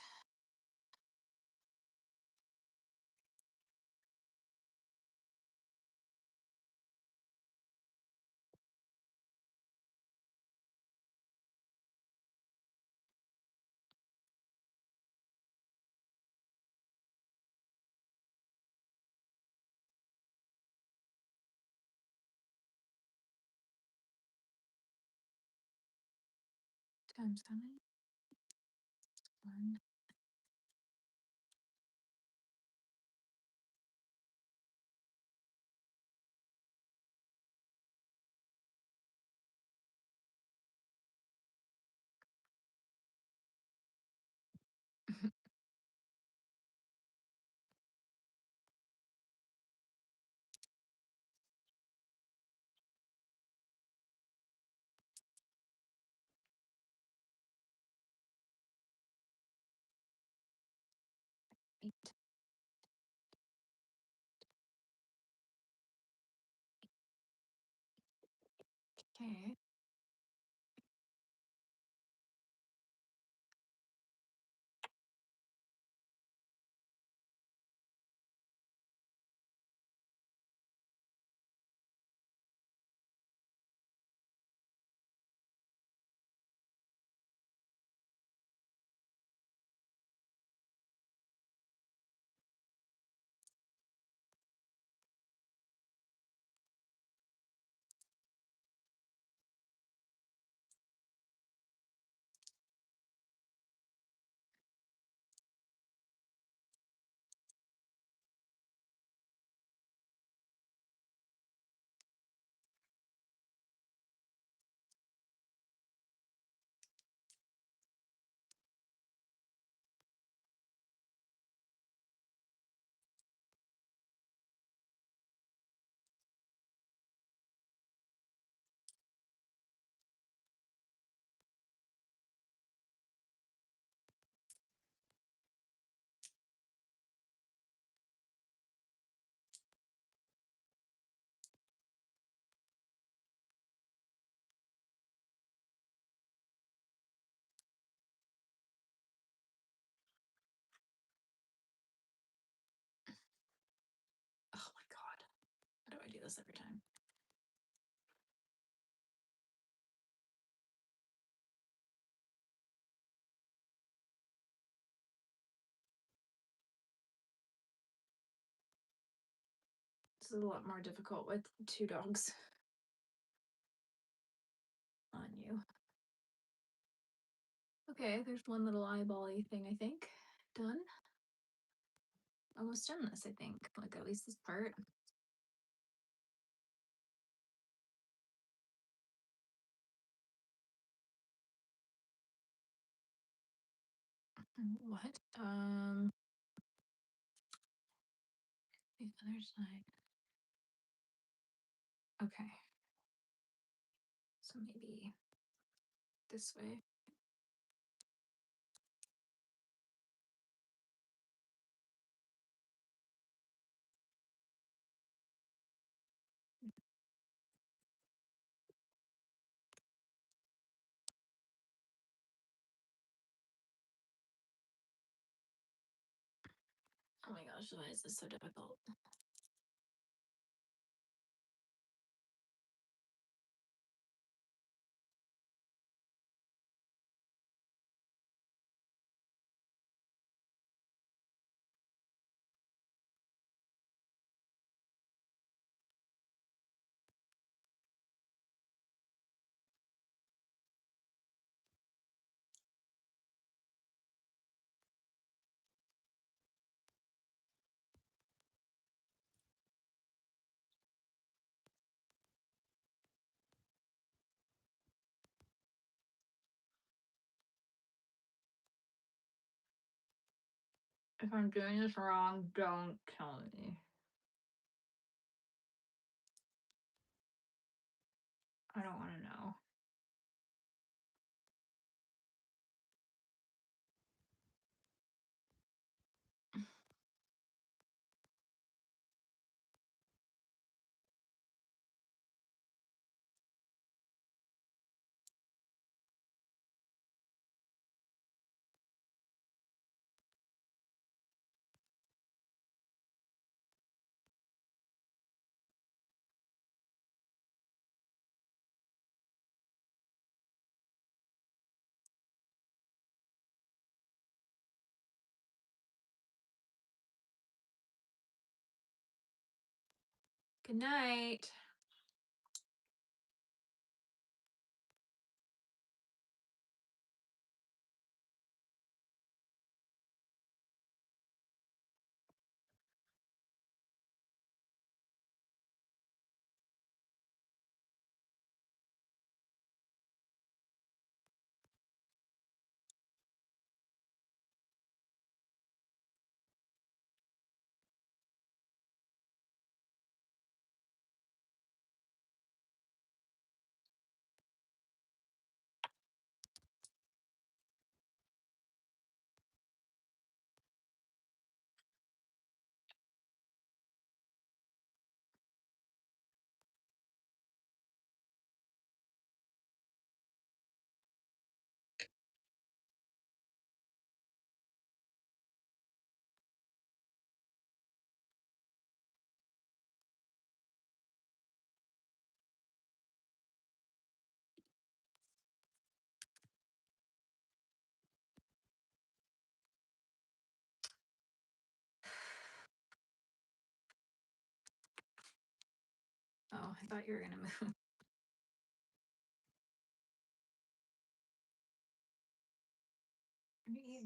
times how many? 1. Eight. Okay. Oh my God. How do I do this every time? This is a lot more difficult with 2 dogs on you. Okay, there's one little eyeball-y thing, I think. Done. Almost done this, I think. Like, at least this part. What? The other side. Okay. So maybe this way. Oh my gosh, why is this so difficult? If I'm doing this wrong, don't tell me. I don't want to know. Good night. I thought you were gonna move. Right here.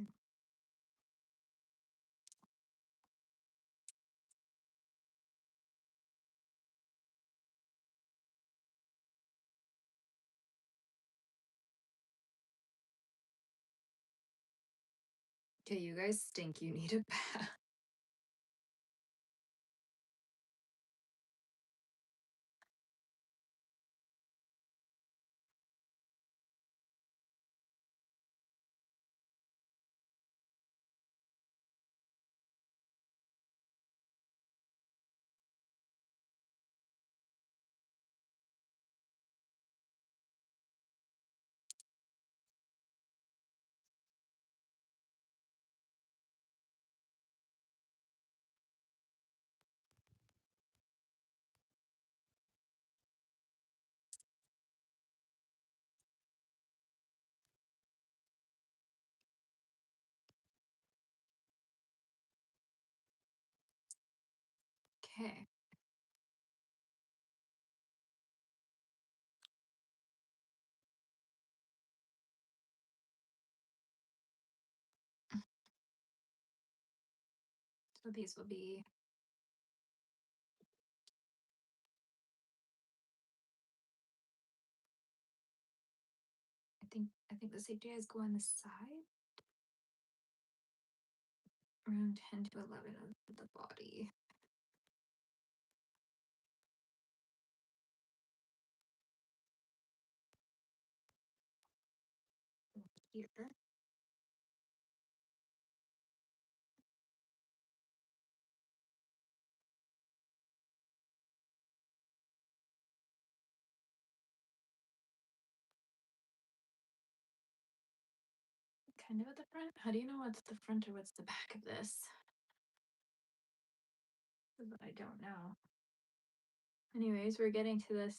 Okay, you guys stink. You need a bath. Okay. So these will be. I think the safety eyes go on the side. Around 10 to 11 of the body. Here. Kind of at the front. How do you know what's the front or what's the back of this? I don't know. Anyways, we're getting to this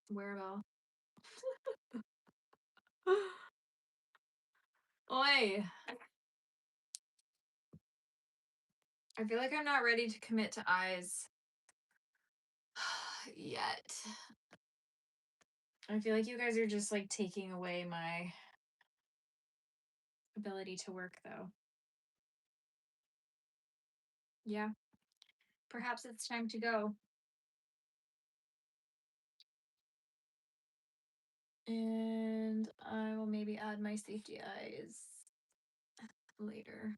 wearable. Oi! I feel like I'm not ready to commit to eyes yet. I feel like you guys are just like taking away my ability to work though. Yeah. Perhaps it's time to go. And I will maybe add my safety eyes later.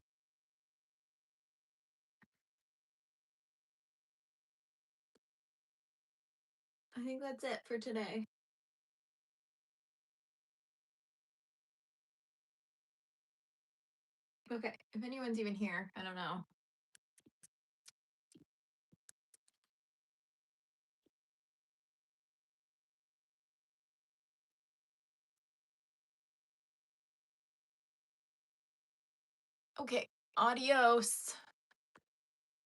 I think that's it for today. Okay, if anyone's even here, I don't know. Okay, adios.